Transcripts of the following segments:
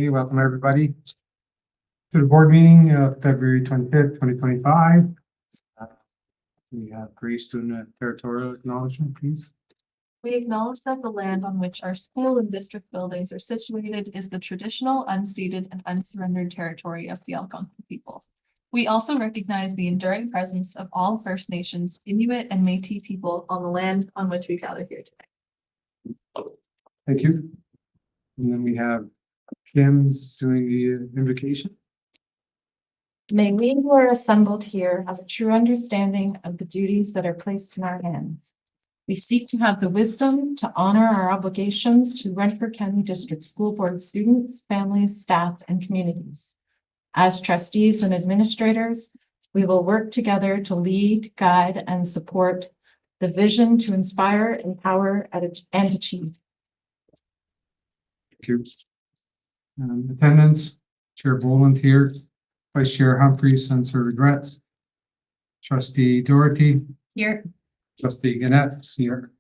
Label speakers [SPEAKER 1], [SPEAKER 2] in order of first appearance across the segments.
[SPEAKER 1] Okay, welcome everybody to the board meeting of February 25th, 2025. We have Grace doing a territorial acknowledgement, please.
[SPEAKER 2] We acknowledge that the land on which our school and district buildings are situated is the traditional, unceded, and unsurrendered territory of the Algonquin people. We also recognize the enduring presence of all First Nations, Inuit, and Métis people on the land on which we gather here today.
[SPEAKER 1] Thank you. And then we have Kim doing the invocation.
[SPEAKER 3] May we who are assembled here have a true understanding of the duties that are placed in our hands. We seek to have the wisdom to honor our obligations to Renfrew County District School Board students, families, staff, and communities. As trustees and administrators, we will work together to lead, guide, and support the vision to inspire, empower, and achieve.
[SPEAKER 1] Thank you. Attendance, Chair Boland here, Vice Chair Humphreys sends her regrets. Trustee Doherty.
[SPEAKER 3] Here.
[SPEAKER 1] Trustee Gannett here.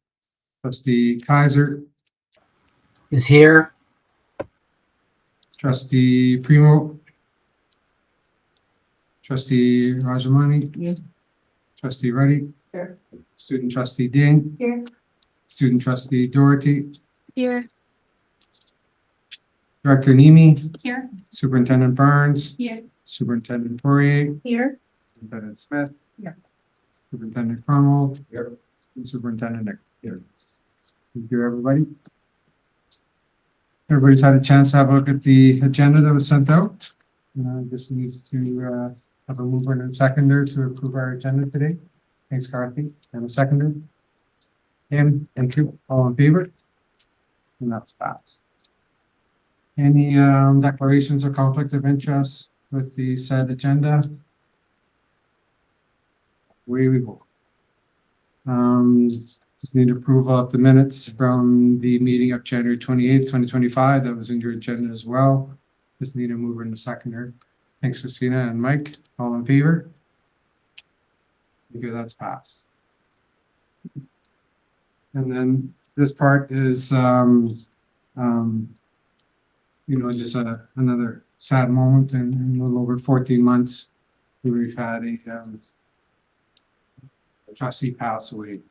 [SPEAKER 1] Trustee Kaiser.
[SPEAKER 4] Is here.
[SPEAKER 1] Trustee Primo. Trustee Rajamani.
[SPEAKER 3] Here.
[SPEAKER 1] Trustee Reddy.
[SPEAKER 3] Here.
[SPEAKER 1] Student Trustee Ding.
[SPEAKER 3] Here.
[SPEAKER 1] Student Trustee Doherty.
[SPEAKER 3] Here.
[SPEAKER 1] Director Nemi.
[SPEAKER 3] Here.
[SPEAKER 1] Superintendent Burns.
[SPEAKER 3] Here.
[SPEAKER 1] Superintendent Poirier.
[SPEAKER 3] Here.
[SPEAKER 1] Superintendent Smith.
[SPEAKER 3] Here.
[SPEAKER 1] Superintendent Cromwell. Here. And Superintendent Nick. Here. Thank you, everybody. Everybody's had a chance to have a look at the agenda that was sent out. Just needs to have a mover and a seconder to approve our agenda today. Thanks, Carthy. And a seconder. Kim, thank you. All in favor? And that's passed. Any declarations or conflict of interest with the said agenda? Away we go. Just need approval of the minutes from the meeting of January 28th, 2025. That was in your agenda as well. Just need a mover and a seconder. Thanks, Christina and Mike. All in favor? Because that's passed. And then this part is just another sad moment in a little over 14 months. We've had a trustee pass away.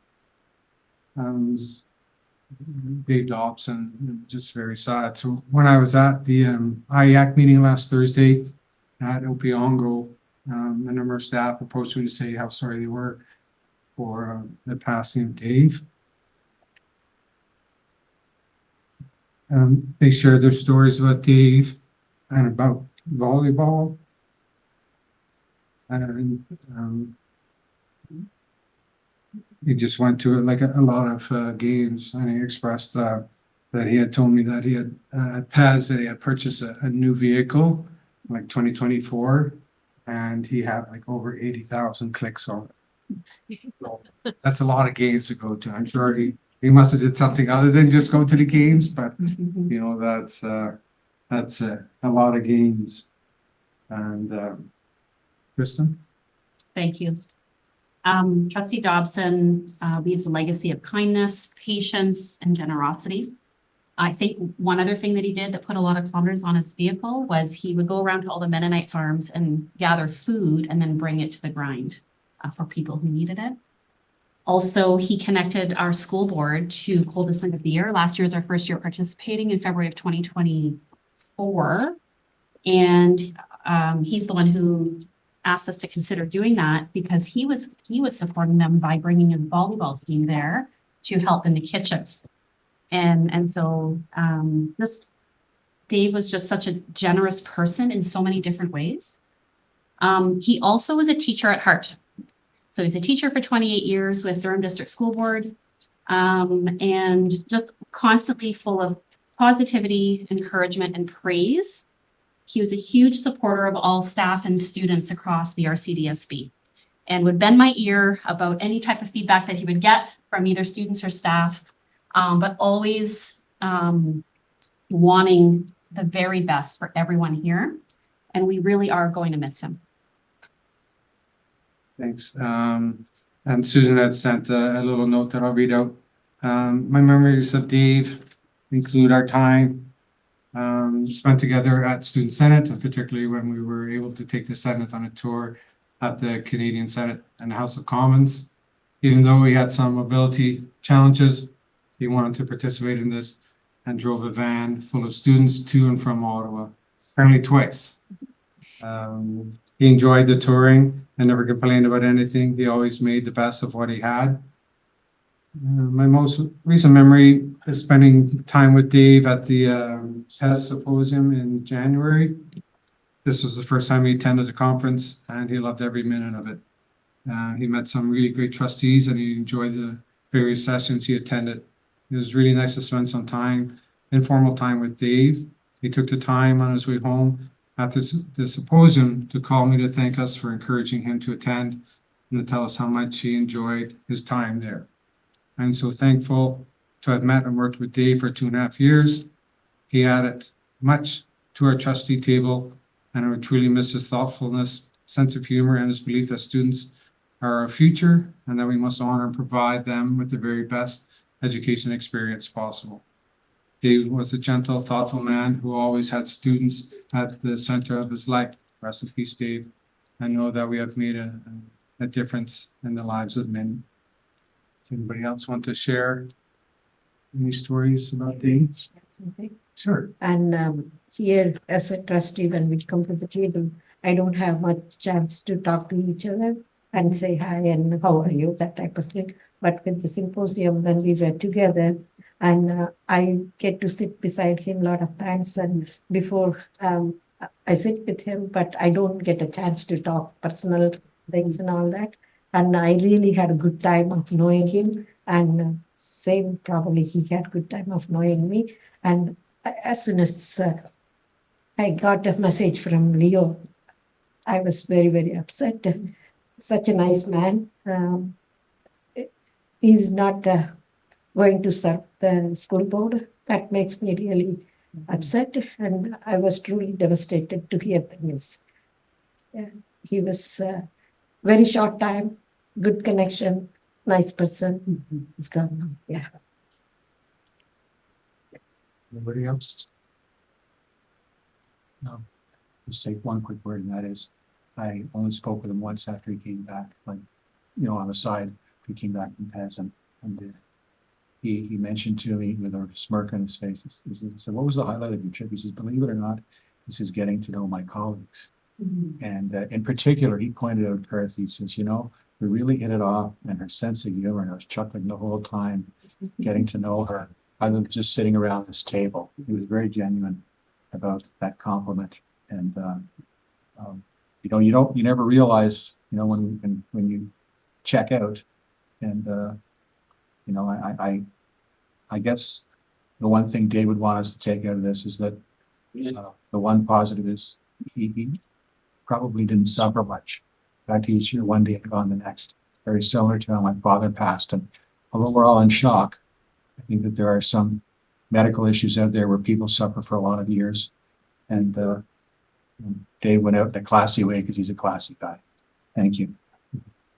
[SPEAKER 1] Dave Dobson, just very sad. So when I was at the IAC meeting last Thursday at Opiongo, a number of staff approached me to say how sorry they were for the passing of Dave. They shared their stories about Dave and about volleyball. And he just went to like a lot of games, and he expressed that he had told me that he had at PAS that he had purchased a new vehicle like 2024, and he had like over 80,000 clicks on it. So that's a lot of games to go to. I'm sure he must have did something other than just go to the games, but you know, that's a lot of games. And Kristen?
[SPEAKER 5] Thank you. Trustee Dobson leaves a legacy of kindness, patience, and generosity. I think one other thing that he did that put a lot of kilometers on his vehicle was he would go around to all the Mennonite farms and gather food and then bring it to the grind for people who needed it. Also, he connected our school board to Coldest Night of the Year. Last year was our first year participating in February of 2024. And he's the one who asked us to consider doing that because he was supporting them by bringing his volleyball team there to help in the kitchen. And so Dave was just such a generous person in so many different ways. He also was a teacher at heart. So he's a teacher for 28 years with Durham District School Board, and just constantly full of positivity, encouragement, and praise. He was a huge supporter of all staff and students across the RCDSB and would bend my ear about any type of feedback that he would get from either students or staff, but always wanting the very best for everyone here. And we really are going to miss him.
[SPEAKER 1] Thanks. And Susan had sent a little note that I'll read out. My memories of Dave include our time spent together at Student Senate, and particularly when we were able to take the Senate on a tour at the Canadian Senate and the House of Commons. Even though he had some mobility challenges, he wanted to participate in this and drove a van full of students to and from Ottawa, apparently twice. He enjoyed the touring and never complained about anything. He always made the best of what he had. My most recent memory is spending time with Dave at the PES Symposium in January. This was the first time he attended the conference, and he loved every minute of it. He met some really great trustees, and he enjoyed the various sessions he attended. It was really nice to spend some time, informal time with Dave. He took the time on his way home after the symposium to call me to thank us for encouraging him to attend and to tell us how much he enjoyed his time there. I'm so thankful to have met and worked with Dave for 2.5 years. He added much to our trustee table, and I would truly miss his thoughtfulness, sense of humor, and his belief that students are our future and that we must honor and provide them with the very best education experience possible. Dave was a gentle, thoughtful man who always had students at the center of his life. Rest in peace, Dave. I know that we have made a difference in the lives of many. Does anybody else want to share any stories about Dave?
[SPEAKER 6] Something.
[SPEAKER 1] Sure.
[SPEAKER 6] And here as a trustee, when we come to the table, I don't have much chance to talk to each other and say hi and how are you, that type of thing. But with the symposium, when we were together, and I get to sit beside him a lot of times, and before I sit with him, but I don't get a chance to talk personal things and all that. And I really had a good time of knowing him, and same probably he had good time of knowing me. And as soon as I got a message from Leo, I was very, very upset. Such a nice man. He's not going to serve the school board. That makes me really upset, and I was truly devastated to hear the news. Yeah, he was very short time, good connection, nice person. He's gone now. Yeah.
[SPEAKER 1] Anybody else?
[SPEAKER 7] No, just say one quick word, and that is, I only spoke with him once after he came back, like, on the side, he came back from PES, and he mentioned to me with a smirk on his face, he said, what was the highlight of your trip? He says, believe it or not, this is getting to know my colleagues. And in particular, he pointed out Garth, he says, we really hit it off, and her sense of humor, and I was chuckling the whole time, getting to know her, other than just sitting around this table. He was very genuine about that compliment. And, you never realize, when you check out. And, I guess the one thing Dave would want us to take out of this is that the one positive is he probably didn't suffer much. In fact, he's here one day and gone the next. Very similar to how my father passed. And although we're all in shock, I think that there are some medical issues out there where people suffer for a lot of years. And Dave went out in a classy way because he's a classy guy. Thank you.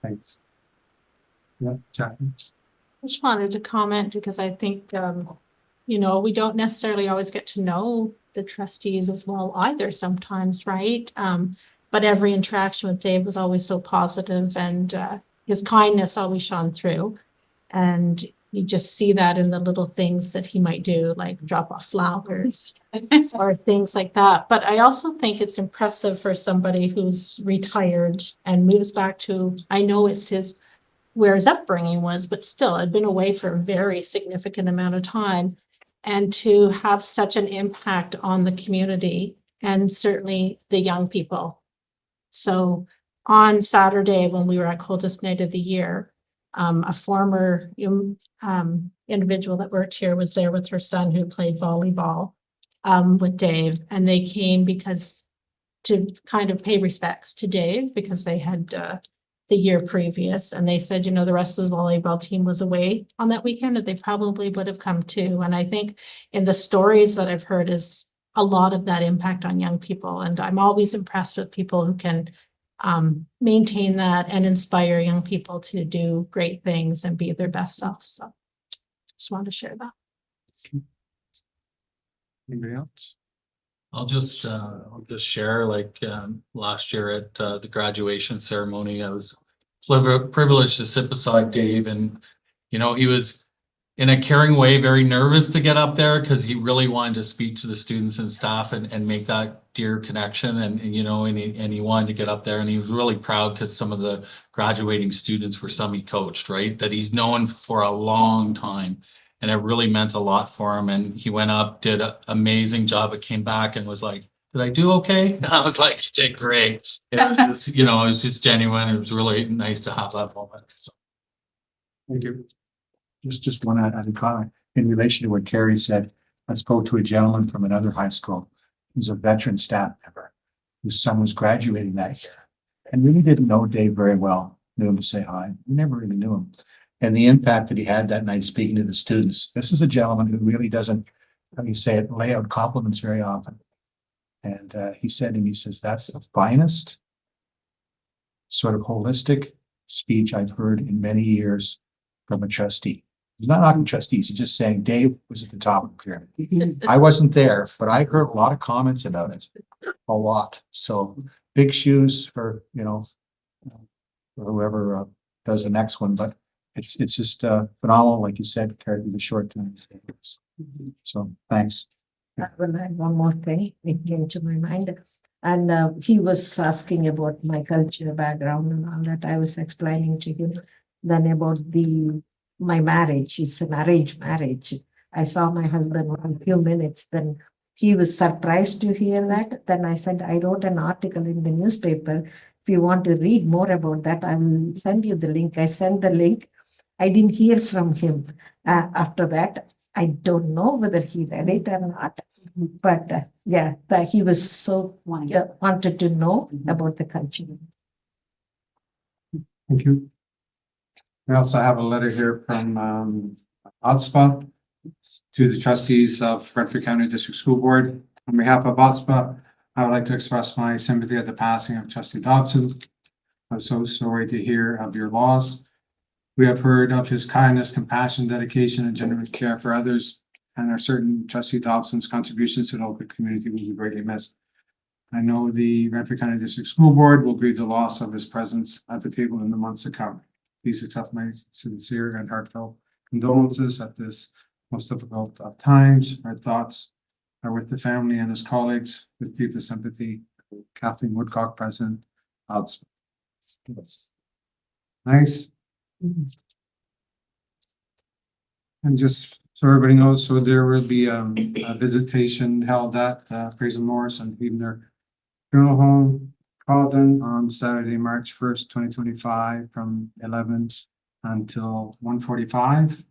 [SPEAKER 1] Thanks. Yeah, Jackie.
[SPEAKER 8] Just wanted to comment because I think, we don't necessarily always get to know the trustees as well either sometimes, right? But every interaction with Dave was always so positive, and his kindness always shone through. And you just see that in the little things that he might do, like drop off flowers or things like that. But I also think it's impressive for somebody who's retired and moves back to, I know it's where his upbringing was, but still had been away for a very significant amount of time, and to have such an impact on the community and certainly the young people. So on Saturday, when we were at Coldest Night of the Year, a former individual that worked here was there with her son who played volleyball with Dave, and they came to kind of pay respects to Dave because they had the year previous, and they said, the rest of the volleyball team was away on that weekend, and they probably would have come too. And I think in the stories that I've heard is a lot of that impact on young people, and I'm always impressed with people who can maintain that and inspire young people to do great things and be their best self. So just wanted to share that.
[SPEAKER 1] Anybody else?
[SPEAKER 9] I'll just share, like, last year at, the graduation ceremony, I was privileged to sit beside Dave, and, you know, he was in a caring way, very nervous to get up there because he really wanted to speak to the students and staff and make that dear connection. And you know, and he wanted to get up there, and he was really proud because some of the graduating students were some he coached, right? That he's known for a long time. And it really meant a lot for him. And he went up, did an amazing job. It came back and was like, did I do okay? And I was like, you did great. It was just, you know, it was just genuine. It was really nice to have that moment. So.
[SPEAKER 1] Thank you.
[SPEAKER 7] Just one added comment in relation to what Terry said. I spoke to a gentleman from another high school. He's a veteran staff member whose son was graduating that year and really didn't know Dave very well. Knew him to say hi. We never really knew him. And the impact that he had that night speaking to the students. This is a gentleman who really doesn't, how do you say it, lay out compliments very often. And he said to me, he says, that's the finest sort of holistic speech I've heard in many years from a trustee. He's not knocking trustees. He's just saying Dave was at the top of the pyramid. I wasn't there, but I heard a lot of comments about it. A lot. So big shoes for, you know, for whoever does the next one. But it's just phenomenal, like you said, carried through the short time. So thanks.
[SPEAKER 6] Well, I have one more thing, it came to my mind. And he was asking about my culture background and all that. I was explaining to him then about my marriage. It's an arranged marriage. I saw my husband for a few minutes, then he was surprised to hear that. Then I said, I wrote an article in the newspaper. If you want to read more about that, I will send you the link. I sent the link. I didn't hear from him after that. I don't know whether he read it or not, but yeah, that he was so wanted to know about the culture.
[SPEAKER 1] Thank you. We also have a letter here from OTSPA to the trustees of Renfrew County District School Board. On behalf of OTSPA, I would like to express my sympathy at the passing of Trustee Dobson. I'm so sorry to hear of your loss. We have heard of his kindness, compassion, dedication, and genuine care for others, and are certain Trustee Dobson's contributions to the local community will be greatly missed. I know the Renfrew County District School Board will grieve the loss of his presence at the table in the months to come. Please accept my sincere and heartfelt condolences at this most difficult of times. Our thoughts are with the family and his colleagues with deepest sympathy. Kathleen Woodcock, President. Nice. And just so everybody knows, so there will be a visitation held at Fraser Morris and Huebner Funeral Home, Carlton, on Saturday, March 1st, 2025, from 11 until 1:45,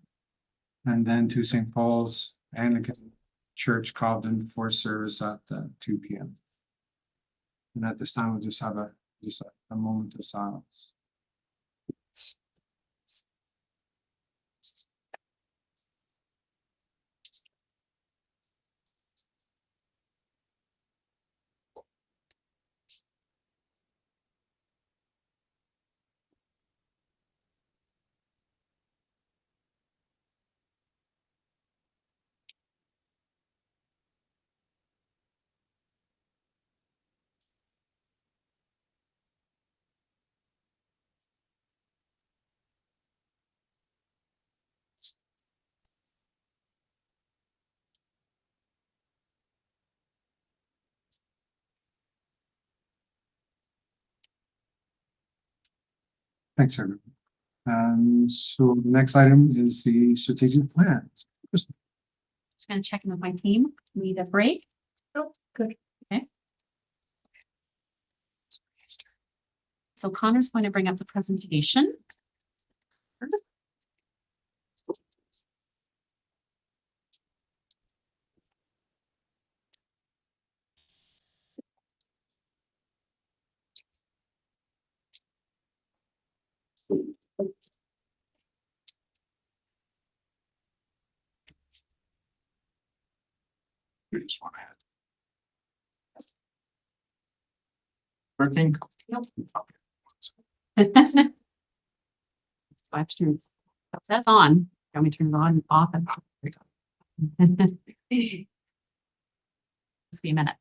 [SPEAKER 1] and then to St. Paul's Anglican Church, Carlton, for service at 2 p.m. And at this time, we'll just have a moment of silence. Thanks, everyone. So the next item is the strategic plan.
[SPEAKER 5] Just gonna check in with my team. Need a break? Oh, good. Okay. So Connor's going to bring up the presentation.
[SPEAKER 9] Working?
[SPEAKER 5] Nope. Actually, that's on. Can we turn it on, off, and just be a minute.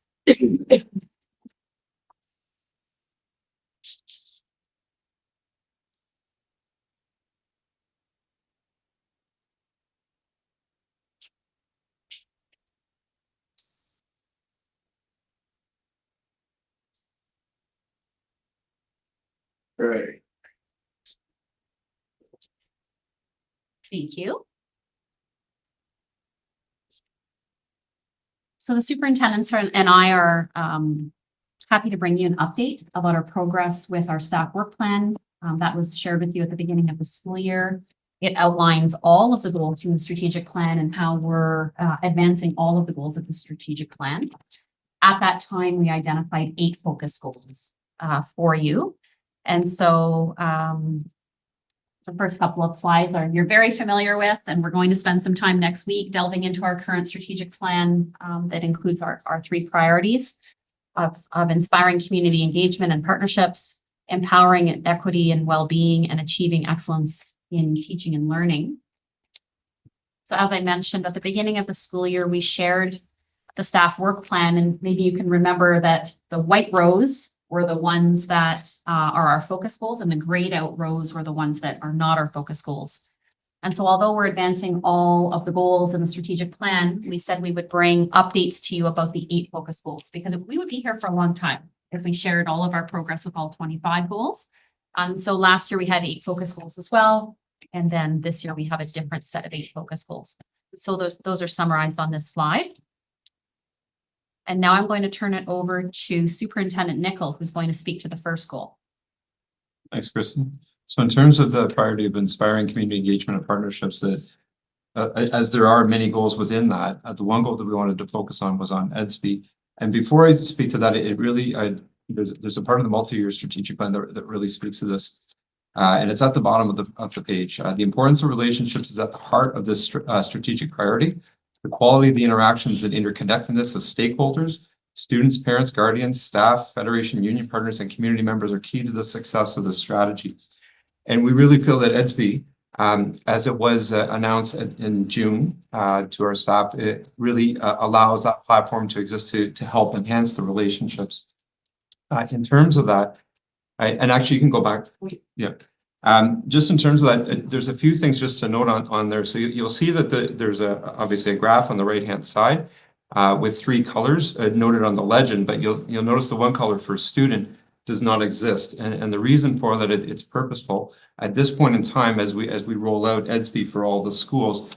[SPEAKER 1] Right.
[SPEAKER 5] Thank you. So the superintendents and I are happy to bring you an update about our progress with our staff work plan. That was shared with you at the beginning of the school year. It outlines all of the goals from the strategic plan and how we're advancing all of the goals of the strategic plan. At that time, we identified 8 focus goals for you. And so the first couple of slides you're very familiar with, and we're going to spend some time next week delving into our current strategic plan that includes our 3 priorities of inspiring community engagement and partnerships, empowering equity and well-being, and achieving excellence in teaching and learning. So as I mentioned at the beginning of the school year, we shared the staff work plan, and maybe you can remember that the white rows were the ones that are our focus goals, and the grayed out rows were the ones that are not our focus goals. And so although we're advancing all of the goals in the strategic plan, we said we would bring updates to you about the 8 focus goals, because we would be here for a long time if we shared all of our progress with all 25 goals. And so last year we had 8 focus goals as well. And then this year we have a different set of 8 focus goals. So those are summarized on this slide. And now I'm going to turn it over to Superintendent Nickel, who's going to speak to the first goal.
[SPEAKER 10] Thanks, Kristen. So in terms of the priority of inspiring community engagement and partnerships, that as there are many goals within that, the one goal that we wanted to focus on was on EdSP. And before I speak to that, it really, there's a part of the multi-year strategic plan that really speaks to this. And it's at the bottom of the page. The importance of relationships is at the heart of this strategic priority. The quality of the interactions and interconnectedness of stakeholders, students, parents, guardians, staff, federation, union partners, and community members are key to the success of this strategy. And we really feel that EdSP, as it was announced in June to our staff, it really allows that platform to exist to help enhance the relationships. In terms of that, and actually you can go back. Yeah. Just in terms of that, there's a few things just to note on there. So you'll see that there's obviously a graph on the right-hand side with 3 colors noted on the legend, but you'll notice the one color for student does not exist. And the reason for that, it's purposeful. At this point in time, as we roll out EdSP for all the schools,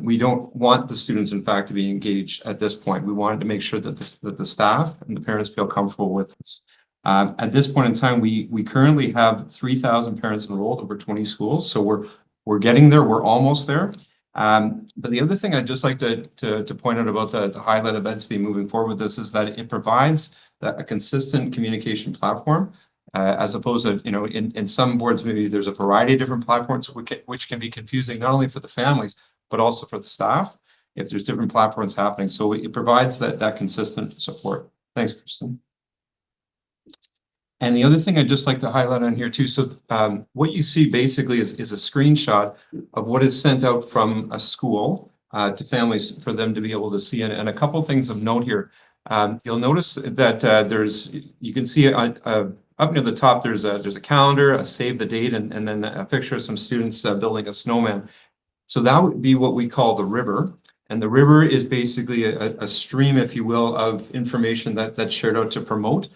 [SPEAKER 10] we don't want the students, in fact, to be engaged at this point. We wanted to make sure that the staff and the parents feel comfortable with this. At this point in time, we currently have 3,000 parents enrolled over 20 schools. So we're getting there. We're almost there. But the other thing I'd just like to point out about the highlight of EdSP moving forward with this is that it provides a consistent communication platform, as opposed to, in some boards, maybe there's a variety of different platforms which can be confusing, not only for the families, but also for the staff, if there's different platforms happening. So it provides that consistent support. Thanks, Kristen. And the other thing I'd just like to highlight on here too, so what you see basically is a screenshot of what is sent out from a school to families for them to be able to see. And a couple things of note here. You'll notice that you can see up near the top, there's a calendar, a save the date, and then a picture of some students building a snowman. So that would be what we call the river. And the river is basically a stream, if you will, of information that's shared out to promote.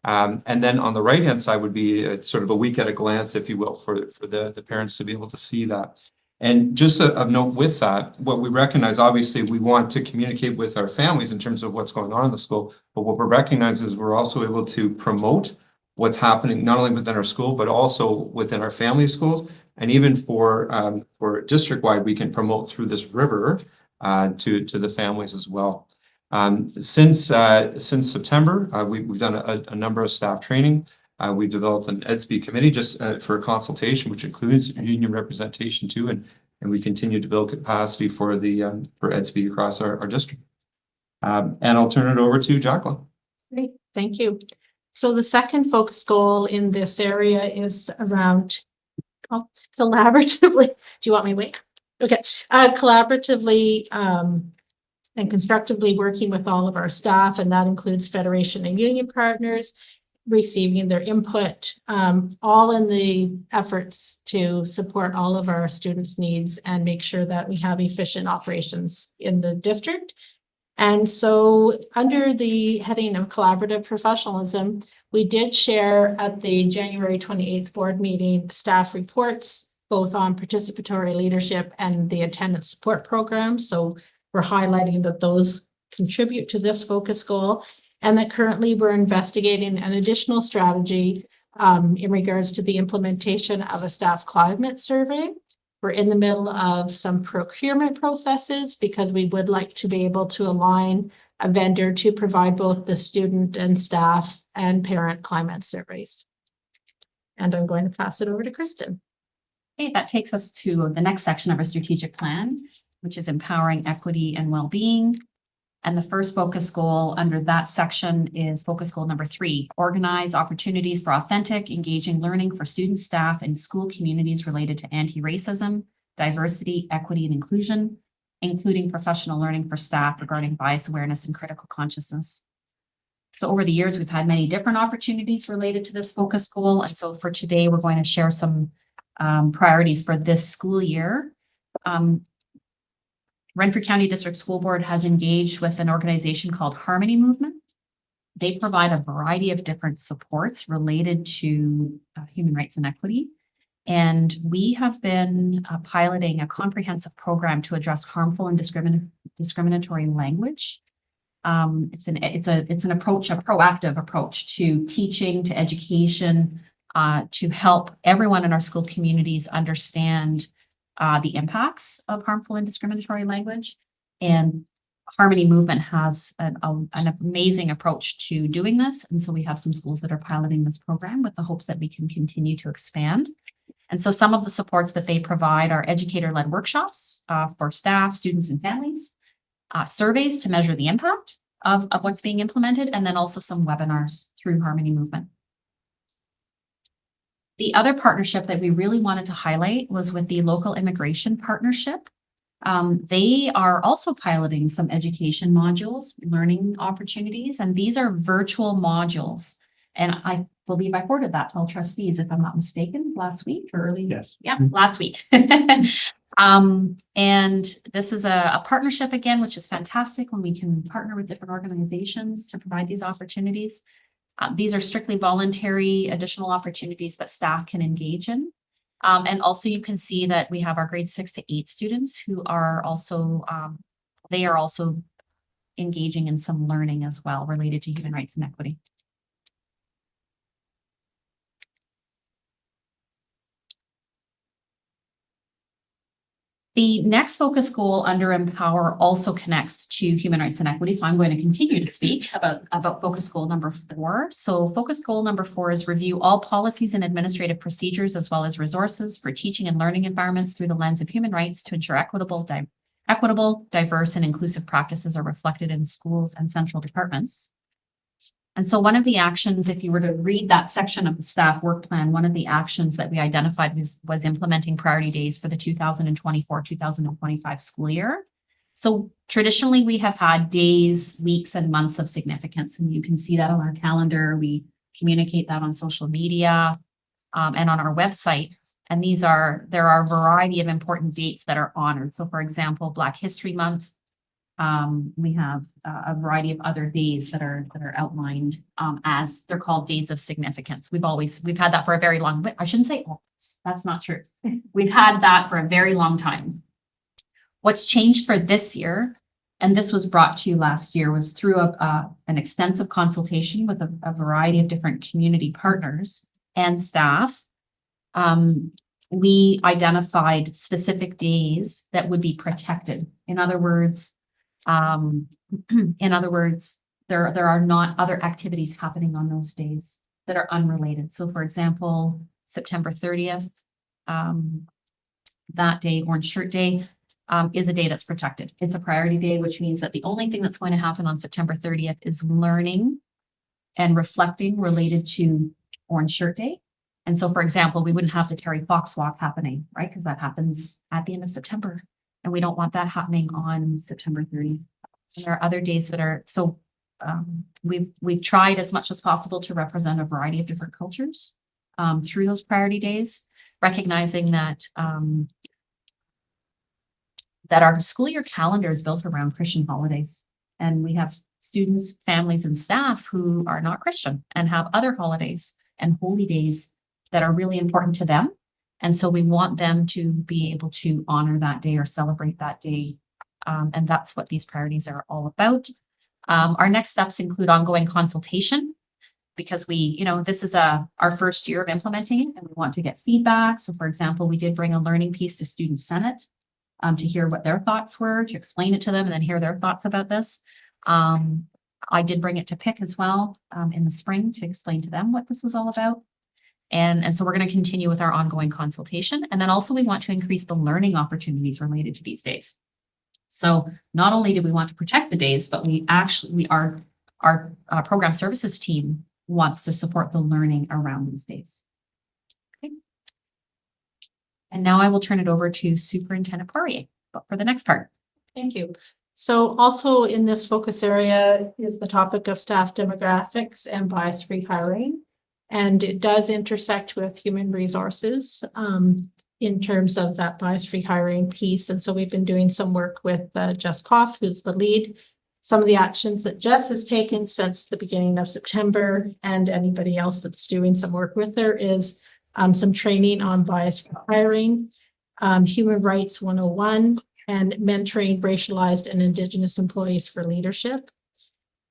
[SPEAKER 10] And then on the right-hand side would be sort of a week at a glance, if you will, for the parents to be able to see that. And just a note with that, what we recognize, obviously, we want to communicate with our families in terms of what's going on in the school. But what we recognize is we're also able to promote what's happening, not only within our school, but also within our family schools. And even for district-wide, we can promote through this river to the families as well. Since September, we've done a number of staff training. We've developed an EdSP committee just for a consultation, which includes union representation too, and we continue to build capacity for EdSP across our district. And I'll turn it over to Jacqueline.
[SPEAKER 8] Great, thank you. So the second focus goal in this area is around collaboratively. Do you want me to wait? Okay, collaboratively and constructively working with all of our staff, and that includes Federation and union partners, receiving their input, all in the efforts to support all of our students' needs and make sure that we have efficient operations in the district. And so under the heading of collaborative professionalism, we did share at the January 28th board meeting staff reports, both on participatory leadership and the attendance support program. So we're highlighting that those contribute to this focus goal, and that currently we're investigating an additional strategy in regards to the implementation of a staff climate survey. We're in the middle of some procurement processes because we would like to be able to align a vendor to provide both the student and staff and parent climate surveys. And I'm going to pass it over to Kristen.
[SPEAKER 5] Okay, that takes us to the next section of our strategic plan, which is empowering equity and well-being. And the first focus goal under that section is focus goal number 3, organize opportunities for authentic, engaging learning for students, staff, and school communities related to anti-racism, diversity, equity, and inclusion, including professional learning for staff regarding bias awareness and critical consciousness. So over the years, we've had many different opportunities related to this focus goal. And so for today, we're going to share some priorities for this school year. Renfrew County District School Board has engaged with an organization called Harmony Movement. They provide a variety of different supports related to human rights and equity. And we have been piloting a comprehensive program to address harmful and discriminatory language. It's an approach, a proactive approach to teaching, to education, to help everyone in our school communities understand the impacts of harmful and discriminatory language. And Harmony Movement has an amazing approach to doing this. And so we have some schools that are piloting this program with the hopes that we can continue to expand. And so some of the supports that they provide are educator-led workshops for staff, students, and families, surveys to measure the impact of what's being implemented, and then also some webinars through Harmony Movement. The other partnership that we really wanted to highlight was with the Local Immigration Partnership. They are also piloting some education modules, learning opportunities, and these are virtual modules. And I believe I forwarded that to all trustees, if I'm not mistaken, last week or early.
[SPEAKER 7] Yes.
[SPEAKER 5] Yeah, last week. And this is a partnership again, which is fantastic when we can partner with different organizations to provide these opportunities. These are strictly voluntary additional opportunities that staff can engage in. And also you can see that we have our grades 6 to 8 students who are also, they are also engaging in some learning as well related to human rights and equity. The next focus goal under Empower also connects to human rights and equity. So I'm going to continue to speak about focus goal number 4. So focus goal number 4 is review all policies and administrative procedures as well as resources for teaching and learning environments through the lens of human rights to ensure equitable, diverse, and inclusive practices are reflected in schools and central departments. And so one of the actions, if you were to read that section of the staff work plan, one of the actions that we identified was implementing priority days for the 2024-2025 school year. So traditionally, we have had days, weeks, and months of significance, and you can see that on our calendar. We communicate that on social media and on our website. And there are a variety of important dates that are honored. So for example, Black History Month, we have a variety of other days that are outlined as they're called days of significance. We've had that for a very long, I shouldn't say always, that's not true. We've had that for a very long time. What's changed for this year, and this was brought to you last year, was through an extensive consultation with a variety of different community partners and staff. We identified specific days that would be protected. In other words, there are not other activities happening on those days that are unrelated. So for example, September 30th, that day, Orange Shirt Day, is a day that's protected. It's a priority day, which means that the only thing that's going to happen on September 30th is learning and reflecting related to Orange Shirt Day. And so, for example, we wouldn't have the Terry Fox Walk happening, right? Because that happens at the end of September. And we don't want that happening on September 30th. There are other days that are, so we've tried as much as possible to represent a variety of different cultures through those priority days, recognizing that that our school year calendar is built around Christian holidays. And we have students, families, and staff who are not Christian and have other holidays and holy days that are really important to them. And so we want them to be able to honor that day or celebrate that day. And that's what these priorities are all about. Our next steps include ongoing consultation, because this is our first year of implementing it and we want to get feedback. So for example, we did bring a learning piece to Student Senate to hear what their thoughts were, to explain it to them and then hear their thoughts about this. I did bring it to PIC as well in the spring to explain to them what this was all about. And so we're going to continue with our ongoing consultation. And then also we want to increase the learning opportunities related to these days. So not only do we want to protect the days, but our program services team wants to support the learning around these days. Okay. And now I will turn it over to Superintendent Poirier for the next part.
[SPEAKER 8] Thank you. So also in this focus area is the topic of staff demographics and bias-free hiring. And it does intersect with human resources in terms of that bias-free hiring piece. And so we've been doing some work with Jess Koff, who's the lead. Some of the actions that Jess has taken since the beginning of September, and anybody else that's doing some work with her, is some training on bias-free hiring, Human Rights 101, and mentoring racialized and Indigenous employees for leadership.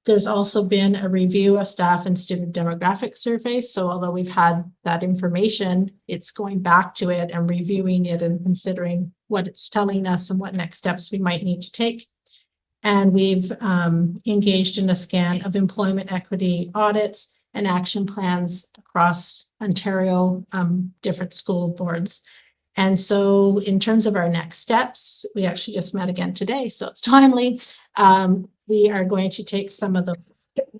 [SPEAKER 8] There's also been a review of staff and student demographic surveys. So although we've had that information, it's going back to it and reviewing it and considering what it's telling us and what next steps we might need to take. And we've engaged in a scan of employment equity audits and action plans across Ontario, different school boards. And so in terms of our next steps, we actually just met again today, so it's timely. We are going to take some of the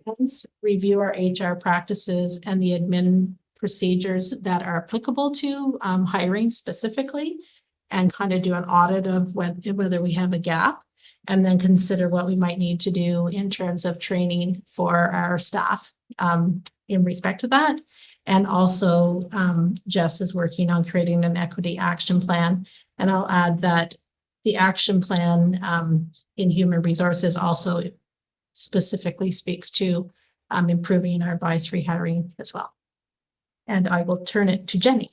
[SPEAKER 8] plans, review our HR practices and the admin procedures that are applicable to hiring specifically, and kind of do an audit of whether we have a gap, and then consider what we might need to do in terms of training for our staff in respect to that. And also Jess is working on creating an equity action plan. And I'll add that the action plan in human resources also specifically speaks to improving our bias-free hiring as well. And I will turn it to Jenny.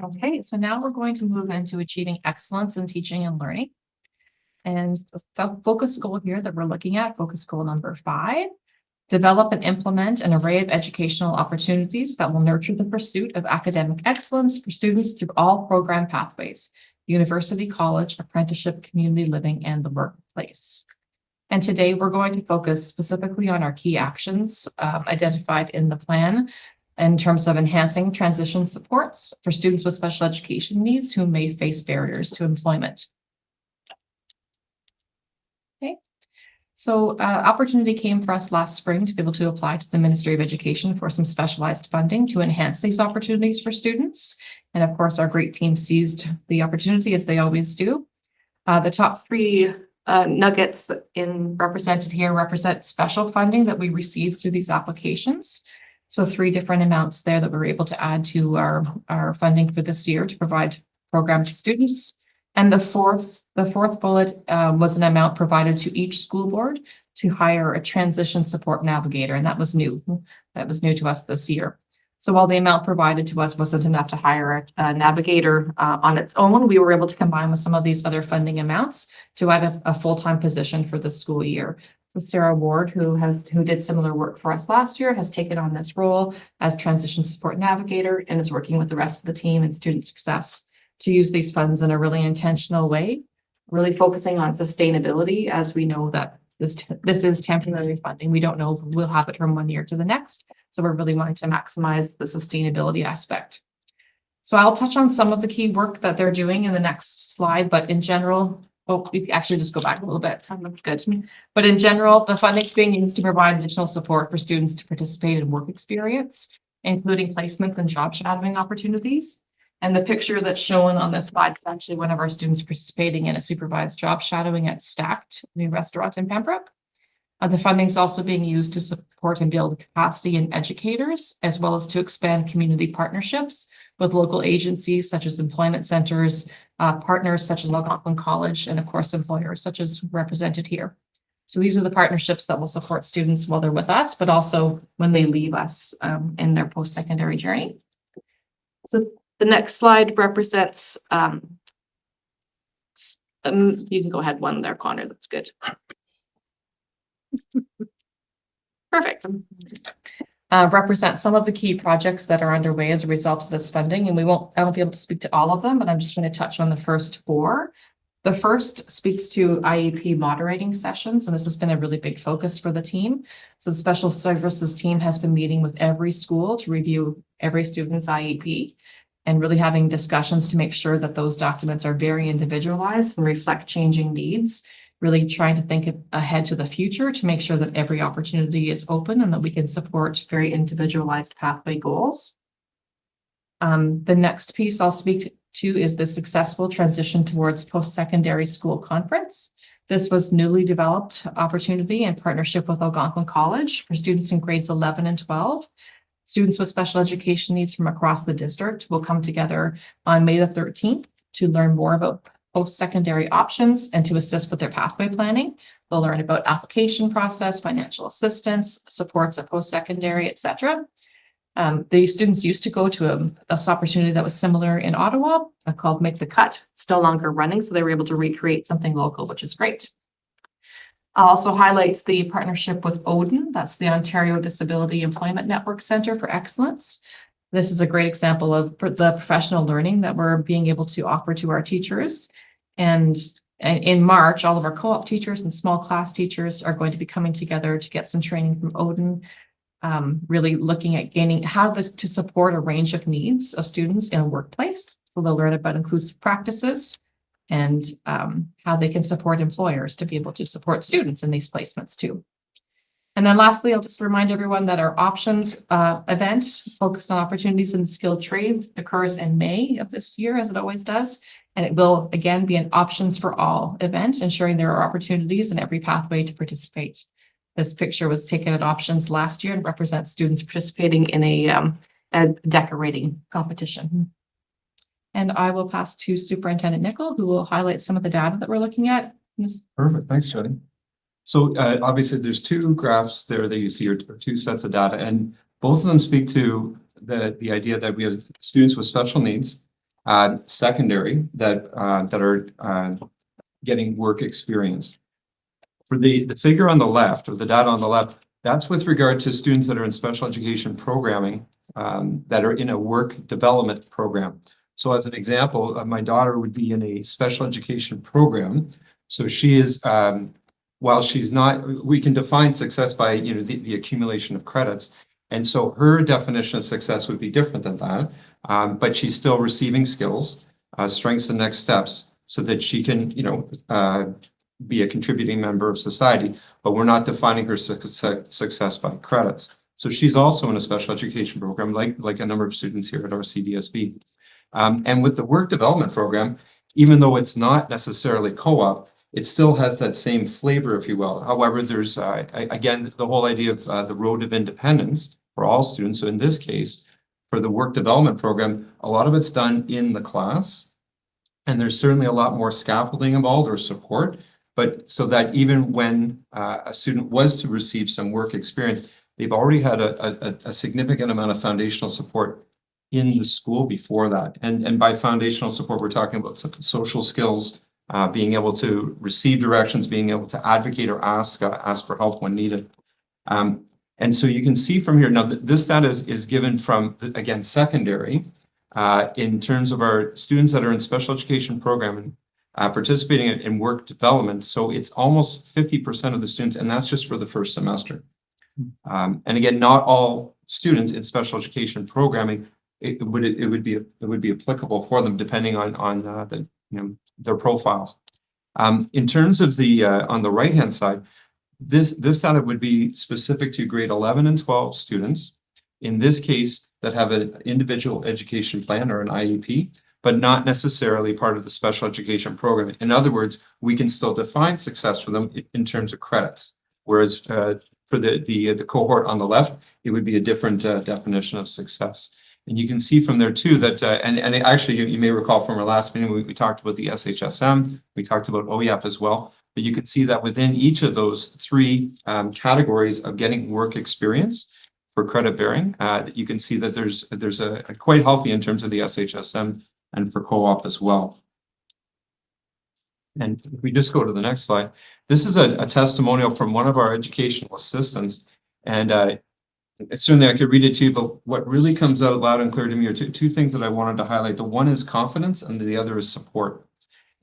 [SPEAKER 2] Okay, so now we're going to move into achieving excellence in teaching and learning. And the focus goal here that we're looking at, focus goal number 5, develop and implement an array of educational opportunities that will nurture the pursuit of academic excellence for students through all program pathways: university, college, apprenticeship, community living, and the workplace. And today we're going to focus specifically on our key actions identified in the plan in terms of enhancing transition supports for students with special education needs who may face barriers to employment. So opportunity came for us last spring to be able to apply to the Ministry of Education for some specialized funding to enhance these opportunities for students. And of course, our great team seized the opportunity, as they always do. The top 3 nuggets represented here represent special funding that we received through these applications. So 3 different amounts there that we were able to add to our funding for this year to provide program to students. And the fourth bullet was an amount provided to each school board to hire a transition support navigator. And that was new. That was new to us this year. So while the amount provided to us wasn't enough to hire a navigator on its own, we were able to combine with some of these other funding amounts to add a full-time position for the school year. So Sarah Ward, who did similar work for us last year, has taken on this role as transition support navigator and is working with the rest of the team and student success to use these funds in a really intentional way, really focusing on sustainability, as we know that this is temporary funding. We don't know if we'll have it from one year to the next. So we're really wanting to maximize the sustainability aspect. So I'll touch on some of the key work that they're doing in the next slide, but in general, we actually just go back a little bit. That's good. But in general, the funding is being used to provide additional support for students to participate in work experience, including placements and job shadowing opportunities.
[SPEAKER 3] And the picture that's shown on this slide is actually one of our students participating in a supervised job shadowing at Stacked New Restaurant in Pembroke. The funding is also being used to support and build capacity in educators, as well as to expand community partnerships with local agencies such as employment centers, partners such as Algonquin College, and of course, employers such as represented here. So these are the partnerships that will support students while they're with us, but also when they leave us in their post-secondary journey. So the next slide represents, you can go ahead one there, Connor, that's good. Perfect. Represent some of the key projects that are underway as a result of this funding, and I won't be able to speak to all of them, but I'm just going to touch on the first 4. The first speaks to IEP moderating sessions, and this has been a really big focus for the team. So the special services team has been meeting with every school to review every student's IEP and really having discussions to make sure that those documents are very individualized and reflect changing needs. Really trying to think ahead to the future to make sure that every opportunity is open and that we can support very individualized pathway goals. The next piece I'll speak to is the successful transition towards post-secondary school conference. This was newly developed opportunity in partnership with Algonquin College for students in grades 11 and 12. Students with special education needs from across the district will come together on May the 13th to learn more about post-secondary options and to assist with their pathway planning. They'll learn about application process, financial assistance, supports at post-secondary, etc. The students used to go to this opportunity that was similar in Ottawa called Make the Cut. It's no longer running, so they were able to recreate something local, which is great. I'll also highlight the partnership with ODEN, that's the Ontario Disability Employment Network Centre for Excellence. This is a great example of the professional learning that we're being able to offer to our teachers. And in March, all of our co-op teachers and small class teachers are going to be coming together to get some training from ODEN, really looking at gaining how to support a range of needs of students in a workplace. So they'll learn about inclusive practices and how they can support employers to be able to support students in these placements too. And then lastly, I'll just remind everyone that our options event focused on opportunities in the skilled trades occurs in May of this year, as it always does. And it will again be an options for all event, ensuring there are opportunities in every pathway to participate. This picture was taken at options last year and represents students participating in a decorating competition. And I will pass to Superintendent Nicol, who will highlight some of the data that we're looking at.
[SPEAKER 10] Perfect. Thanks, Jody. So obviously there's 2 graphs there that you see, or 2 sets of data, and both of them speak to the idea that we have students with special needs, secondary, that are getting work experience. For the figure on the left, or the data on the left, that's with regard to students that are in special education programming that are in a work development program. So as an example, my daughter would be in a special education program. So she is, while she's not, we can define success by, the accumulation of credits. And so her definition of success would be different than that. But she's still receiving skills, strengths and next steps so that she can, be a contributing member of society, but we're not defining her success by credits. So she's also in a special education program, like a number of students here at our CDSB. And with the work development program, even though it's not necessarily co-op, it still has that same flavor, if you will. However, there's, again, the whole idea of the road of independence for all students. So in this case, for the work development program, a lot of it's done in the class. And there's certainly a lot more scaffolding involved or support. But so that even when a student was to receive some work experience, they've already had a significant amount of foundational support in the school before that. And by foundational support, we're talking about some social skills, being able to receive directions, being able to advocate or ask for help when needed. And so you can see from here, now this data is given from, again, secondary, in terms of our students that are in special education programming, participating in work development. So it's almost 50% of the students, and that's just for the first semester. And again, not all students in special education programming, it would be applicable for them depending on their profiles. In terms of the on the right hand side, this data would be specific to grade 11 and 12 students. In this case, that have an individual education plan or an IEP, but not necessarily part of the special education program. In other words, we can still define success for them in terms of credits. Whereas for the cohort on the left, it would be a different definition of success. And you can see from there too that, and actually you may recall from our last meeting, we talked about the SHSM, we talked about OYAP as well, but you can see that within each of those three categories of getting work experience for credit bearing, you can see that there's a quite healthy in terms of the SHSM and for co-op as well. And if we just go to the next slide, this is a testimonial from one of our educational assistants, and certainly I could read it to you, but what really comes out loud and clear to me are two things that I wanted to highlight. The one is confidence and the other is support.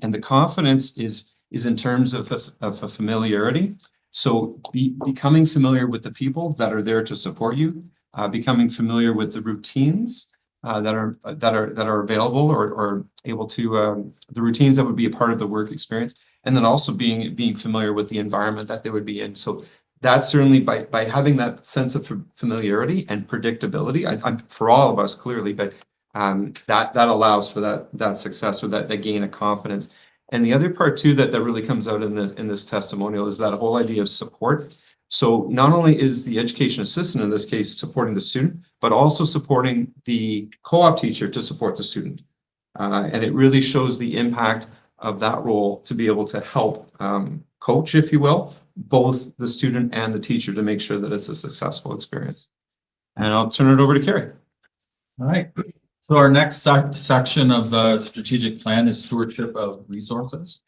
[SPEAKER 10] And the confidence is in terms of a familiarity. So becoming familiar with the people that are there to support you, becoming familiar with the routines that are available or able to the routines that would be a part of the work experience, and then also being familiar with the environment that they would be in. So that certainly by having that sense of familiarity and predictability, I'm for all of us clearly, but that allows for that success or that gain of confidence. And the other part too that really comes out in this testimonial is that whole idea of support. So not only is the education assistant in this case supporting the student, but also supporting the co-op teacher to support the student. And it really shows the impact of that role to be able to help coach, if you will, both the student and the teacher to make sure that it's a successful experience. And I'll turn it over to Carrie.
[SPEAKER 9] All right. So our next section of the strategic plan is stewardship of resources.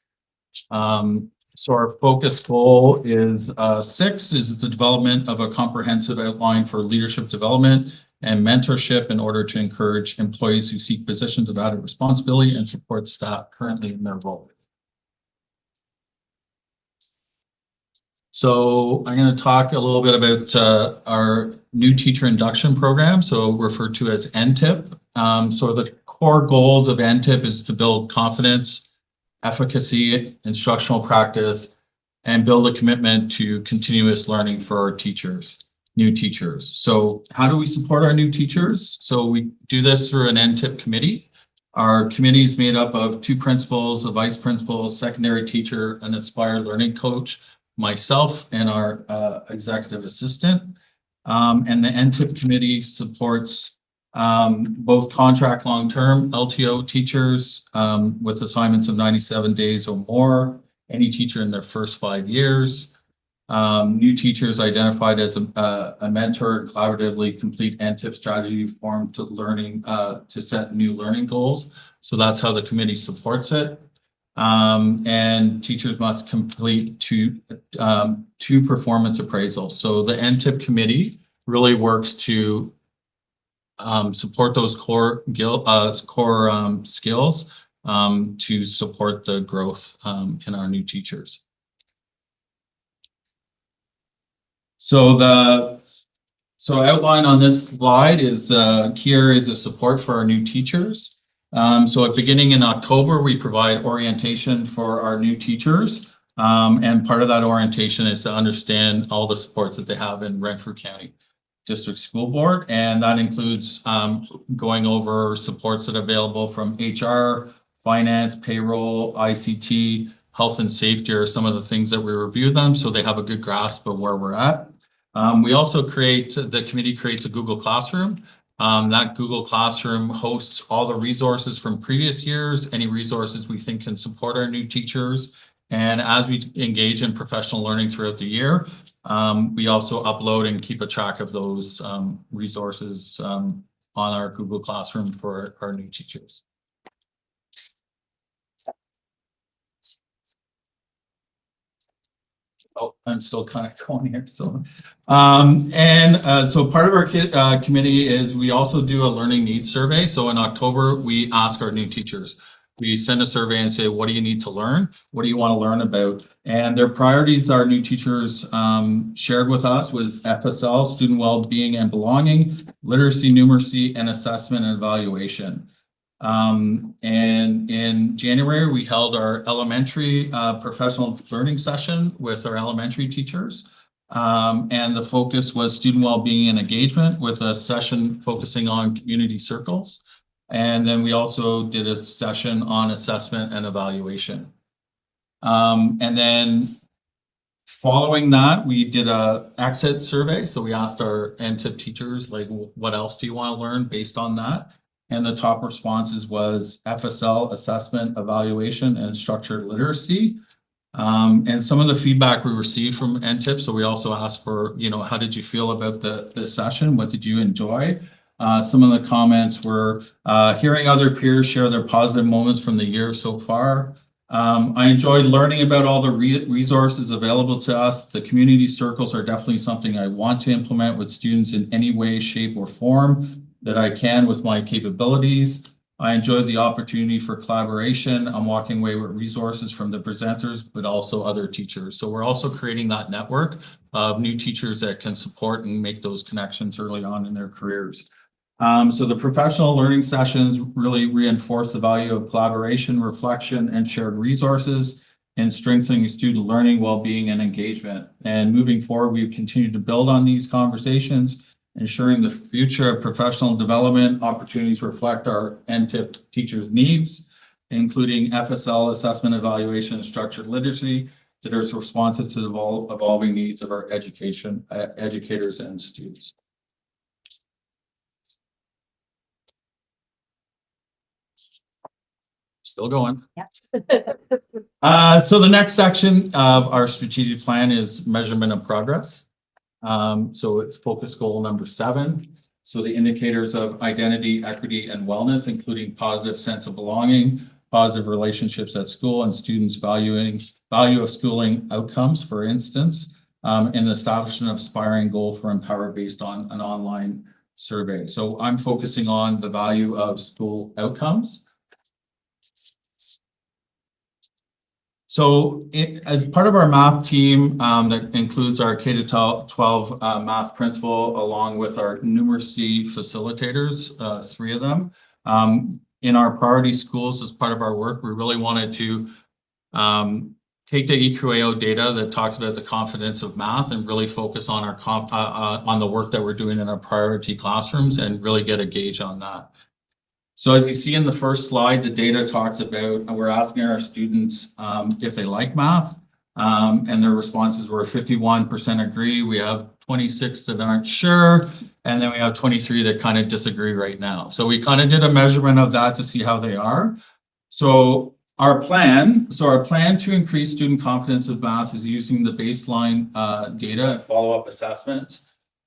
[SPEAKER 9] So our focus goal is 6 is the development of a comprehensive outline for leadership development and mentorship in order to encourage employees who seek positions of added responsibility and support staff currently in their role. So I'm going to talk a little bit about our new teacher induction program, so referred to as NTIP. So the core goals of NTIP is to build confidence, efficacy, instructional practice, and build a commitment to continuous learning for our teachers, new teachers. So how do we support our new teachers? So we do this through an NTIP committee. Our committee is made up of 2 principals, a vice principal, secondary teacher, an Aspire learning coach, myself, and our executive assistant. And the NTIP committee supports both contract long-term LTO teachers with assignments of 97 days or more, any teacher in their first 5 years, new teachers identified as a mentor, collaboratively complete NTIP strategy formed to learning to set new learning goals. So that's how the committee supports it. And teachers must complete two performance appraisals. So the NTIP committee really works to support those core skills to support the growth in our new teachers. So outline on this slide is key areas of support for our new teachers. So beginning in October, we provide orientation for our new teachers. And part of that orientation is to understand all the supports that they have in Renfrew County District School Board. And that includes going over supports that are available from HR, finance, payroll, ICT, health and safety are some of the things that we review them so they have a good grasp of where we're at. We also the committee creates a Google Classroom. That Google Classroom hosts all the resources from previous years, any resources we think can support our new teachers. And as we engage in professional learning throughout the year, we also upload and keep a track of those resources on our Google Classroom for our new teachers. Oh, I'm still kind of going here. So, so part of our committee is we also do a learning needs survey. So in October, we ask our new teachers. We send a survey and say, what do you need to learn? What do you want to learn about? And their priorities our new teachers shared with us was FSL, student well-being and belonging, literacy, numeracy, and assessment and evaluation. And in January, we held our elementary professional learning session with our elementary teachers. And the focus was student well-being and engagement with a session focusing on community circles. And then we also did a session on assessment and evaluation. And then following that, we did a exit survey. So we asked our NTIP teachers, like, what else do you want to learn based on that? And the top responses was FSL, assessment, evaluation, and structured literacy. And some of the feedback we received from NTIP, so we also asked for, you know, how did you feel about the session? What did you enjoy? Some of the comments were hearing other peers share their positive moments from the year so far. I enjoyed learning about all the resources available to us. The community circles are definitely something I want to implement with students in any way, shape, or form that I can with my capabilities. I enjoyed the opportunity for collaboration. I'm walking away with resources from the presenters, but also other teachers. So we're also creating that network of new teachers that can support and make those connections early on in their careers. So the professional learning sessions really reinforce the value of collaboration, reflection, and shared resources in strengthening student learning, well-being, and engagement. And moving forward, we continue to build on these conversations, ensuring the future of professional development opportunities reflect our NTIP teachers' needs, including FSL, assessment, evaluation, and structured literacy that are responsive to the evolving needs of our educators and students. Still going. So the next section of our strategic plan is measurement of progress. So it's focus goal number 7. So the indicators of identity, equity, and wellness, including positive sense of belonging, positive relationships at school, and students value of schooling outcomes, for instance, and the establishment of aspiring goal for Empower based on an online survey. So I'm focusing on the value of school outcomes. So as part of our math team that includes our K-12 math principal, along with our numeracy facilitators, 3 of them, in our priority schools as part of our work, we really wanted to take the EQAO data that talks about the confidence of math and really focus on on the work that we're doing in our priority classrooms and really get a gauge on that. So as you see in the first slide, the data talks about, we're asking our students if they like math, and their responses were 51% agree. We have 26 that aren't sure, and then we have 23 that kind of disagree right now. So we kind of did a measurement of that to see how they are. So our plan to increase student confidence of math is using the baseline data and follow-up assessment,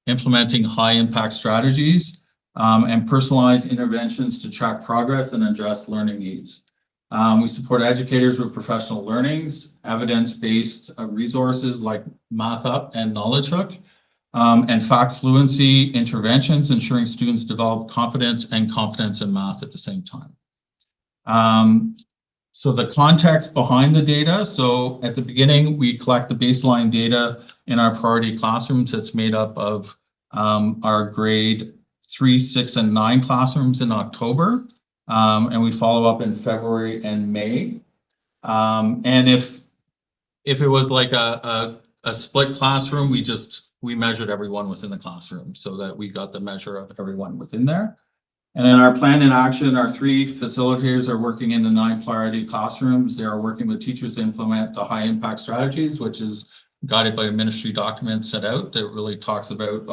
[SPEAKER 9] implementing high impact strategies, and personalized interventions to track progress and address learning needs. We support educators with professional learnings, evidence-based resources like MathUp and Knowledge Hook, and fact fluency interventions, ensuring students develop competence and confidence in math at the same time. So the context behind the data. So at the beginning, we collect the baseline data in our priority classrooms. It's made up of our grade 3, 6, and 9 classrooms in October, and we follow up in February and May. And if it was like a split classroom, we measured everyone within the classroom so that we got the measure of everyone within there. And in our plan in action, our 3 facilitators are working in the 9 priority classrooms. They are working with teachers to implement the high impact strategies, which is guided by a ministry document set out that really talks about,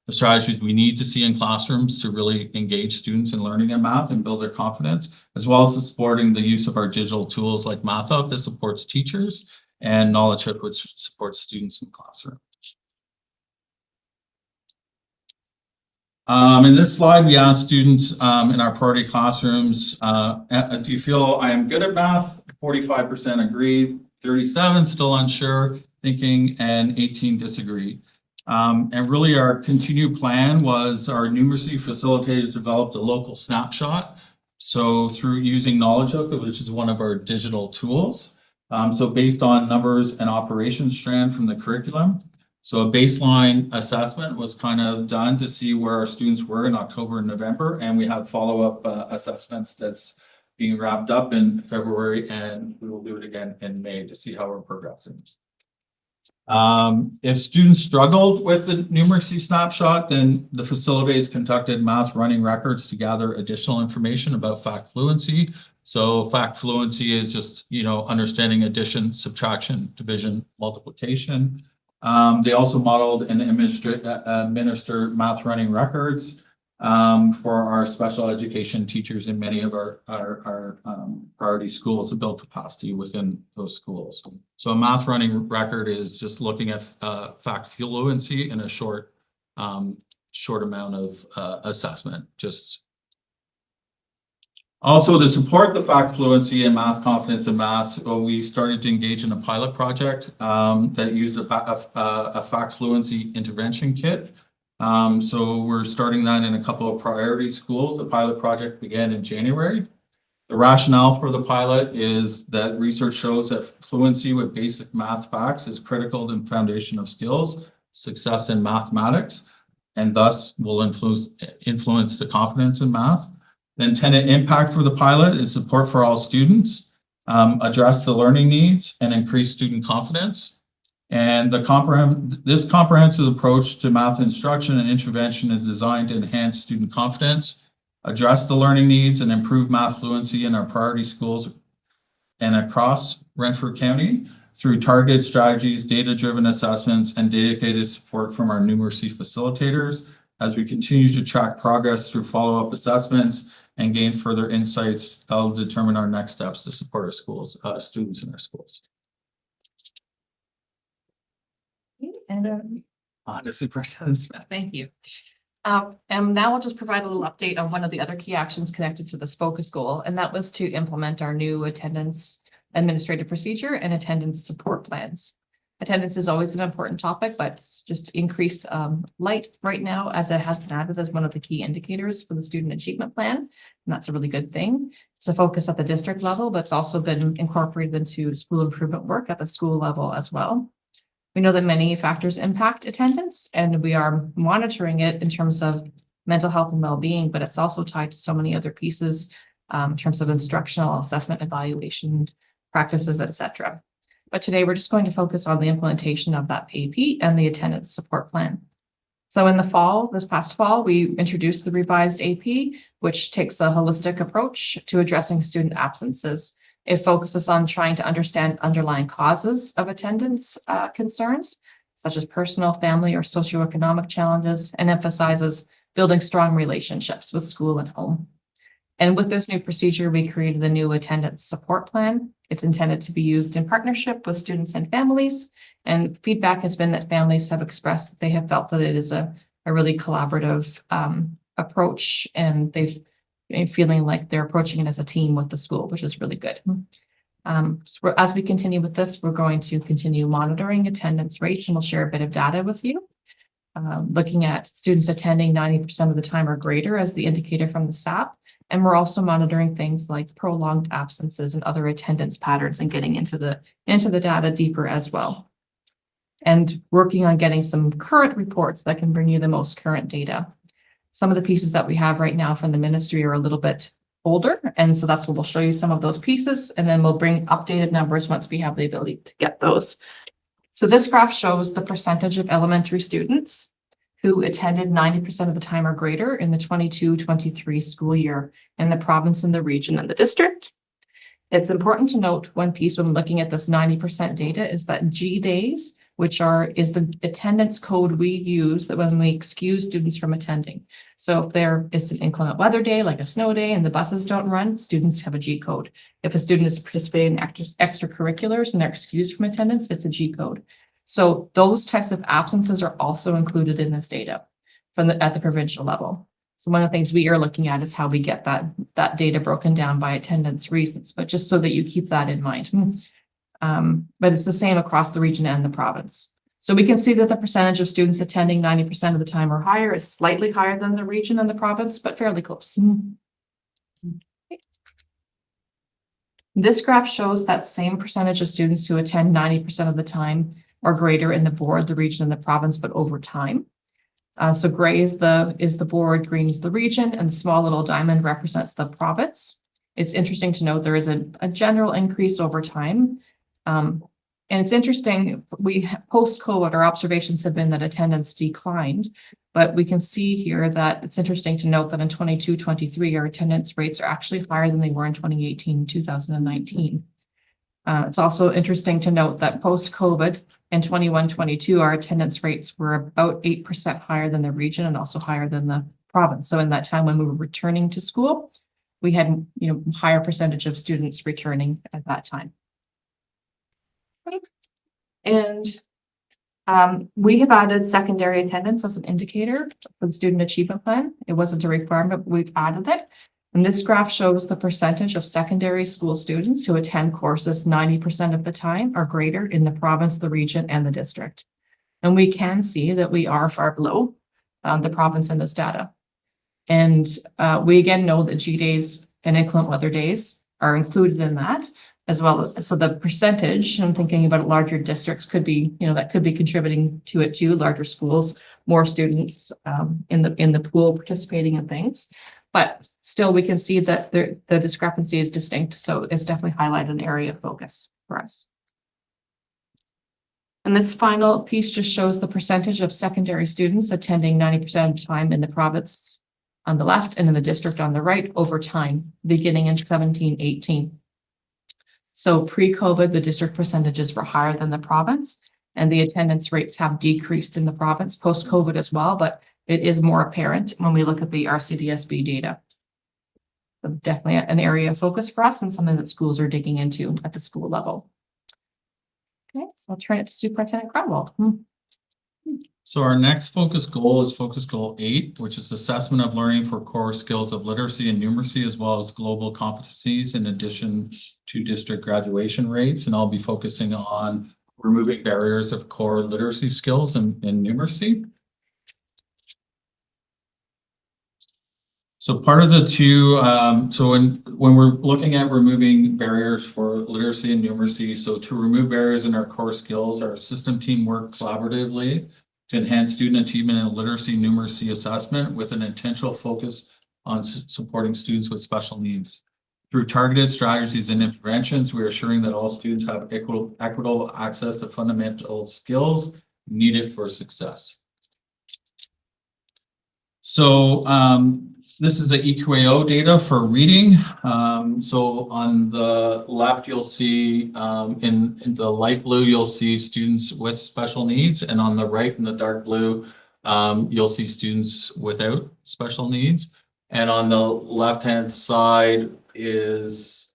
[SPEAKER 9] the strategies we need to see in classrooms to really engage students in learning in math and build their confidence, as well as supporting the use of our digital tools like MathUp that supports teachers and Knowledge Hook, which supports students in classroom. In this slide, we asked students in our priority classrooms, do you feel I am good at math? 45% agree, 37 still unsure, thinking, and 18 disagree. And really our continued plan was our numeracy facilitators developed a local snapshot. So through using Knowledge Hook, which is one of our digital tools. So based on numbers and operations strand from the curriculum. So a baseline assessment was kind of done to see where our students were in October and November. And we have follow-up assessments that's being wrapped up in February, and we will do it again in May to see how we're progressing. If students struggled with the numeracy snapshot, then the facilities conducted math running records to gather additional information about fact fluency. So fact fluency is just, understanding addition, subtraction, division, multiplication. They also modeled and administer math running records for our special education teachers in many of our priority schools to build capacity within those schools. So a math running record is just looking at fact fluency in a short amount of assessment. Also, to support the fact fluency and math confidence in math, we started to engage in a pilot project that used a fact fluency intervention kit. So we're starting that in a couple of priority schools. The pilot project began in January. The rationale for the pilot is that research shows that fluency with basic math facts is critical to the foundation of skills, success in mathematics, and thus will influence the confidence in math. The intended impact for the pilot is support for all students, address the learning needs, and increase student confidence. And this comprehensive approach to math instruction and intervention is designed to enhance student confidence, address the learning needs, and improve math fluency in our priority schools and across Renfrew County through targeted strategies, data-driven assessments, and dedicated support from our numeracy facilitators as we continue to track progress through follow-up assessments and gain further insights. That'll determine our next steps to support our schools, students in our schools.
[SPEAKER 2] And
[SPEAKER 9] Superintendent Smith.
[SPEAKER 2] thank you. And now I'll just provide a little update on one of the other key actions connected to this focus goal, and that was to implement our new attendance administrative procedure and attendance support plans. Attendance is always an important topic, but it's just increased light right now as it has been added as one of the key indicators for the student achievement plan. And that's a really good thing. It's a focus at the district level, but it's also been incorporated into school improvement work at the school level as well. We know that many factors impact attendance, and we are monitoring it in terms of mental health and well-being, but it's also tied to so many other pieces in terms of instructional assessment, evaluation, practices, etc. But today we're just going to focus on the implementation of that AP and the attendance support plan. So in the fall, this past fall, we introduced the revised AP, which takes a holistic approach to addressing student absences. It focuses on trying to understand underlying causes of attendance concerns, such as personal, family, or socioeconomic challenges, and emphasizes building strong relationships with school and home. And with this new procedure, we created a new attendance support plan. It's intended to be used in partnership with students and families. And feedback has been that families have expressed that they have felt that it is a really collaborative approach, and they've been feeling like they're approaching it as a team with the school, which is really good. So as we continue with this, we're going to continue monitoring attendance rates, and we'll share a bit of data with you. Looking at students attending 90% of the time or greater as the indicator from the SAP. And we're also monitoring things like prolonged absences and other attendance patterns and getting into the data deeper as well. And working on getting some current reports that can bring you the most current data. Some of the pieces that we have right now from the ministry are a little bit older. And so that's what we'll show you some of those pieces. And then we'll bring updated numbers once we have the ability to get those. So this graph shows the percentage of elementary students who attended 90% of the time or greater in the 22-23 school year in the province and the region and the district. It's important to note one piece when looking at this 90% data is that G days, which is the attendance code we use that when we excuse students from attending. So if there is an inclement weather day, like a snow day, and the buses don't run, students have a G code. If a student is participating in extracurriculars and they're excused from attendance, it's a G code. So those types of absences are also included in this data at the provincial level. So one of the things we are looking at is how we get that data broken down by attendance reasons, but just so that you keep that in mind. But it's the same across the region and the province. So we can see that the percentage of students attending 90% of the time or higher is slightly higher than the region and the province, but fairly close. This graph shows that same percentage of students who attend 90% of the time or greater in the board, the region, and the province, but over time. So gray is the board, green is the region, and the small little diamond represents the province. It's interesting to note there is a general increase over time.
[SPEAKER 3] And it's interesting, post-COVID, our observations have been that attendance declined. But we can see here that it's interesting to note that in 22-23, our attendance rates are actually higher than they were in 2018, 2019. It's also interesting to note that post-COVID in 21-22, our attendance rates were about 8% higher than the region and also higher than the province. So in that time when we were returning to school, we had, higher percentage of students returning at that time. And we have added secondary attendance as an indicator for the student achievement plan. It wasn't a requirement, but we've added it. And this graph shows the percentage of secondary school students who attend courses 90% of the time or greater in the province, the region, and the district. And we can see that we are far below the province in this data. And we again know that G days and inclement weather days are included in that as well. So the percentage, I'm thinking about larger districts could be, that could be contributing to it too, larger schools, more students in the pool participating in things. But still, we can see that the discrepancy is distinct. So it's definitely highlighted an area of focus for us. And this final piece just shows the percentage of secondary students attending 90% of the time in the province on the left and in the district on the right over time, beginning in 17-18. So pre-COVID, the district percentages were higher than the province, and the attendance rates have decreased in the province post-COVID as well, but it is more apparent when we look at the RCDSB data. So definitely an area of focus for us and something that schools are digging into at the school level. Okay, so I'll turn it to Superintendent Grunwald.
[SPEAKER 9] So our next focus goal is focus goal 8, which is assessment of learning for core skills of literacy and numeracy, as well as global competencies in addition to district graduation rates. And I'll be focusing on removing barriers of core literacy skills and numeracy. So part of the two, so when we're looking at removing barriers for literacy and numeracy, so to remove barriers in our core skills, our system team work collaboratively to enhance student achievement in literacy numeracy assessment with an intentional focus on supporting students with special needs. Through targeted strategies and interventions, we are assuring that all students have equitable access to fundamental skills needed for success. So this is the EQAO data for reading. So on the left, you'll see in the light blue, you'll see students with special needs. And on the right in the dark blue, you'll see students without special needs. And on the left-hand side is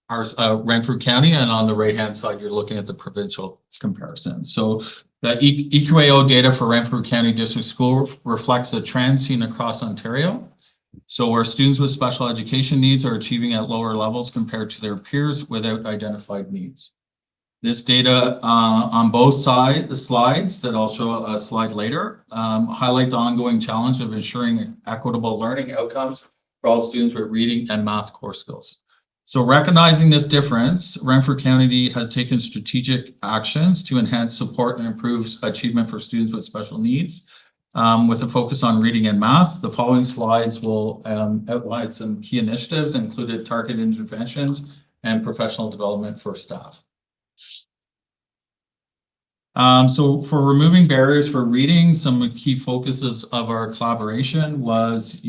[SPEAKER 9] our Renfrew County. And on the right-hand side, you're looking at the provincial comparison. So the EQAO data for Renfrew County District School reflects the trend seen across Ontario. So where students with special education needs are achieving at lower levels compared to their peers without identified needs. This data on both sides, the slides that I'll show a slide later, highlight the ongoing challenge of ensuring equitable learning outcomes for all students with reading and math core skills. So recognizing this difference, Renfrew County has taken strategic actions to enhance support and improve achievement for students with special needs with a focus on reading and math. The following slides will outline some key initiatives, included targeted interventions and professional development for staff. So for removing barriers for reading, some key focuses of our collaboration was,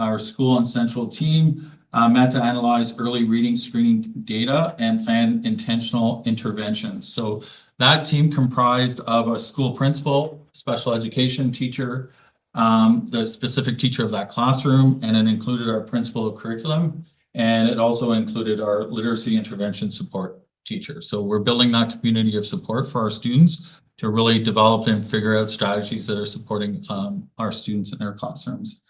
[SPEAKER 9] our school and central team met to analyze early reading screening data and plan intentional interventions. So that team comprised of a school principal, special education teacher, the specific teacher of that classroom, and it included our principal of curriculum, and it also included our literacy intervention support teacher. So we're building that community of support for our students to really develop and figure out strategies that are supporting our students in their classrooms.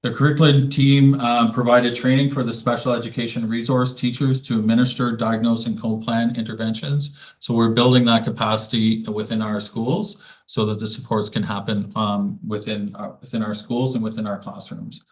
[SPEAKER 9] The curriculum team provided training for the special education resource teachers to administer, diagnose, and co-plan interventions. So we're building that capacity within our schools so that the supports can happen within our schools and within our classrooms.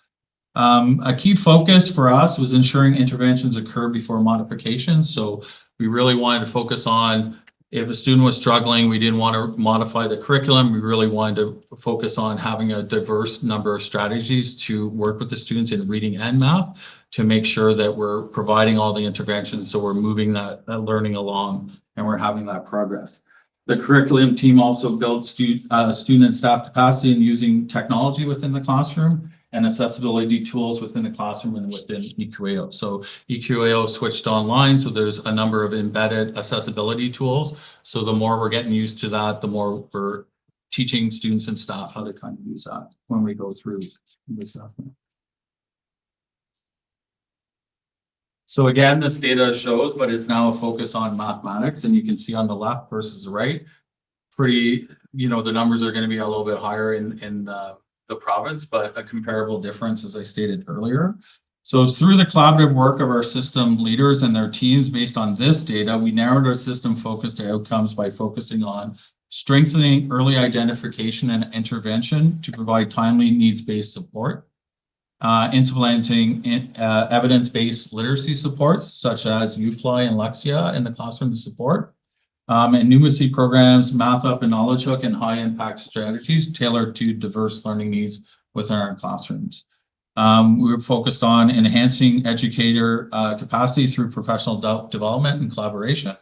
[SPEAKER 9] A key focus for us was ensuring interventions occur before modifications. So we really wanted to focus on if a student was struggling, we didn't want to modify the curriculum. We really wanted to focus on having a diverse number of strategies to work with the students in reading and math to make sure that we're providing all the interventions. So we're moving that learning along and we're having that progress. The curriculum team also built student and staff capacity in using technology within the classroom and accessibility tools within the classroom and within EQAO. So EQAO switched online, so there's a number of embedded accessibility tools. So the more we're getting used to that, the more we're teaching students and staff how to kind of use that when we go through the assessment. So again, this data shows, but it's now a focus on mathematics, and you can see on the left versus the right, pretty, you know, the numbers are going to be a little bit higher in the province, but a comparable difference, as I stated earlier. So through the collaborative work of our system leaders and their teams based on this data, we narrowed our system focus to outcomes by focusing on strengthening early identification and intervention to provide timely needs-based support, implementing evidence-based literacy supports such as UFly and Lexia in the classroom to support, and numeracy programs, Math Up and Knowledge Hook, and high-impact strategies tailored to diverse learning needs within our classrooms. We were focused on enhancing educator capacity through professional development and collaboration.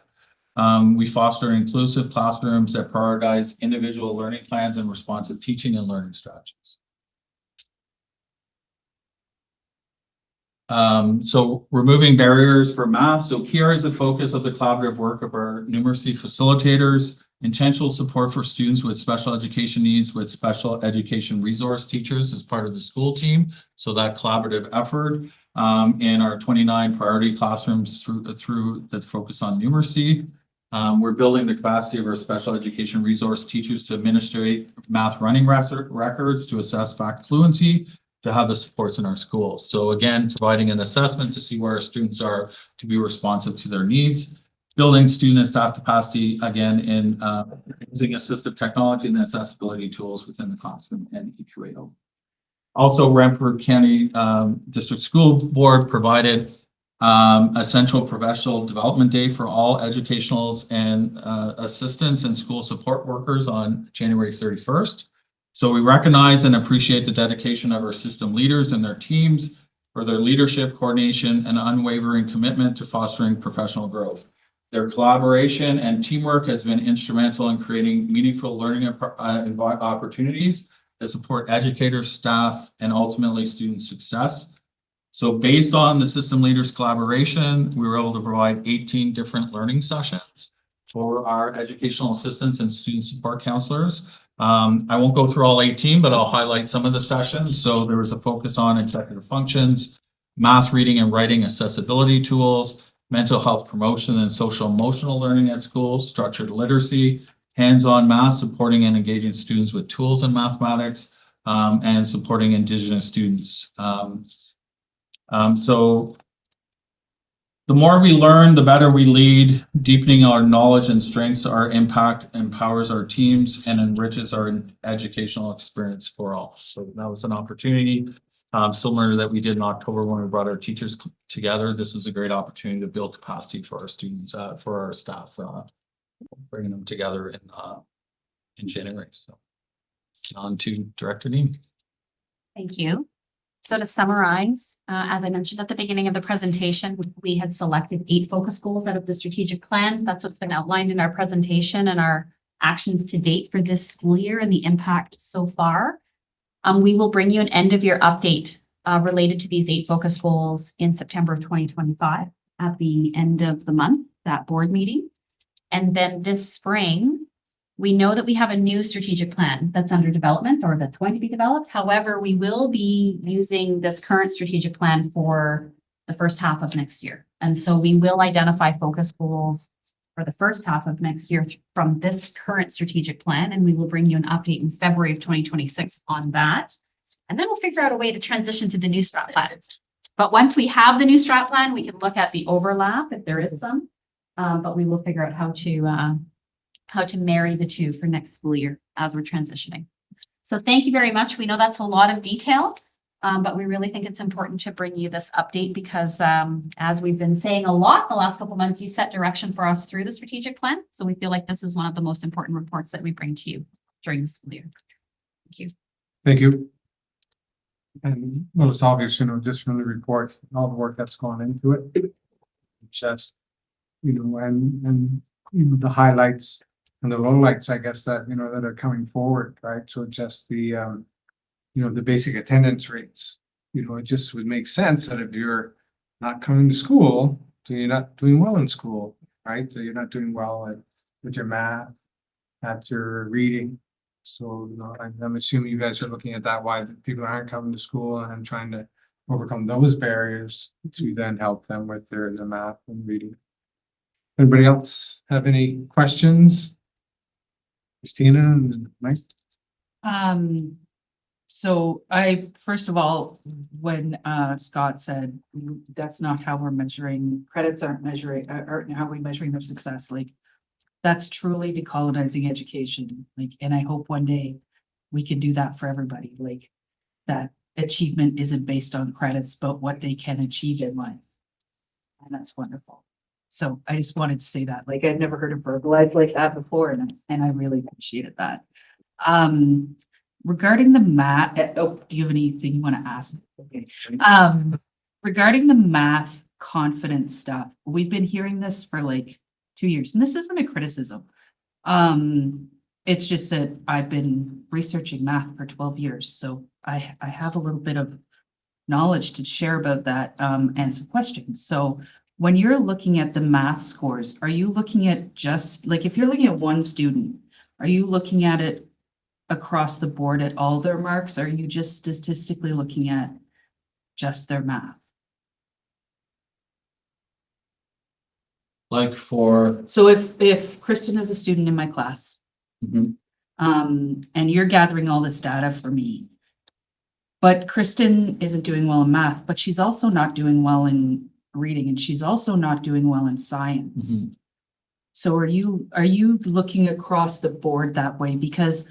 [SPEAKER 9] We foster inclusive classrooms that prioritize individual learning plans and responsive teaching and learning strategies. So removing barriers for math. So key areas of focus of the collaborative work of our numeracy facilitators, intentional support for students with special education needs with special education resource teachers as part of the school team. So that collaborative effort in our 29 priority classrooms through that focus on numeracy. We're building the capacity of our special education resource teachers to administrate math running records, to assess fact fluency, to have the supports in our schools. So again, providing an assessment to see where our students are to be responsive to their needs, building student and staff capacity, again, in using assistive technology and accessibility tools within the classroom and EQAO. Also, Renfrew County District School Board provided a central professional development day for all educationals and assistants and school support workers on January 31st. So we recognize and appreciate the dedication of our system leaders and their teams for their leadership, coordination, and unwavering commitment to fostering professional growth. Their collaboration and teamwork has been instrumental in creating meaningful learning opportunities that support educators, staff, and ultimately student success. So based on the system leaders' collaboration, we were able to provide 18 different learning sessions for our educational assistants and student support counselors. I won't go through all 18, but I'll highlight some of the sessions. So there was a focus on executive functions, math reading and writing accessibility tools, mental health promotion and social emotional learning at school, structured literacy, hands-on math, supporting and engaging students with tools in mathematics, and supporting Indigenous students. So the more we learn, the better we lead. Deepening our knowledge and strengths our impact, empowers our teams, and enriches our educational experience for all. So that was an opportunity similar that we did in October when we brought our teachers together. This was a great opportunity to build capacity for our students, for our staff, bringing them together in January. So on to Director Dean.
[SPEAKER 5] Thank you. So to summarize, as I mentioned at the beginning of the presentation, we had selected 8 focus goals out of the strategic plan. That's what's been outlined in our presentation and our actions to date for this school year and the impact so far. We will bring you an end of year update related to these 8 focus goals in September of 2025 at the end of the month, that board meeting. And then this spring, we know that we have a new strategic plan that's under development or that's going to be developed. However, we will be using this current strategic plan for the first half of next year. And so we will identify focus goals for the first half of next year from this current strategic plan. And we will bring you an update in February of 2026 on that. And then we'll figure out a way to transition to the new strat plan. But once we have the new strat plan, we can look at the overlap if there is some, but we will figure out how to marry the two for next school year as we're transitioning. So thank you very much. We know that's a lot of detail. But we really think it's important to bring you this update because as we've been saying a lot the last couple of months, you set direction for us through the strategic plan. So we feel like this is one of the most important reports that we bring to you during the school year. Thank you.
[SPEAKER 1] Thank you. And well, it's obvious, just from the report, all the work that's gone into it. Just, and the highlights and the lowlights, I guess, that, that are coming forward, right? So just the, the basic attendance rates, it just would make sense that if you're not coming to school, then you're not doing well in school, right? So you're not doing well with your math, at your reading. So, I'm assuming you guys are looking at that, why people aren't coming to school and trying to overcome those barriers to then help them with their math and reading. Anybody else have any questions? Christina and Mike?
[SPEAKER 11] So first of all, when Scott said that's not how we're measuring, credits aren't measuring, aren't how we're measuring their success, like that's truly decolonizing education. Like, and I hope one day we can do that for everybody, like that achievement isn't based on credits, but what they can achieve in life. And that's wonderful. So I just wanted to say that, like, I've never heard it verbalized like that before, and I really appreciated that. Regarding the math, do you have anything you want to ask? Okay. Regarding the math confidence stuff, we've been hearing this for like 2 years, and this isn't a criticism. It's just that I've been researching math for 12 years, so I have a little bit of knowledge to share about that, and some questions. So when you're looking at the math scores, are you looking at just, like, if you're looking at one student, are you looking at it across the board at all their marks? Or are you just statistically looking at just their math?
[SPEAKER 9] Like for,
[SPEAKER 11] So if Kristen is a student in my class,
[SPEAKER 9] Mhm.
[SPEAKER 11] and you're gathering all this data for me, but Kristen isn't doing well in math, but she's also not doing well in reading, and she's also not doing well in science.
[SPEAKER 9] Mhm.
[SPEAKER 11] So are you looking across the board that way? Because,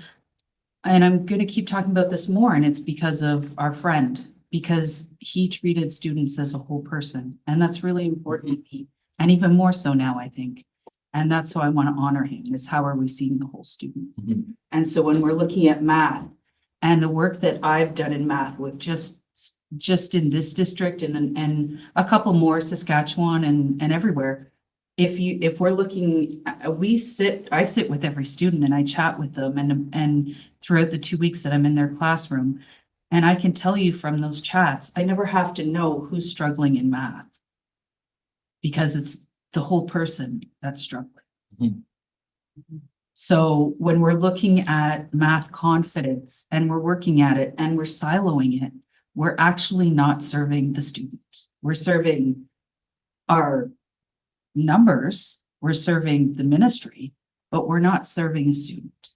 [SPEAKER 11] and I'm going to keep talking about this more, and it's because of our friend, because he treated students as a whole person, and that's really important to me, and even more so now, I think. And that's how I want to honor him, is how are we seeing the whole student?
[SPEAKER 9] Mhm.
[SPEAKER 11] And so when we're looking at math and the work that I've done in math with just in this district and a couple more, Saskatchewan and everywhere, if we're looking, I sit with every student and I chat with them and throughout the 2 weeks that I'm in their classroom, and I can tell you from those chats, I never have to know who's struggling in math because it's the whole person that's struggling.
[SPEAKER 9] Mhm.
[SPEAKER 11] So when we're looking at math confidence and we're working at it and we're siloing it, we're actually not serving the students. We're serving our numbers, we're serving the ministry, but we're not serving a student.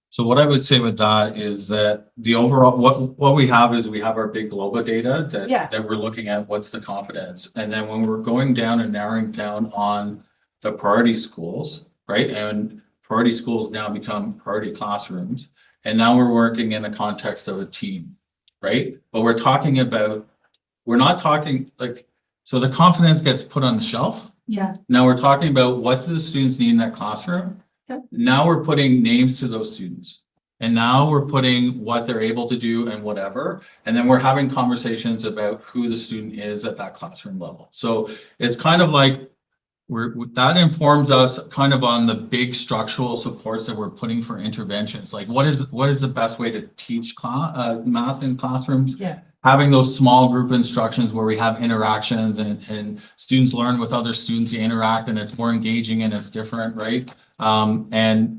[SPEAKER 9] So what I would say with that is that the overall, what we have is we have our big global data
[SPEAKER 11] Yeah.
[SPEAKER 9] that we're looking at what's the confidence. And then when we're going down and narrowing down on the priority schools, right? And priority schools now become priority classrooms. And now we're working in the context of a team, right? But we're talking about, we're not talking like, so the confidence gets put on the shelf.
[SPEAKER 11] Yeah.
[SPEAKER 9] Now we're talking about what do the students need in that classroom?
[SPEAKER 11] Okay.
[SPEAKER 9] Now we're putting names to those students. And now we're putting what they're able to do and whatever. And then we're having conversations about who the student is at that classroom level. So it's kind of like that informs us kind of on the big structural supports that we're putting for interventions. Like what is the best way to teach math in classrooms?
[SPEAKER 11] Yeah.
[SPEAKER 9] Having those small group instructions where we have interactions and students learn with other students, they interact and it's more engaging and it's different, right? And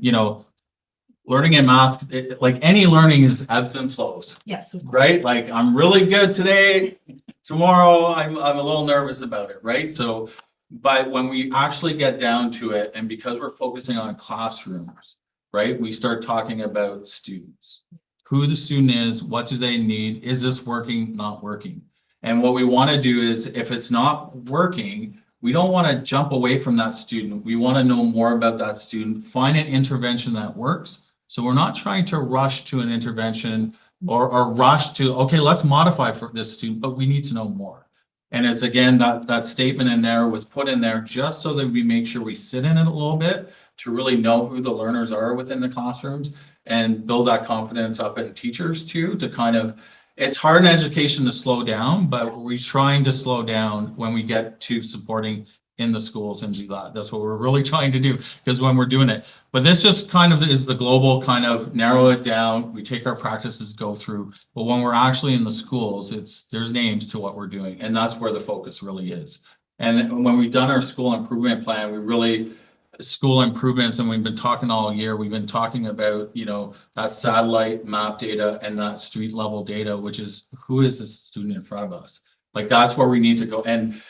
[SPEAKER 9] learning in math, like any learning is ebbs and flows,
[SPEAKER 11] Yes. Of course.
[SPEAKER 9] right? Like I'm really good today, tomorrow I'm a little nervous about it, right? So, but when we actually get down to it, and because we're focusing on classrooms, right? We start talking about students. Who the student is, what do they need? Is this working, not working? And what we want to do is if it's not working, we don't want to jump away from that student. We want to know more about that student, find an intervention that works. So we're not trying to rush to an intervention or rush to, okay, let's modify for this student, but we need to know more. And it's again, that statement in there was put in there just so that we make sure we sit in it a little bit to really know who the learners are within the classrooms and build that confidence up in teachers too, to kind of, it's hard in education to slow down, but we're trying to slow down when we get to supporting in the schools and do that. That's what we're really trying to do, because when we're doing it. But this just kind of is the global kind of narrow it down. We take our practices, go through, but when we're actually in the schools, there's names to what we're doing. And that's where the focus really is. And when we've done our school improvement plan, we really, school improvements, and we've been talking all year, we've been talking about, you know, that satellite map data and that street level data, which is who is this student in front of us? Like, that's where we need to go. And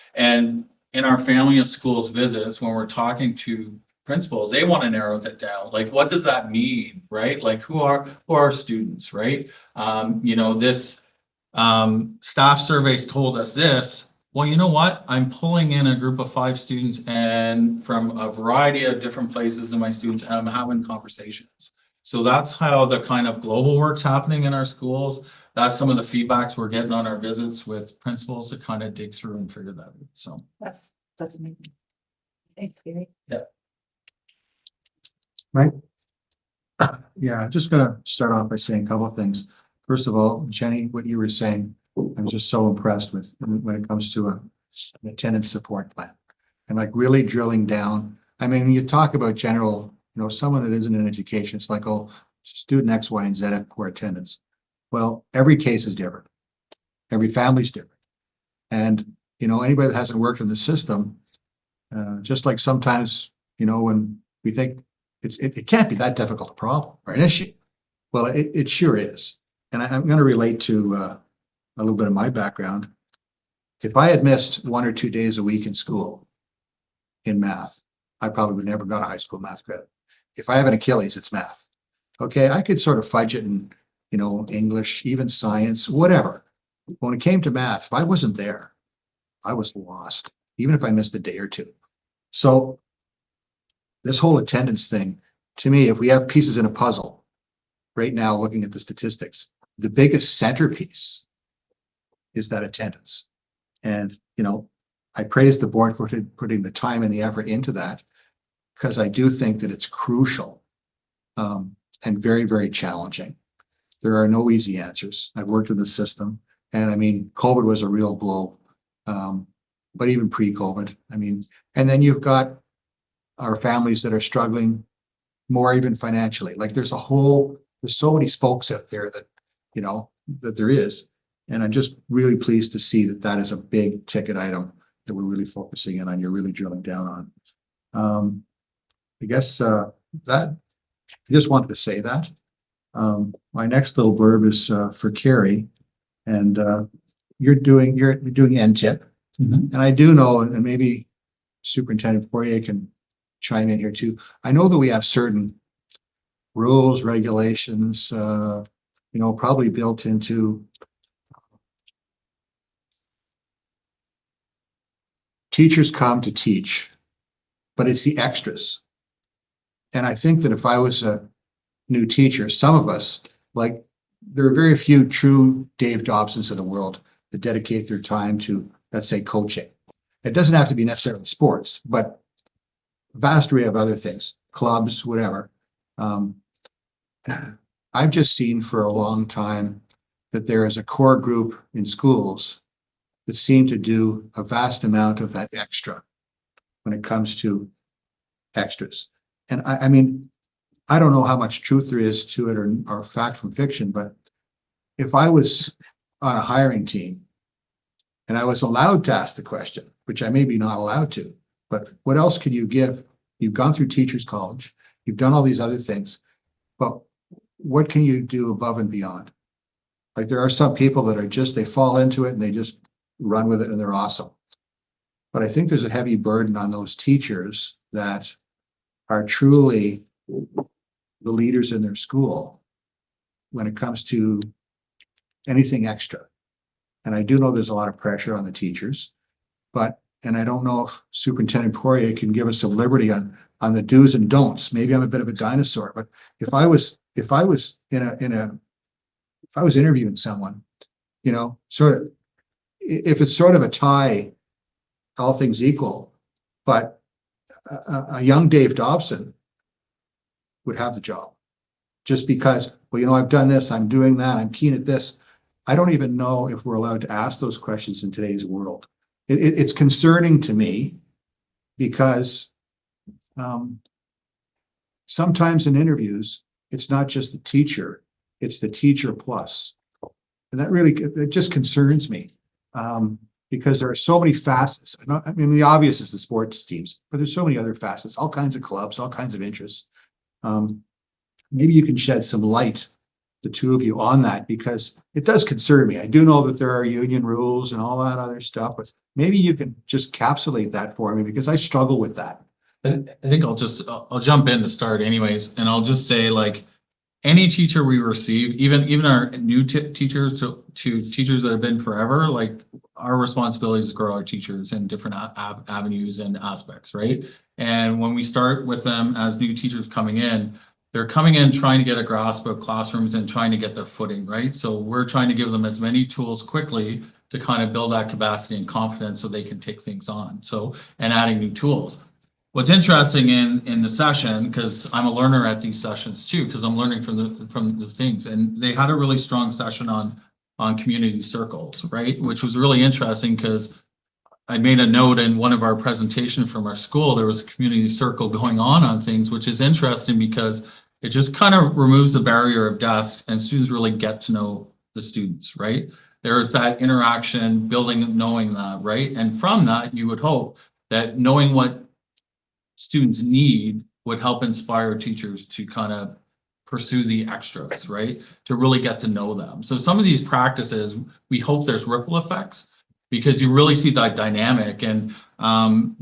[SPEAKER 9] in our family of schools visits, when we're talking to principals, they want to narrow that down. Like, what does that mean, right? Like, who are students, right? You know, this staff surveys told us this. Well, you know what? I'm pulling in a group of 5 students and from a variety of different places in my students, and I'm having conversations. So that's how the kind of global work's happening in our schools. That's some of the feedbacks we're getting on our visits with principals to kind of dig through and figure that out. So
[SPEAKER 11] That's amazing. Thanks, Gary.
[SPEAKER 7] Yeah, I'm just gonna start off by saying a couple of things. First of all, Jenny, what you were saying, I'm just so impressed with when it comes to an attendance support plan. And like really drilling down. I mean, when you talk about general, you know, someone that isn't in education, it's like, oh, student X, Y, and Z have poor attendance. Well, every case is different. Every family's different. And, you know, anybody that hasn't worked in the system, just like sometimes, you know, when we think it can't be that difficult a problem or an issue. Well, it sure is. And I'm going to relate to a little bit of my background. If I had missed 1 or 2 days a week in school in math, I probably would never got a high school math credit. If I have an Achilles, it's math. Okay, I could sort of fudge it in, you know, English, even science, whatever. When it came to math, if I wasn't there, I was lost, even if I missed a day or two. So this whole attendance thing, to me, if we have pieces in a puzzle, right now, looking at the statistics, the biggest centerpiece is that attendance. And, you know, I praise the board for putting the time and the effort into that, because I do think that it's crucial and very, very challenging. There are no easy answers. I've worked in the system, and I mean, COVID was a real blow. But even pre-COVID, I mean, and then you've got our families that are struggling more even financially. Like there's so many spokes out there that, you know, that there is. And I'm just really pleased to see that that is a big ticket item that we're really focusing in on, you're really drilling down on. I guess that I just wanted to say that. My next little blurb is for Carrie, and you're doing NTIP. And I do know, and maybe Superintendent Poirier can chime in here too. I know that we have certain rules, regulations, you know, probably built into teachers come to teach, but it's the extras. And I think that if I was a new teacher, some of us, like, there are very few true Dave Dobsons in the world that dedicate their time to, let's say, coaching. It doesn't have to be necessarily sports, but a vast array of other things, clubs, whatever. I've just seen for a long time that there is a core group in schools that seem to do a vast amount of that extra when it comes to extras. And I mean, I don't know how much truth there is to it or fact from fiction, but if I was on a hiring team and I was allowed to ask the question, which I may be not allowed to, but what else can you give? You've gone through teachers college, you've done all these other things, but what can you do above and beyond? Like there are some people that are just, they fall into it and they just run with it and they're awesome. But I think there's a heavy burden on those teachers that are truly the leaders in their school when it comes to anything extra. And I do know there's a lot of pressure on the teachers, and I don't know if Superintendent Poirier can give us some liberty on the do's and don'ts. Maybe I'm a bit of a dinosaur, but if I was in a if I was interviewing someone, you know, sort of, if it's sort of a tie, all things equal, but a young Dave Dobson would have the job. Just because, well, you know, I've done this, I'm doing that, I'm keen at this. I don't even know if we're allowed to ask those questions in today's world. It's concerning to me because sometimes in interviews, it's not just the teacher, it's the teacher plus. And that really, it just concerns me. Because there are so many facets. I mean, the obvious is the sports teams, but there's so many other facets, all kinds of clubs, all kinds of interests. Maybe you can shed some light, the two of you, on that, because it does concern me. I do know that there are union rules and all that other stuff, but maybe you can just capsulate that for me, because I struggle with that.
[SPEAKER 9] I think I'll jump in to start anyways, and I'll just say, like, any teacher we receive, even our new teachers to teachers that have been forever, like, our responsibility is to grow our teachers in different avenues and aspects, right? And when we start with them as new teachers coming in, they're coming in trying to get a grasp of classrooms and trying to get their footing, right? So we're trying to give them as many tools quickly to kind of build that capacity and confidence so they can take things on. So, and adding new tools. What's interesting in the session, because I'm a learner at these sessions too, because I'm learning from the things, and they had a really strong session on community circles, right? Which was really interesting because I made a note in one of our presentations from our school, there was a community circle going on things, which is interesting because it just kind of removes the barrier of desk and students really get to know the students, right? There's that interaction, building, knowing that, right? And from that, you would hope that knowing what students need would help inspire teachers to kind of pursue the extras, right? To really get to know them. So some of these practices, we hope there's ripple effects because you really see that dynamic. And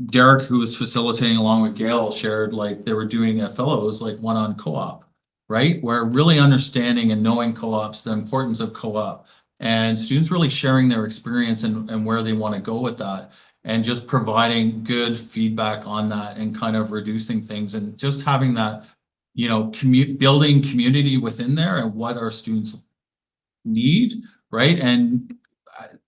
[SPEAKER 9] Derek, who was facilitating along with Gail, shared like they were doing a fellows like one on co-op, right? Where really understanding and knowing co-ops, the importance of co-op, and students really sharing their experience and where they want to go with that, and just providing good feedback on that and kind of reducing things and just having that, you know, building community within there and what our students need, right? And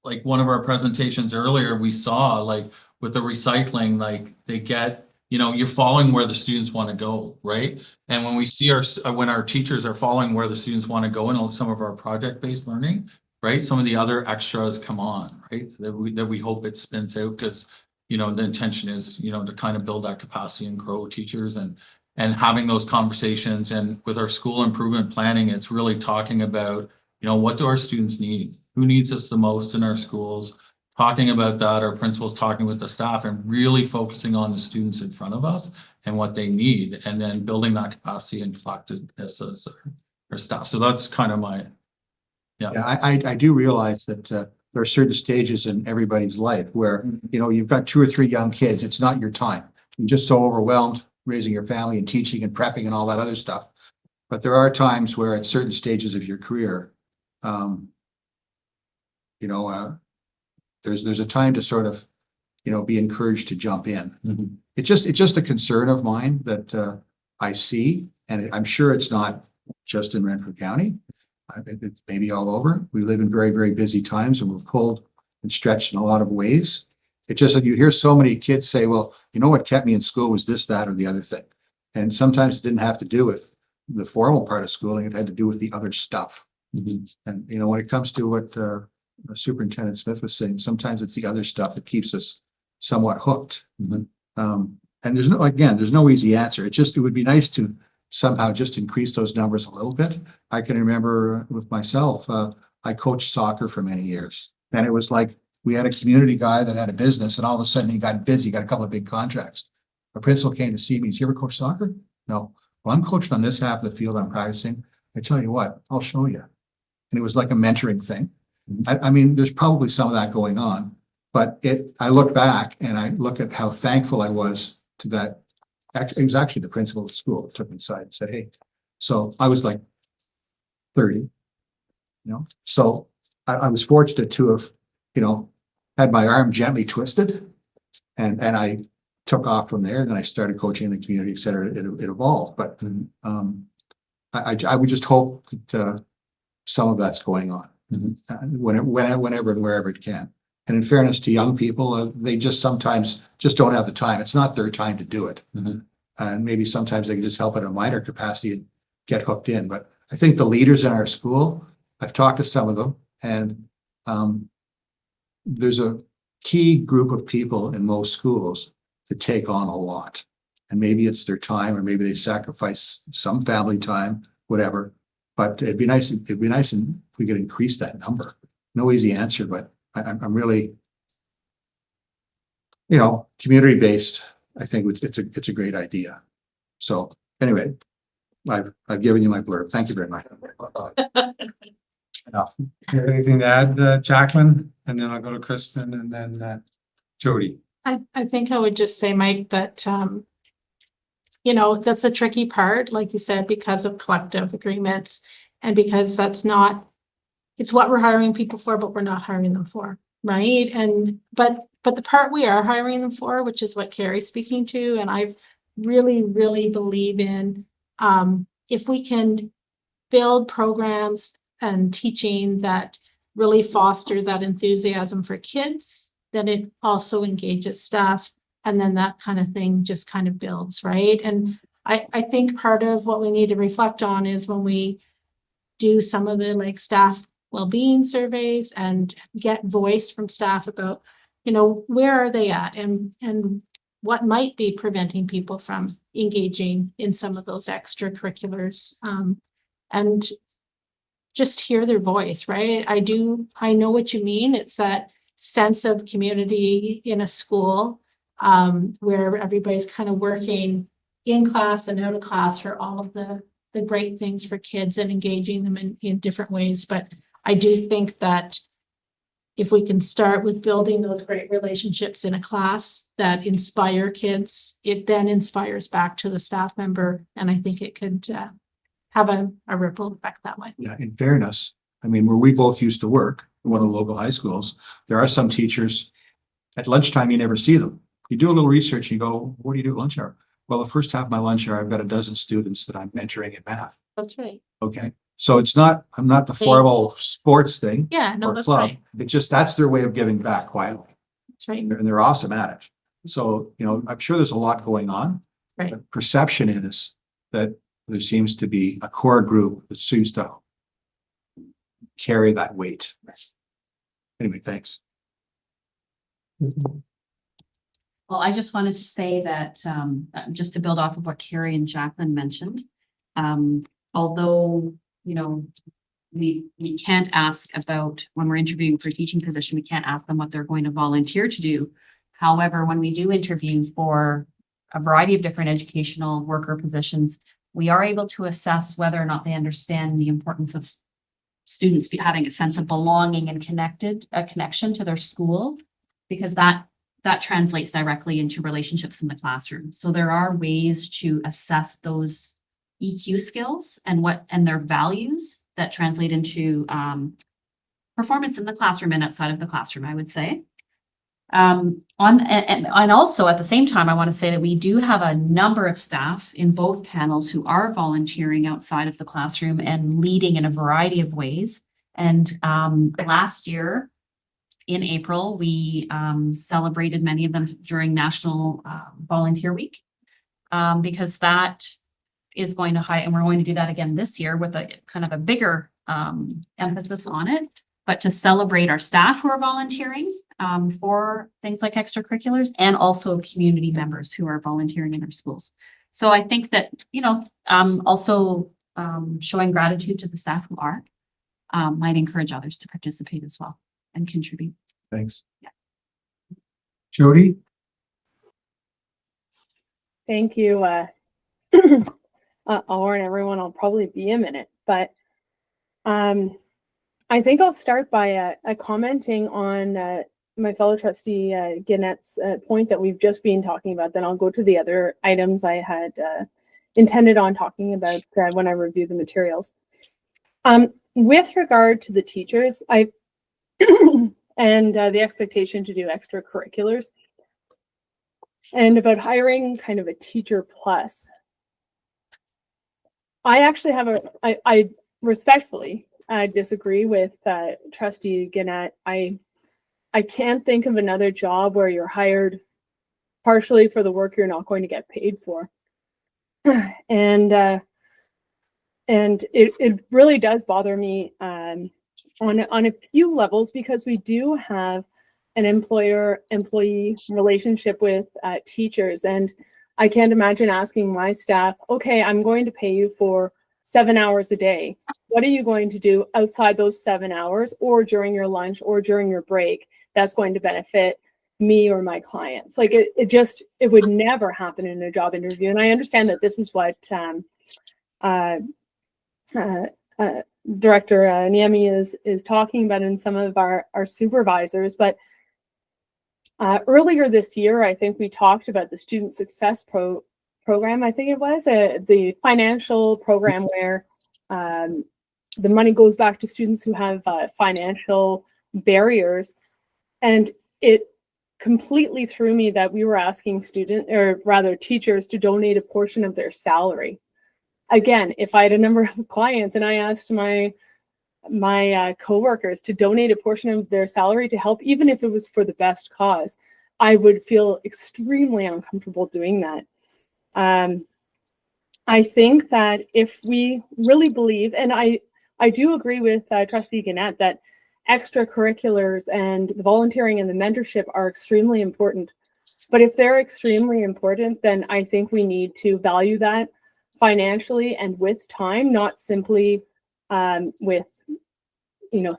[SPEAKER 9] like one of our presentations earlier, we saw like with the recycling, like they get, you know, you're following where the students want to go, right? And when we see when our teachers are following where the students want to go in some of our project-based learning, right? Some of the other extras come on, right? That we hope it spins out because, you know, the intention is, you know, to kind of build that capacity and grow teachers and having those conversations. And with our school improvement planning, it's really talking about, you know, what do our students need? Who needs us the most in our schools? Talking about that, our principals talking with the staff and really focusing on the students in front of us and what they need, and then building that capacity and collectedness as our staff. So that's kind of my,
[SPEAKER 7] Yeah, I do realize that there are certain stages in everybody's life where, you know, you've got 2 or 3 young kids. It's not your time. You're just so overwhelmed raising your family and teaching and prepping and all that other stuff. But there are times where at certain stages of your career, you know, there's a time to sort of, you know, be encouraged to jump in.
[SPEAKER 9] Mm-hmm.
[SPEAKER 7] It's just a concern of mine that I see, and I'm sure it's not just in Renfrew County. I think it's maybe all over. We live in very, very busy times and we're pulled and stretched in a lot of ways. It's just that you hear so many kids say, well, you know what kept me in school was this, that, or the other thing. And sometimes it didn't have to do with the formal part of schooling. It had to do with the other stuff.
[SPEAKER 9] Mm-hmm.
[SPEAKER 7] And, you know, when it comes to what Superintendent Smith was saying, sometimes it's the other stuff that keeps us somewhat hooked.
[SPEAKER 9] Mm-hmm.
[SPEAKER 7] And there's no, again, there's no easy answer. It would be nice to somehow just increase those numbers a little bit. I can remember with myself, I coached soccer for many years, and it was like we had a community guy that had a business, and all of a sudden he got busy, got a couple of big contracts. A principal came to see me. "Did you ever coach soccer?" "No." "Well, I'm coaching on this half of the field. I'm practicing. I tell you what, I'll show you." And it was like a mentoring thing. I mean, there's probably some of that going on, but I look back and I look at how thankful I was to that. Actually, it was actually the principal of the school that took me aside and said, "Hey," so I was like 30, you know, so I was fortunate to have, you know, had my arm gently twisted, and I took off from there. And then I started coaching in the community, et cetera. It evolved, but I would just hope that some of that's going on.
[SPEAKER 10] Mhm.
[SPEAKER 7] Whenever and wherever it can. And in fairness to young people, they just sometimes just don't have the time. It's not their time to do it.
[SPEAKER 10] Mhm.
[SPEAKER 7] And maybe sometimes they can just help in a minor capacity and get hooked in. But I think the leaders in our school, I've talked to some of them, and there's a key group of people in most schools that take on a lot. And maybe it's their time, or maybe they sacrifice some family time, whatever. But it'd be nice if we could increase that number. No easy answer, but I'm really, community-based. I think it's a great idea. So anyway, I've given you my blurb. Thank you very much.
[SPEAKER 1] Anything to add, Jacqueline? And then I'll go to Kristen and then Jody.
[SPEAKER 8] I think I would just say, Mike, that, that's a tricky part, like you said, because of collective agreements and because it's what we're hiring people for, but we're not hiring them for, right? But the part we are hiring them for, which is what Carrie's speaking to, and I really, really believe in, if we can build programs and teaching that really foster that enthusiasm for kids, then it also engages staff. And then that kind of thing just kind of builds, right? And I think part of what we need to reflect on is when we do some of the staff well-being surveys and get voice from staff about, where are they at and what might be preventing people from engaging in some of those extracurriculars, and just hear their voice, right? I know what you mean. It's that sense of community in a school, where everybody's kind of working in class and out of class for all of the great things for kids and engaging them in different ways. But I do think that if we can start with building those great relationships in a class that inspire kids, it then inspires back to the staff member. And I think it could have a ripple effect that way.
[SPEAKER 7] Yeah, in fairness, I mean, where we both used to work, in one of the local high schools, there are some teachers, at lunchtime, you never see them. You do a little research, you go, what do you do at lunch hour? Well, the first half of my lunch hour, I've got a dozen students that I'm mentoring in math.
[SPEAKER 8] That's right.
[SPEAKER 7] Okay, so I'm not the formal sports thing.
[SPEAKER 8] Yeah, no,
[SPEAKER 7] or
[SPEAKER 8] that's
[SPEAKER 7] club.
[SPEAKER 8] right.
[SPEAKER 7] It's just, that's their way of giving back quietly.
[SPEAKER 8] That's right.
[SPEAKER 7] And they're awesome at it. So, I'm sure there's a lot going on.
[SPEAKER 8] Right.
[SPEAKER 7] But perception is that there seems to be a core group that seems to carry that weight. Anyway, thanks.
[SPEAKER 5] Well, I just wanted to say that, just to build off of what Carrie and Jacqueline mentioned, although, we can't ask about when we're interviewing for a teaching position, we can't ask them what they're going to volunteer to do. However, when we do interview for a variety of different educational worker positions, we are able to assess whether or not they understand the importance of students having a sense of belonging and a connection to their school, because that translates directly into relationships in the classroom. So there are ways to assess those EQ skills and their values that translate into performance in the classroom and outside of the classroom, I would say. And also at the same time, I want to say that we do have a number of staff in both panels who are volunteering outside of the classroom and leading in a variety of ways. And last year in April, we celebrated many of them during National Volunteer Week, because that is going to and we're going to do that again this year with a kind of a bigger emphasis on it, but to celebrate our staff who are volunteering for things like extracurriculars, and also community members who are volunteering in our schools. So I think that, also showing gratitude to the staff who are might encourage others to participate as well and contribute.
[SPEAKER 7] Thanks.
[SPEAKER 5] Yeah.
[SPEAKER 1] Jody?
[SPEAKER 12] Thank you. I'll warn everyone, I'll probably be a minute, but I think I'll start by commenting on my fellow trustee Gannett's point that we've just been talking about. Then I'll go to the other items I had intended on talking about when I review the materials. With regard to the teachers, and the expectation to do extracurriculars, and about hiring kind of a teacher plus. I actually have I respectfully disagree with Trustee Gannett. I can't think of another job where you're hired partially for the work you're not going to get paid for. And it really does bother me on a few levels, because we do have an employer-employee relationship with teachers. And I can't imagine asking my staff, okay, I'm going to pay you for 7 hours a day. What are you going to do outside those 7 hours or during your lunch or during your break that's going to benefit me or my clients? Like it would never happen in a job interview. And I understand that this is what Director Niemi is talking about in some of our supervisors, but earlier this year, I think we talked about the Student Success Program. I think it was the financial program where the money goes back to students who have financial barriers, and it completely threw me that we were asking teachers to donate a portion of their salary. Again, if I had a number of clients and I asked my coworkers to donate a portion of their salary to help, even if it was for the best cause, I would feel extremely uncomfortable doing that. I think that if we really believe, and I do agree with Trustee Gannett that extracurriculars and the volunteering and the mentorship are extremely important. But if they're extremely important, then I think we need to value that financially and with time, not simply with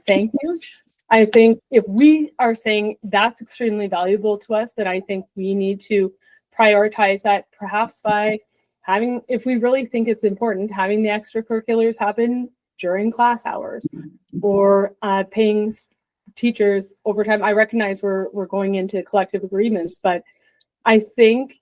[SPEAKER 12] thank yous. I think if we are saying that's extremely valuable to us, then I think we need to prioritize that, perhaps by having, if we really think it's important, having the extracurriculars happen during class hours, or paying teachers overtime. I recognize we're going into collective agreements, but I think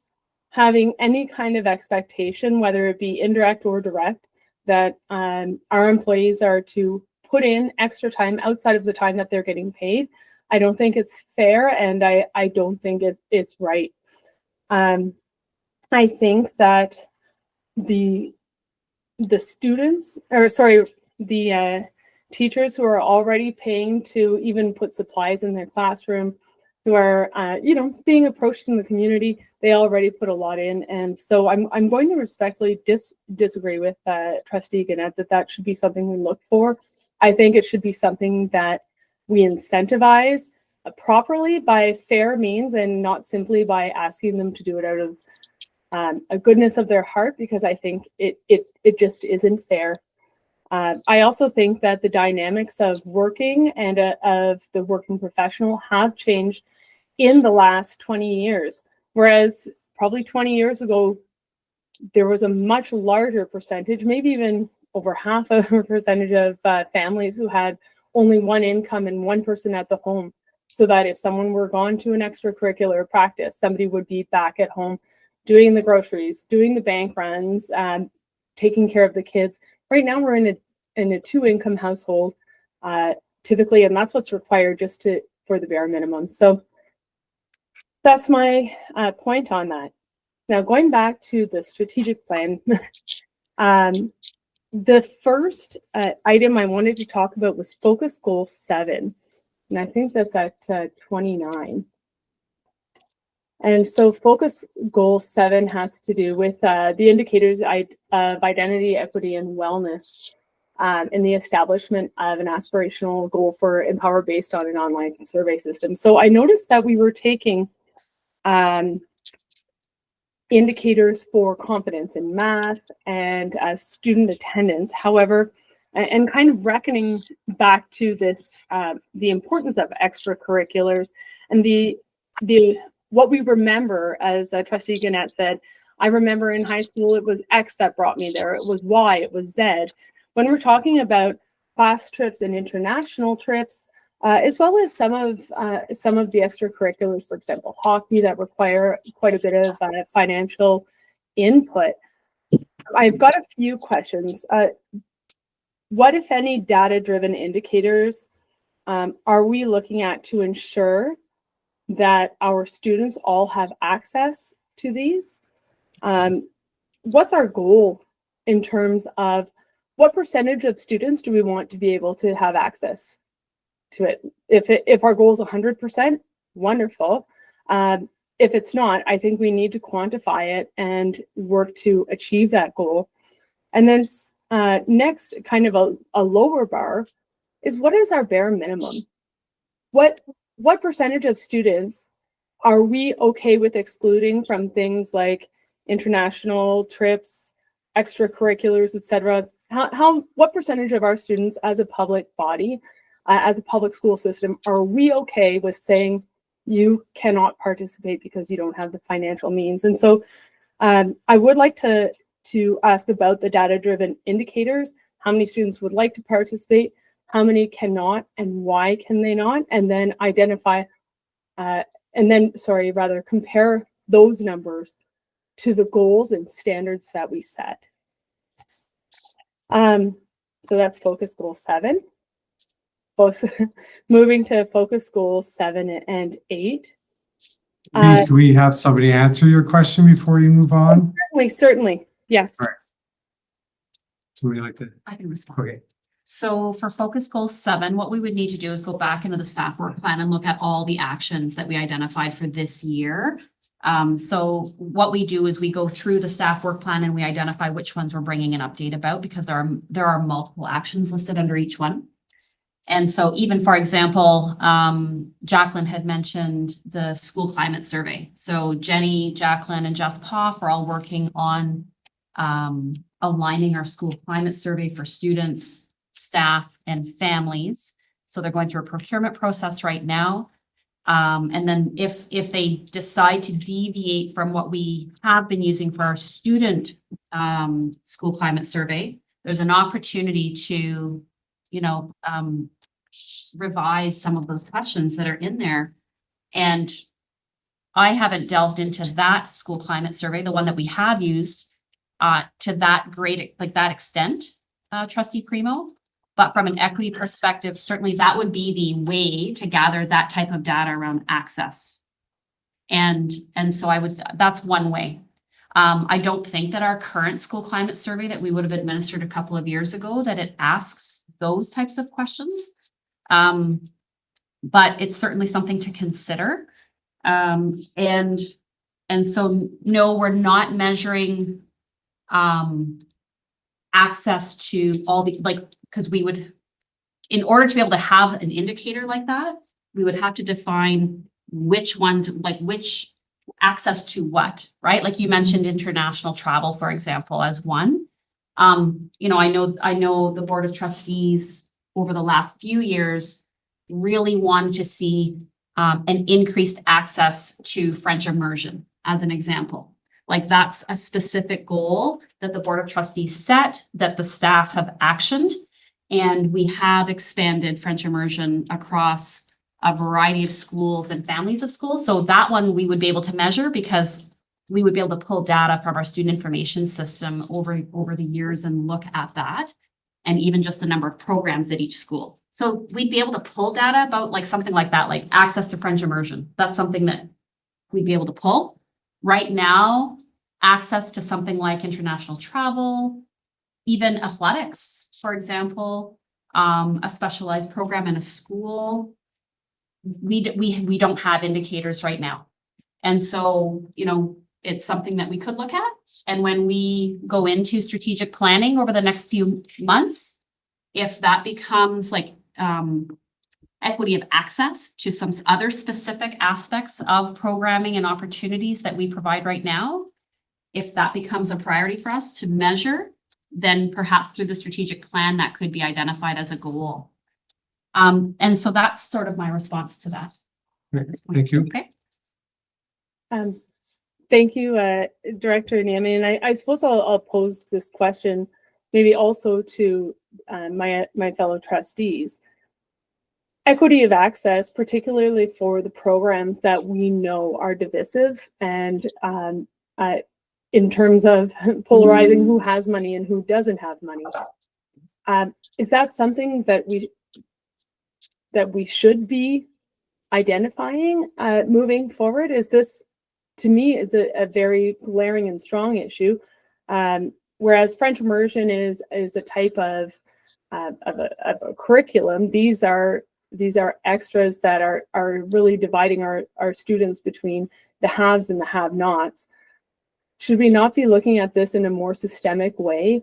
[SPEAKER 12] having any kind of expectation, whether it be indirect or direct, that our employees are to put in extra time outside of the time that they're getting paid, I don't think it's fair, and I don't think it's right. I think that the teachers who are already paying to even put supplies in their classroom, who are being approached in the community, they already put a lot in. And so I'm going to respectfully disagree with Trustee Gannett that should be something we look for. I think it should be something that we incentivize properly by fair means, and not simply by asking them to do it out of a goodness of their heart, because I think it just isn't fair. I also think that the dynamics of working and of the working professional have changed in the last 20 years, whereas probably 20 years ago, there was a much larger percentage, maybe even over half of a percentage of families who had only one income and one person at the home, so that if someone were gone to an extracurricular practice, somebody would be back at home doing the groceries, doing the bank runs, taking care of the kids. Right now, we're in a two-income household, typically, and that's what's required just for the bare minimum. So that's my point on that. Now, going back to the strategic plan, the first item I wanted to talk about was Focus Goal 7, and I think that's at 29. And so Focus Goal 7 has to do with the indicators of identity, equity, and wellness, and the establishment of an aspirational goal for Empower based on an online survey system. So I noticed that we were taking indicators for confidence in math and student attendance. However, and kind of reckoning back to this, the importance of extracurriculars and the what we remember, as Trustee Gannett said, I remember in high school, it was X that brought me there. It was Y, it was Z. When we're talking about class trips and international trips, as well as some of the extracurriculars, for example, hockey, that require quite a bit of financial input. I've got a few questions. What, if any, data-driven indicators are we looking at to ensure that our students all have access to these? What's our goal in terms of what percentage of students do we want to be able to have access to it? If our goal is 100%, wonderful. If it's not, I think we need to quantify it and work to achieve that goal. And then next, kind of a lower bar is, what is our bare minimum? What percentage of students are we okay with excluding from things like international trips, extracurriculars, etc.? What percentage of our students as a public body, as a public school system, are we okay with saying you cannot participate because you don't have the financial means? And so I would like to ask about the data-driven indicators. How many students would like to participate? How many cannot, and why can they not? And then compare those numbers to the goals and standards that we set. So that's focus goal 7. Both moving to focus goals 7 and 8.
[SPEAKER 1] Can we have somebody answer your question before you move on?
[SPEAKER 12] Certainly, yes.
[SPEAKER 1] All right. Somebody like that?
[SPEAKER 5] I can respond.
[SPEAKER 1] Okay.
[SPEAKER 5] So for focus goal 7, what we would need to do is go back into the staff work plan and look at all the actions that we identified for this year. So what we do is we go through the staff work plan and we identify which ones we're bringing an update about, because there are multiple actions listed under each one. And so even, for example, Jacqueline had mentioned the school climate survey. So Jenny, Jacqueline, and Jess Poff are all working on aligning our school climate survey for students, staff, and families. So they're going through a procurement process right now. And then if they decide to deviate from what we have been using for our student school climate survey, there's an opportunity to, revise some of those questions that are in there. And I haven't delved into that school climate survey, the one that we have used, to that great, like that extent, Trustee Primo. But from an equity perspective, certainly that would be the way to gather that type of data around access. And so that's one way. I don't think that our current school climate survey that we would have administered a couple of years ago, that it asks those types of questions. But it's certainly something to consider. And so, no, we're not measuring access to all the, because we would, in order to be able to have an indicator like that, we would have to define which ones, which access to what, right? Like you mentioned international travel, for example, as one. I know the Board of Trustees over the last few years really wanted to see an increased access to French immersion, as an example. Like that's a specific goal that the Board of Trustees set, that the staff have actioned, and we have expanded French immersion across a variety of schools and families of schools. So that one we would be able to measure, because we would be able to pull data from our student information system over the years and look at that, and even just the number of programs at each school. So we'd be able to pull data about something like that, like access to French immersion. That's something that we'd be able to pull. Right now, access to something like international travel, even athletics, for example, a specialized program in a school, we don't have indicators right now. And so, it's something that we could look at. And when we go into strategic planning over the next few months, if that becomes equity of access to some other specific aspects of programming and opportunities that we provide right now, if that becomes a priority for us to measure, then perhaps through the strategic plan that could be identified as a goal. And so that's sort of my response to that.
[SPEAKER 1] Thank you.
[SPEAKER 5] Okay.
[SPEAKER 12] Thank you, Director Niemi. And I suppose I'll pose this question maybe also to my fellow trustees. Equity of access, particularly for the programs that we know are divisive and in terms of polarizing who has money and who doesn't have money. Is that something that we should be identifying moving forward? Is this, to me, it's a very glaring and strong issue. whereas French immersion is a type of a curriculum. These are extras that are really dividing our students between the haves and the have-nots. Should we not be looking at this in a more systemic way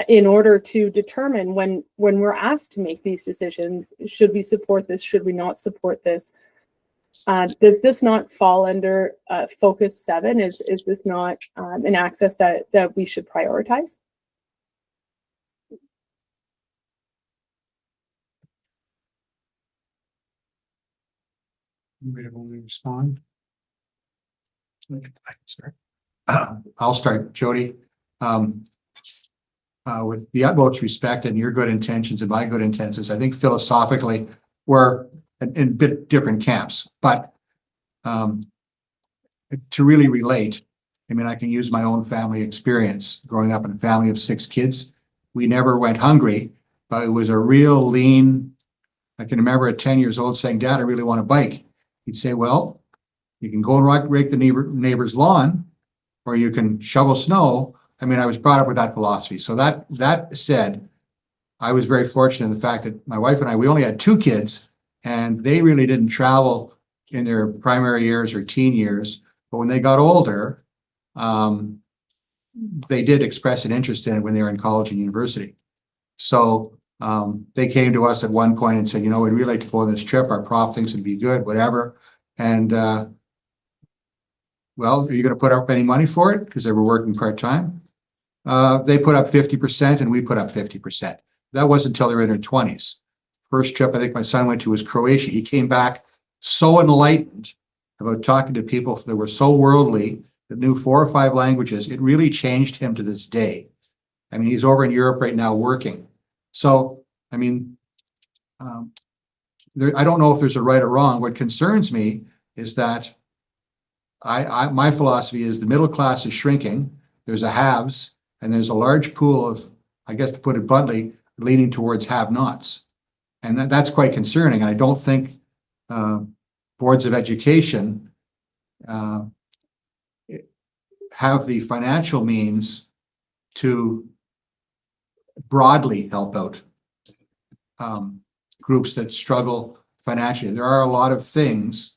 [SPEAKER 12] in order to determine when we're asked to make these decisions, should we support this, should we not support this? Does this not fall under Focus 7? Is this not an access that we should prioritize?
[SPEAKER 1] Anybody want to respond?
[SPEAKER 7] Sorry. I'll start, Jody. With the utmost respect and your good intentions and my good intentions, I think philosophically we're in bit different camps, but to really relate, I mean, I can use my own family experience growing up in a family of 6 kids. We never went hungry, but it was a real lean. I can remember at 10 years old saying, Dad, I really want a bike. He'd say, well, you can go and rake the neighbor's lawn, or you can shovel snow. I mean, I was brought up with that philosophy. So that said, I was very fortunate in the fact that my wife and I, we only had 2 kids, and they really didn't travel in their primary years or teen years. But when they got older, they did express an interest in it when they were in college and university. So they came to us at one point and said, you know, we'd really like to go on this trip. Our prof thinks it'd be good, whatever. And well, are you going to put up any money for it? Because they were working part-time. They put up 50% and we put up 50%. That wasn't until they were in their 20s. First trip I think my son went to was Croatia. He came back so enlightened about talking to people that were so worldly, that knew 4 or 5 languages. It really changed him to this day. I mean, he's over in Europe right now working. So, I mean, I don't know if there's a right or wrong. What concerns me is that my philosophy is the middle class is shrinking. There's a haves, and there's a large pool of, I guess to put it bluntly, leaning towards have-nots. And that's quite concerning. I don't think boards of education have the financial means to broadly help out groups that struggle financially. There are a lot of things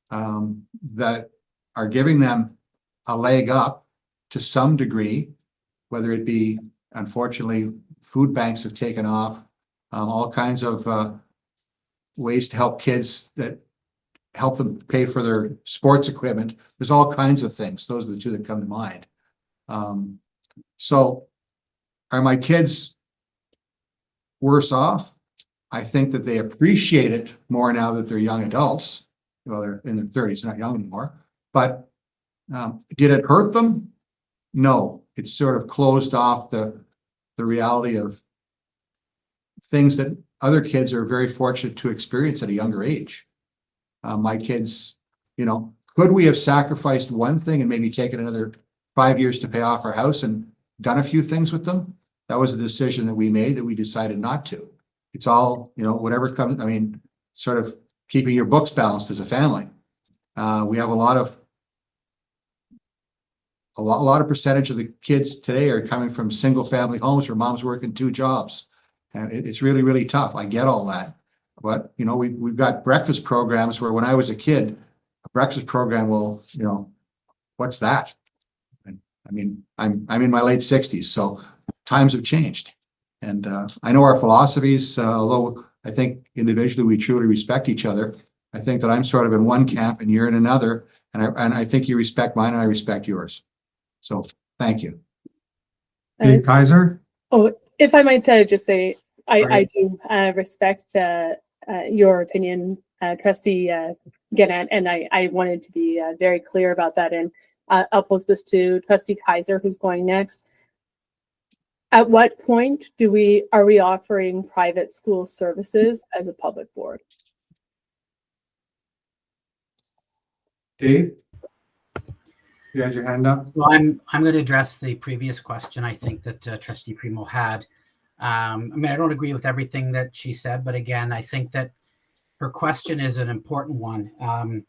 [SPEAKER 7] that are giving them a leg up to some degree, whether it be, unfortunately, food banks have taken off, all kinds of ways to help kids that help them pay for their sports equipment. There's all kinds of things. Those are the 2 that come to mind. So are my kids worse off? I think that they appreciate it more now that they're young adults. Well, they're in their 30s, not young anymore. But did it hurt them? No. It sort of closed off the reality of things that other kids are very fortunate to experience at a younger age. My kids, you know, could we have sacrificed one thing and maybe taken another 5 years to pay off our house and done a few things with them? That was a decision that we made, that we decided not to. It's all, you know, whatever comes, I mean, sort of keeping your books balanced as a family. We have a lot of percentage of the kids today are coming from single family homes where mom's working 2 jobs. And it's really, really tough. I get all that. But, you know, we've got breakfast programs where when I was a kid, a breakfast program will, you know, what's that? And, I mean, I'm in my late 60s, so times have changed. And I know our philosophies, although I think individually we truly respect each other. I think that I'm sort of in one camp and you're in another. And I think you respect mine and I respect yours. So thank you.
[SPEAKER 1] Dave Kaiser?
[SPEAKER 12] Oh, if I might just say, I do respect your opinion, Trustee Gannett, and I wanted to be very clear about that. And I'll pose this to Trustee Kaiser, who's going next. At what point are we offering private school services as a public board?
[SPEAKER 1] Dave? You had your hand up?
[SPEAKER 4] Well, I'm going to address the previous question I think that Trustee Primo had. I mean, I don't agree with everything that she said, but again, I think that her question is an important one. And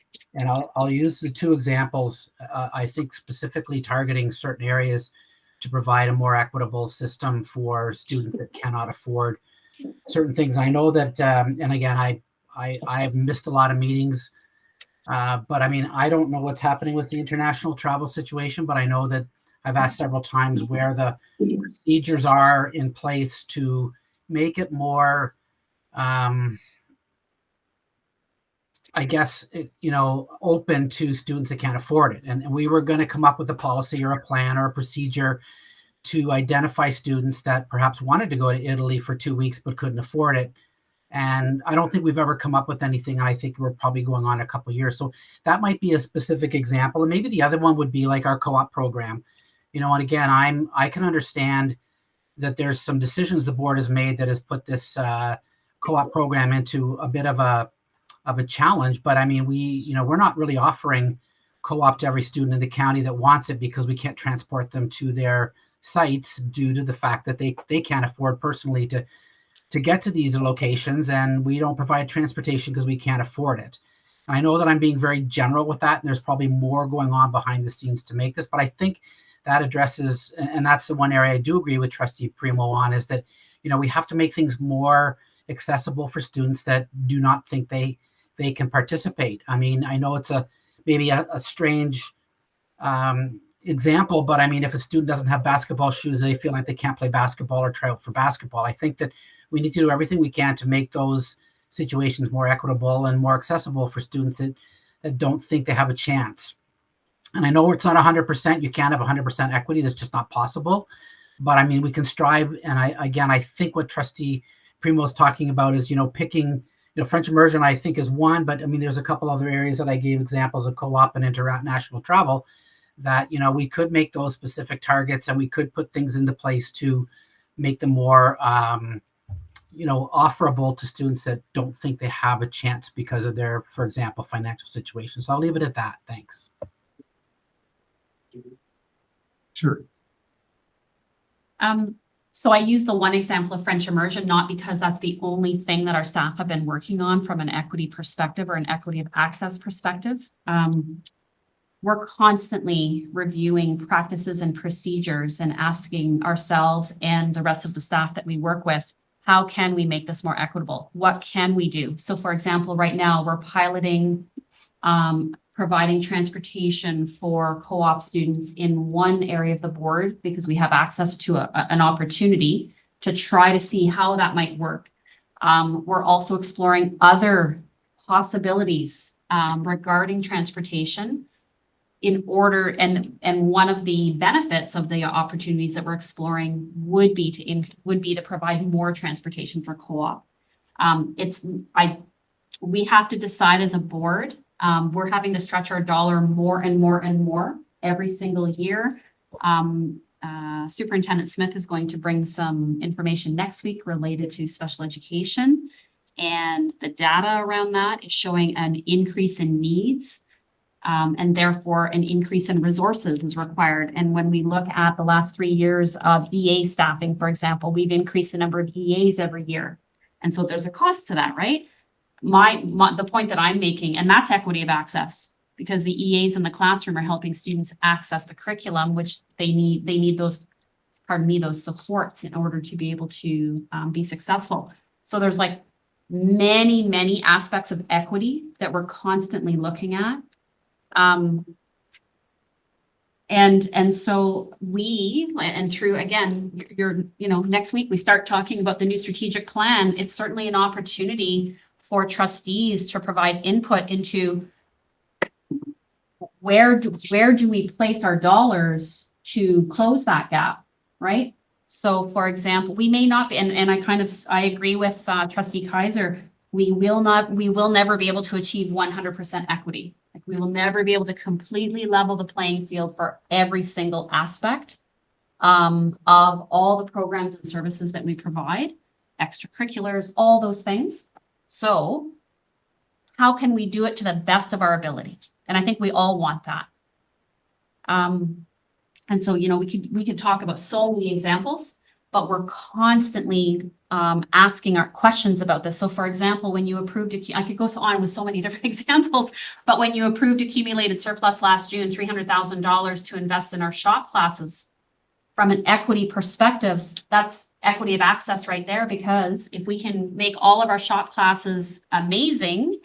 [SPEAKER 4] I'll use the 2 examples, I think specifically targeting certain areas to provide a more equitable system for students that cannot afford certain things. I know that, and again, I've missed a lot of meetings, but I mean, I don't know what's happening with the international travel situation, but I know that I've asked several times where the procedures are in place to make it more, I guess, open to students that can't afford it. And we were going to come up with a policy or a plan or a procedure to identify students that perhaps wanted to go to Italy for 2 weeks but couldn't afford it. And I don't think we've ever come up with anything. And I think we're probably going on a couple of years. So that might be a specific example. And maybe the other one would be like our co-op program. And again, I can understand that there's some decisions the board has made that has put this co-op program into a bit of a challenge. But I mean, we're not really offering co-op to every student in the county that wants it because we can't transport them to their sites due to the fact that they can't afford personally to get to these locations, and we don't provide transportation because we can't afford it. And I know that I'm being very general with that, and there's probably more going on behind the scenes to make this, but I think that addresses, and that's the one area I do agree with Trustee Primo on, is that, we have to make things more accessible for students that do not think they can participate. I mean, I know it's maybe a strange example, but I mean, if a student doesn't have basketball shoes, they feel like they can't play basketball or try out for basketball. I think that we need to do everything we can to make those situations more equitable and more accessible for students that don't think they have a chance. And I know it's not 100%. You can't have 100% equity. That's just not possible. But I mean, we can strive. And I think what Trustee Primo is talking about is, picking, French immersion, I think, is one. But I mean, there's a couple other areas that I gave examples of co-op and international travel that, we could make those specific targets, and we could put things into place to make them more, offerable to students that don't think they have a chance because of their, for example, financial situation. So I'll leave it at that. Thanks.
[SPEAKER 1] Sure.
[SPEAKER 5] So I use the one example of French immersion, not because that's the only thing that our staff have been working on from an equity perspective or an equity of access perspective. We're constantly reviewing practices and procedures and asking ourselves and the rest of the staff that we work with, how can we make this more equitable? What can we do? So for example, right now we're piloting providing transportation for co-op students in one area of the board because we have access to an opportunity to try to see how that might work. We're also exploring other possibilities regarding transportation in order, and one of the benefits of the opportunities that we're exploring would be to provide more transportation for co-op. We have to decide as a board. We're having to stretch our dollar more and more and more every single year. Superintendent Smith is going to bring some information next week related to special education, and the data around that is showing an increase in needs. And therefore an increase in resources is required. And when we look at the last 3 years of EA staffing, for example, we've increased the number of EAs every year. And so there's a cost to that, right? The point that I'm making, and that's equity of access, because the EAs in the classroom are helping students access the curriculum, which they need those supports in order to be able to be successful. So there's like many aspects of equity that we're constantly looking at. And so through, again, next week we start talking about the new strategic plan. It's certainly an opportunity for trustees to provide input into where do we place our dollars to close that gap, right? So for example, we may not be, and I agree with Trustee Kaiser, we will never be able to achieve 100% equity. Like we will never be able to completely level the playing field for every single aspect of all the programs and services that we provide, extracurriculars, all those things. So how can we do it to the best of our ability? And I think we all want that. And so, we could talk about so many examples, but we're constantly asking our questions about this. So for example, when you approved, I could go on with so many different examples, but when you approved accumulated surplus last June, $300,000 to invest in our shop classes, from an equity perspective, that's equity of access right there, because if we can make all of our shop classes amazing,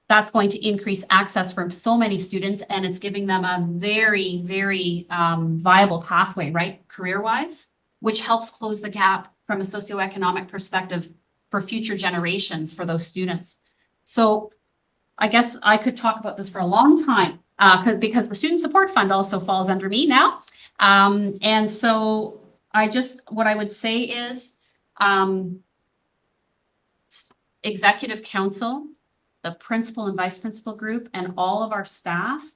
[SPEAKER 5] that's going to increase access for so many students, and it's giving them a very, very viable pathway, right, career-wise, which helps close the gap from a socioeconomic perspective for future generations for those students. So I guess I could talk about this for a long time, because the Student Support Fund also falls under me now. And so what I would say is, Executive Council, the principal and vice principal group, and all of our staff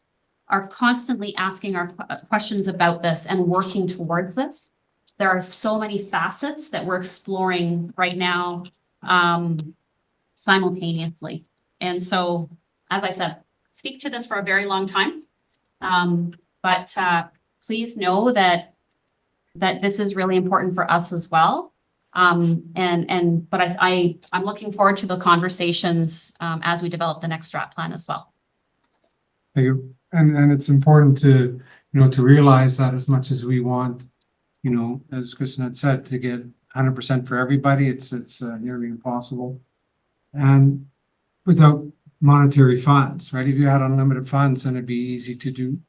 [SPEAKER 5] are constantly asking our questions about this and working towards this. There are so many facets that we're exploring right now, simultaneously. And so, as I said, speak to this for a very long time. But please know that this is really important for us as well. But I'm looking forward to the conversations as we develop the next strat plan as well.
[SPEAKER 1] Thank you. And it's important to, to realize that as much as we want, as Kristen had said, to get 100% for everybody, it's nearly impossible. And without monetary funds, right? If you had unlimited funds, then it'd be easy to do.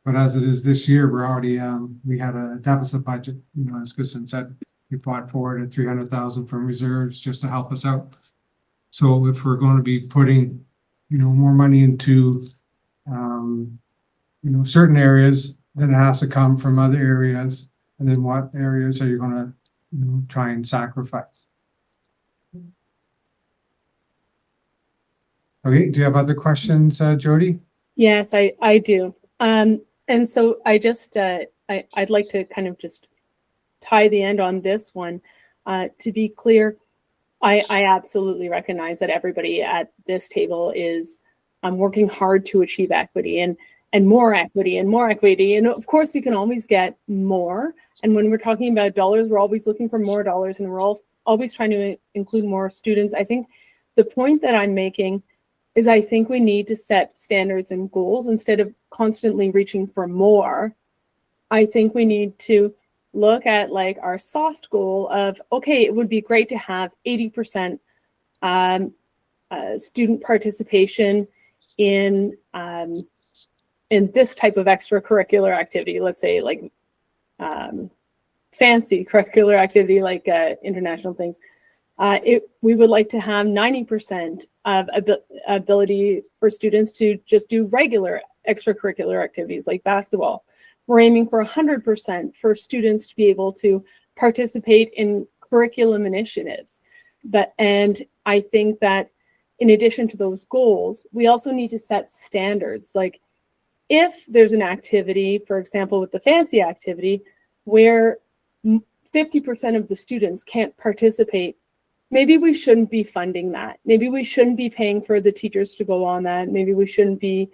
[SPEAKER 1] But as it is this year, we're already, we had a deficit budget, as Kristen said, we brought forward at 300,000 from reserves just to help us out. So if we're going to be putting, more money into, certain areas, then it has to come from other areas. And then what areas are you going to, try and sacrifice? Okay, do you have other questions, Jody?
[SPEAKER 12] Yes, I do. And so I just, I'd like to kind of just tie the end on this one. To be clear, I absolutely recognize that everybody at this table is working hard to achieve equity and more equity and more equity. And of course, we can always get more. And when we're talking about dollars, we're always looking for more dollars, and we're always trying to include more students. I think the point that I'm making is I think we need to set standards and goals instead of constantly reaching for more. I think we need to look at like our soft goal of, okay, it would be great to have 80% student participation in this type of extracurricular activity. Let's say like fancy curricular activity like international things. We would like to have 90% of ability for students to just do regular extracurricular activities like basketball. We're aiming for 100% for students to be able to participate in curriculum initiatives. And I think that in addition to those goals, we also need to set standards. Like if there's an activity, for example, with the fancy activity, where 50% of the students can't participate, maybe we shouldn't be funding that. Maybe we shouldn't be paying for the teachers to go on that. Maybe we shouldn't be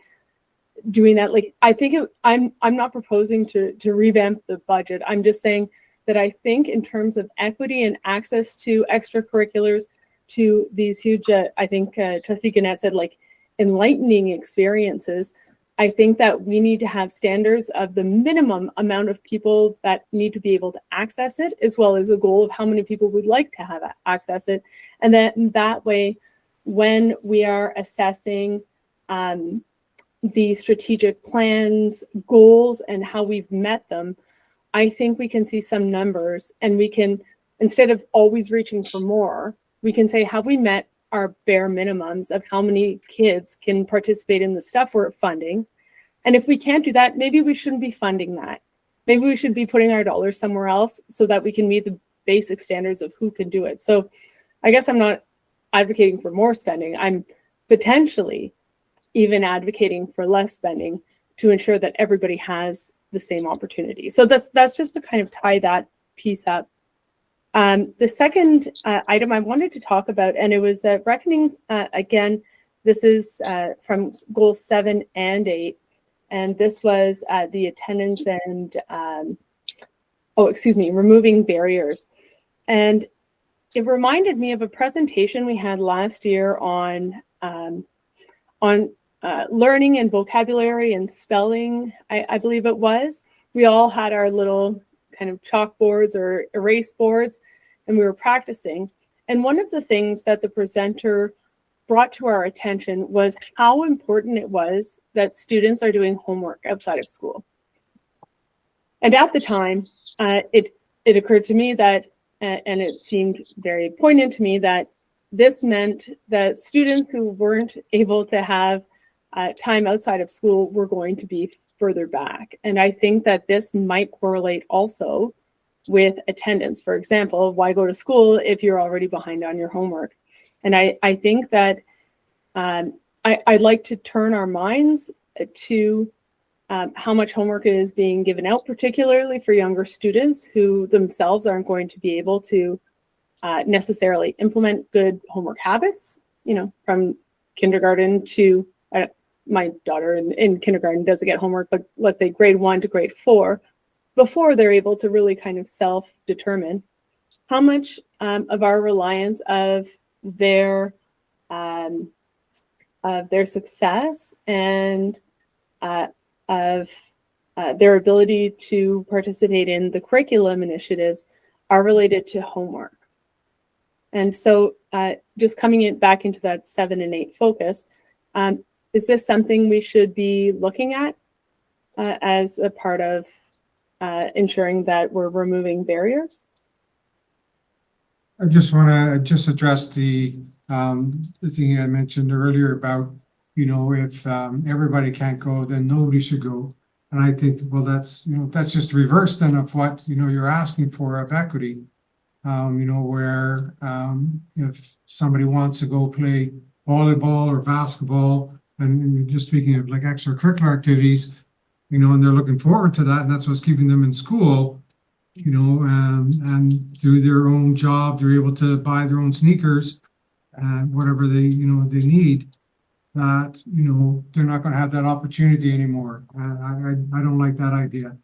[SPEAKER 12] doing that. Like, I think I'm not proposing to revamp the budget. I'm just saying that I think in terms of equity and access to extracurriculars, to these huge, I think Trustee Gannett said like enlightening experiences, I think that we need to have standards of the minimum amount of people that need to be able to access it, as well as a goal of how many people would like to have access it. And then that way, when we are assessing the strategic plans, goals, and how we've met them, I think we can see some numbers, and we can, instead of always reaching for more, we can say, have we met our bare minimums of how many kids can participate in the stuff we're funding? And if we can't do that, maybe we shouldn't be funding that. Maybe we should be putting our dollars somewhere else so that we can meet the basic standards of who can do it. So I guess I'm not advocating for more spending. I'm potentially even advocating for less spending to ensure that everybody has the same opportunity. So that's just to kind of tie that piece up. The second item I wanted to talk about, and it was reckoning, again, this is from goals 7 and 8, and this was the attendance and, removing barriers. And it reminded me of a presentation we had last year on learning and vocabulary and spelling, I believe it was. We all had our little kind of chalkboards or erase boards, and we were practicing. And one of the things that the presenter brought to our attention was how important it was that students are doing homework outside of school. And at the time, it occurred to me that, and it seemed very poignant to me, that this meant that students who weren't able to have time outside of school were going to be further back. And I think that this might correlate also with attendance. For example, why go to school if you're already behind on your homework? And I think that I'd like to turn our minds to how much homework is being given out, particularly for younger students who themselves aren't going to be able to necessarily implement good homework habits, you know, from kindergarten to, my daughter in kindergarten doesn't get homework, but let's say grade 1 to grade 4, before they're able to really kind of self-determine how much of our reliance of their success and of their ability to participate in the curriculum initiatives are related to homework. And so just coming back into that 7 and 8 focus, is this something we should be looking at as a part of ensuring that we're removing barriers?
[SPEAKER 1] I just want to just address the thing I mentioned earlier about, you know, if everybody can't go, then nobody should go. And I think, well, that's, you know, that's just reverse then of what, you know, you're asking for of equity. You know, where if somebody wants to go play volleyball or basketball, and you're just speaking of like extracurricular activities, you know, and they're looking forward to that, and that's what's keeping them in school, you know, and through their own job, they're able to buy their own sneakers, whatever they, you know, they need, that, you know, they're not going to have that opportunity anymore. I don't like that idea.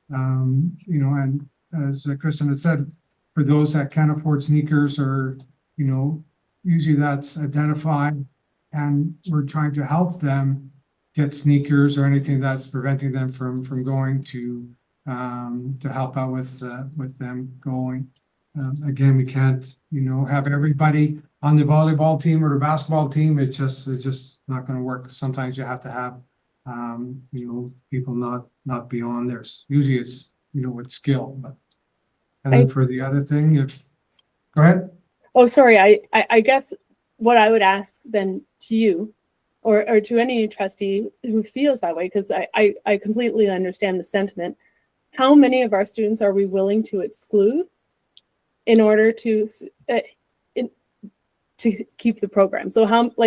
[SPEAKER 1] You know, and as Kristen had said, for those that can't afford sneakers, or, you know, usually that's identified, and we're trying to help them get sneakers or anything that's preventing them from going to help out with them going. Again, we can't, you know, have everybody on the volleyball team or the basketball team. It's just not going to work. Sometimes you have to have, you know, people not be on there. Usually it's, you know, with skill, but. And then for the other thing, go ahead.
[SPEAKER 12] Oh, sorry. I guess what I would ask then to you, or to any trustee who feels that way, because I completely understand the sentiment. How many of our students are we willing to exclude in order to keep the program? So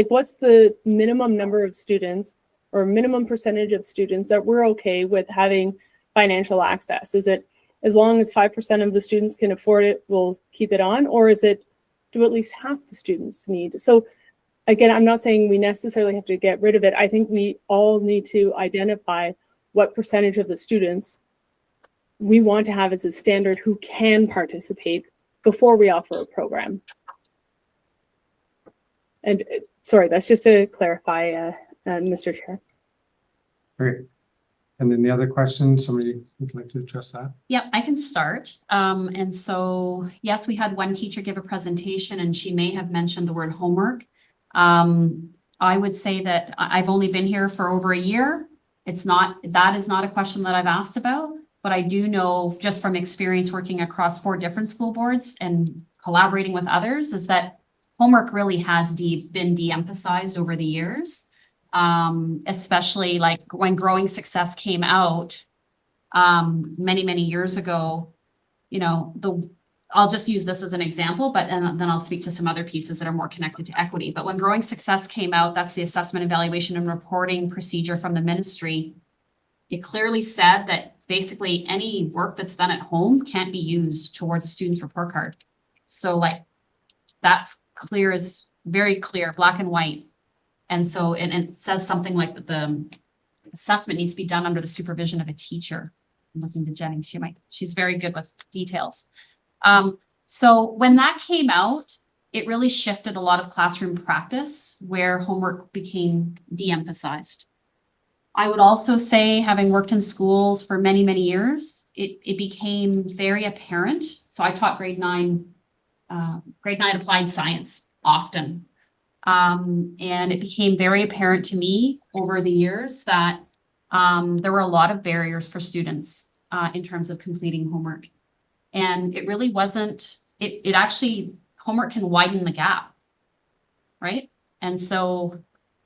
[SPEAKER 12] what's the minimum number of students or minimum percentage of students that we're okay with having financial access? Is it as long as 5% of the students can afford it, we'll keep it on? Or is it, do at least half the students need? So again, I'm not saying we necessarily have to get rid of it. I think we all need to identify what percentage of the students we want to have as a standard who can participate before we offer a program. And sorry, that's just to clarify, Mr. Chair.
[SPEAKER 1] Great. And then the other question, somebody would like to address that?
[SPEAKER 5] Yep, I can start. And so, yes, we had one teacher give a presentation and she may have mentioned the word homework. I would say that I've only been here for over a year. That is not a question that I've asked about, but I do know just from experience working across 4 different school boards and collaborating with others is that homework really has been de-emphasized over the years. Especially like when Growing Success came out many years ago, you know, I'll just use this as an example, but then I'll speak to some other pieces that are more connected to equity. But when Growing Success came out, that's the assessment, evaluation, and reporting procedure from the ministry. It clearly said that basically any work that's done at home can't be used towards a student's report card. So like that's clear, as very clear, black and white. And so, and it says something like that the assessment needs to be done under the supervision of a teacher. I'm looking to Jenny, she's very good with details. So when that came out, it really shifted a lot of classroom practice where homework became de-emphasized. I would also say, having worked in schools for many, many years, it became very apparent. So I taught grade 9 applied science often. And it became very apparent to me over the years that there were a lot of barriers for students in terms of completing homework. And it really wasn't, it actually, homework can widen the gap, right? And so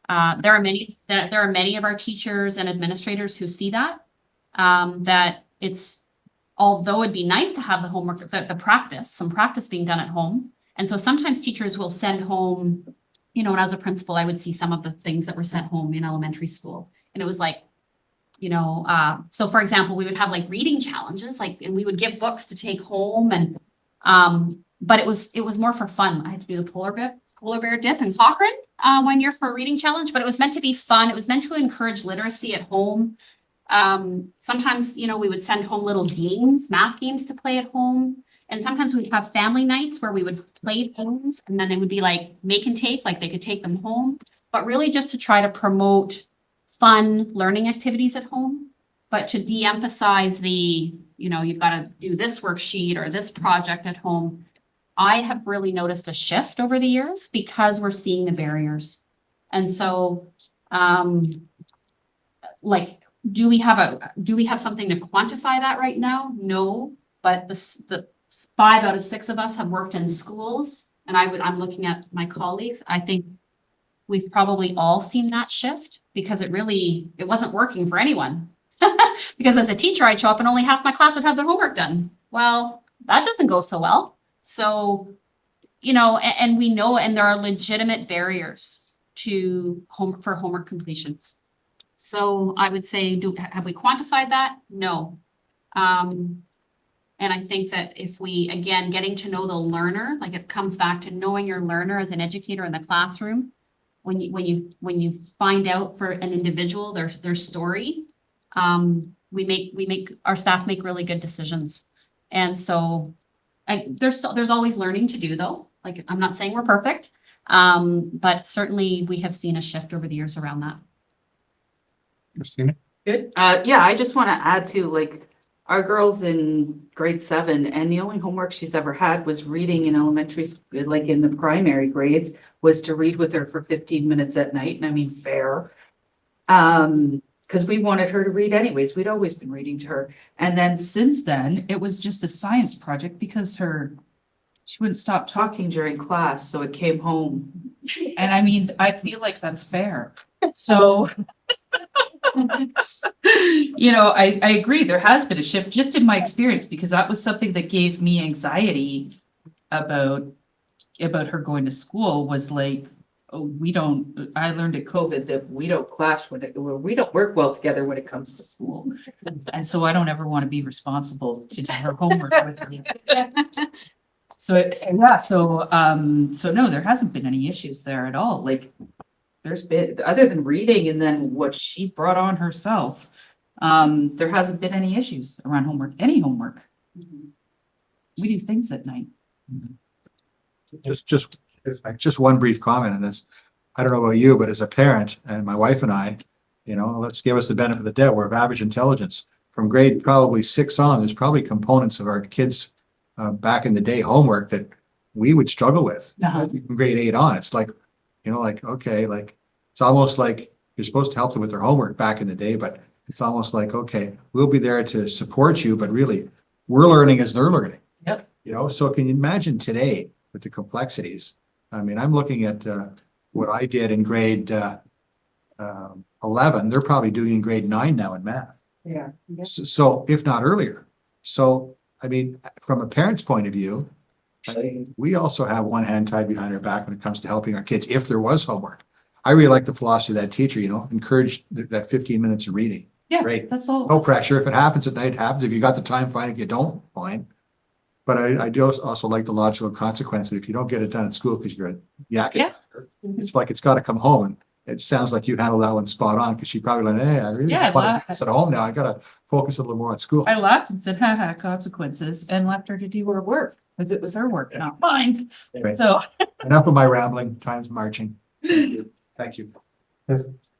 [SPEAKER 5] there are many of our teachers and administrators who see that, that it's, although it'd be nice to have the homework, some practice being done at home. And so sometimes teachers will send home, you know, and as a principal, I would see some of the things that were sent home in elementary school. And it was like, you know, so for example, we would have like reading challenges, like, and we would give books to take home, and but it was more for fun. I had to do the polar bear dip in Cochrane 1 year for a reading challenge, but it was meant to be fun. It was meant to encourage literacy at home. Sometimes, you know, we would send home little games, math games to play at home. And sometimes we'd have family nights where we would play games, and then they would be like make and take, like they could take them home, but really just to try to promote fun learning activities at home, but to de-emphasize the, you know, you've got to do this worksheet or this project at home. I have really noticed a shift over the years because we're seeing the barriers. And so, like, do we have something to quantify that right now? No, but the 5 out of 6 of us have worked in schools, and I'm looking at my colleagues. I think we've probably all seen that shift because it wasn't working for anyone. Because as a teacher, I'd show up and only half my class would have their homework done. Well, that doesn't go so well. So, you know, and we know, and there are legitimate barriers to homework completion. So I would say, have we quantified that? No. And I think that if we, again, getting to know the learner, like it comes back to knowing your learner as an educator in the classroom. When you find out for an individual their story, our staff make really good decisions. And so there's always learning to do though. Like, I'm not saying we're perfect, but certainly we have seen a shift over the years around that.
[SPEAKER 1] Christina?
[SPEAKER 11] Good. Yeah, I just want to add to, like, our girl's in grade 7, and the only homework she's ever had was reading in elementary school, like in the primary grades, was to read with her for 15 minutes at night. And I mean, fair. Because we wanted her to read anyways. We'd always been reading to her. And then since then, it was just a science project because she wouldn't stop talking during class. So it came home. And I mean, I feel like that's fair. So, you know, I agree. There has been a shift just in my experience, because that was something that gave me anxiety about her going to school, was like, oh, I learned at COVID that we don't clash we don't work well together when it comes to school. And so I don't ever want to be responsible to do her homework with her. So no, there hasn't been any issues there at all. Like, there's been, other than reading and then what she brought on herself, there hasn't been any issues around homework, any homework. We do things at night.
[SPEAKER 7] Just one brief comment on this. I don't know about you, but as a parent and my wife and I, you know, let's give us the benefit of the doubt. We're of average intelligence. From grade probably 6 on, there's probably components of our kids back in the day homework that we would struggle with. From grade 8 on, it's like, you know, like, okay, like, it's almost like you're supposed to help them with their homework back in the day, but it's almost like, okay, we'll be there to support you, but really we're learning as they're learning.
[SPEAKER 11] Yep.
[SPEAKER 7] You know, so can you imagine today with the complexities? I mean, I'm looking at what I did in grade 11. They're probably doing in grade 9 now in math.
[SPEAKER 11] Yeah.
[SPEAKER 7] So if not earlier. So, I mean, from a parent's point of view, we also have one hand tied behind our back when it comes to helping our kids if there was homework. I really like the philosophy of that teacher, you know, encourage that 15 minutes of reading.
[SPEAKER 11] Yeah,
[SPEAKER 7] Great.
[SPEAKER 11] that's all.
[SPEAKER 7] No pressure. If it happens at night, it happens. If you got the time, fine. If you don't, fine. But I do also like the logical consequence that if you don't get it done at school because you're a yakking, it's like it's got to come home. And it sounds like you handled that one spot on, because she probably like, hey, I really want to do this at home now. I got to focus a little more on school.
[SPEAKER 11] I laughed and said, haha, consequences, and left her to do her work because it was her work, not mine.
[SPEAKER 7] Right.
[SPEAKER 11] So
[SPEAKER 7] Enough of my rambling. Time's marching. Thank you.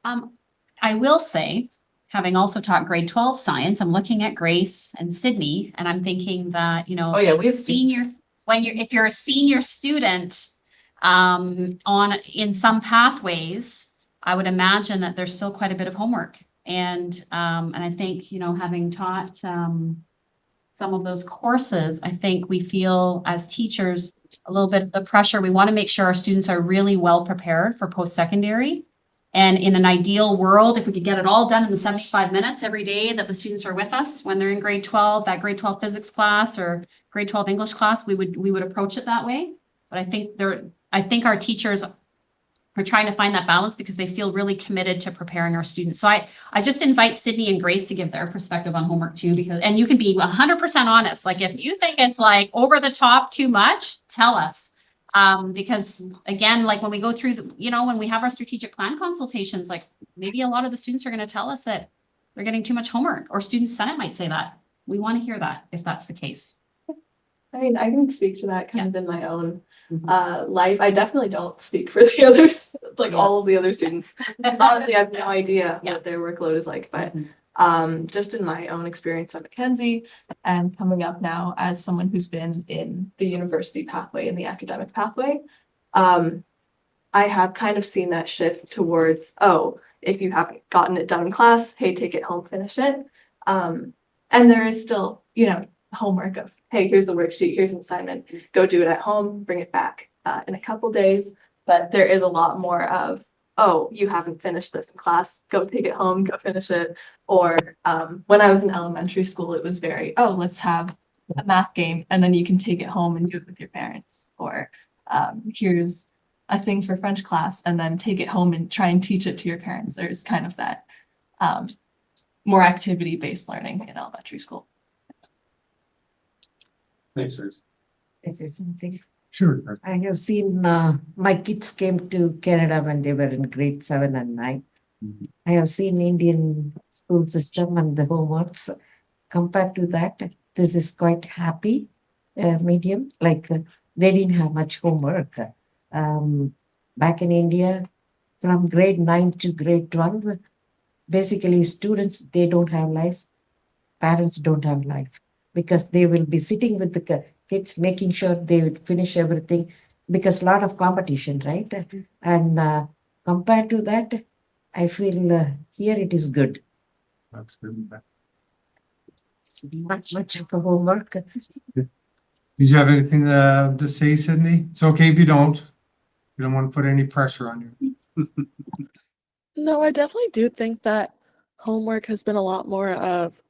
[SPEAKER 5] I will say having also taught grade 12 science, I'm looking at Grace and Sydney, and I'm thinking that, you know,
[SPEAKER 2] Oh, yeah, we have
[SPEAKER 5] senior, if you're a senior student, in some pathways, I would imagine that there's still quite a bit of homework. And I think, you know, having taught, some of those courses, I think we feel as teachers a little bit of the pressure. We want to make sure our students are really well prepared for post-secondary. And in an ideal world, if we could get it all done in the 75 minutes every day that the students are with us when they're in grade 12, that grade 12 physics class or grade 12 English class, we would approach it that way. But I think our teachers are trying to find that balance because they feel really committed to preparing our students. So I just invite Sydney and Grace to give their perspective on homework too, and you can be 100% honest. Like if you think it's like over the top too much, tell us. Because again, like when we go through when we have our strategic plan consultations, like maybe a lot of the students are going to tell us that they're getting too much homework, or Student Senate might say that. We want to hear that if that's the case.
[SPEAKER 2] I mean, I can speak to that kind of in my own life. I definitely don't speak for the others, like all of the other students. Because honestly, I have no idea what their workload is like. But just in my own experience at Mackenzie and coming up now as someone who's been in the university pathway and the academic pathway, I have kind of seen that shift towards, oh, if you haven't gotten it done in class, hey, take it home, finish it. And there is still, homework of, hey, here's the worksheet, here's an assignment, go do it at home, bring it back in a couple days. But there is a lot more of, oh, you haven't finished this in class, go take it home, go finish it. Or when I was in elementary school, it was very, oh, let's have a math game and then you can take it home and do it with your parents. Or here's a thing for French class and then take it home and try and teach it to your parents. There's kind of that more activity-based learning in elementary school.
[SPEAKER 1] Thanks, Liz.
[SPEAKER 6] Is there something?
[SPEAKER 1] Sure.
[SPEAKER 6] I have seen, my kids came to Canada when they were in grade 7 and 9.
[SPEAKER 1] Mhm.
[SPEAKER 6] I have seen Indian school system and the homeworks. Compared to that, this is quite happy medium. Like they didn't have much homework. Back in India, from grade 9 to grade 12, basically students, they don't have life. Parents don't have life because they will be sitting with the kids, making sure they would finish everything because a lot of competition, right? And compared to that, I feel here it is good.
[SPEAKER 1] That's good.
[SPEAKER 6] Not much of a homework.
[SPEAKER 1] Did you have anything to say, Sydney? It's okay if you don't. We don't want to put any pressure on you.
[SPEAKER 13] No, I definitely do think that homework has been a lot more of,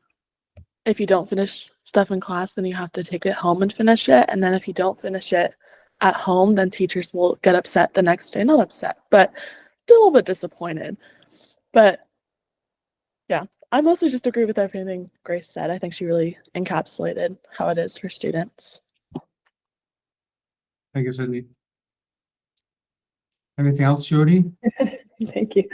[SPEAKER 13] if you don't finish stuff in class, then you have to take it home and finish it. And then if you don't finish it at home, then teachers will get upset the next day. Not upset, but a little bit disappointed. But yeah, I mostly just agree with everything Grace said. I think she really encapsulated how it is for students.
[SPEAKER 1] Thank you, Sydney. Anything else, Jody?
[SPEAKER 12] Thank you.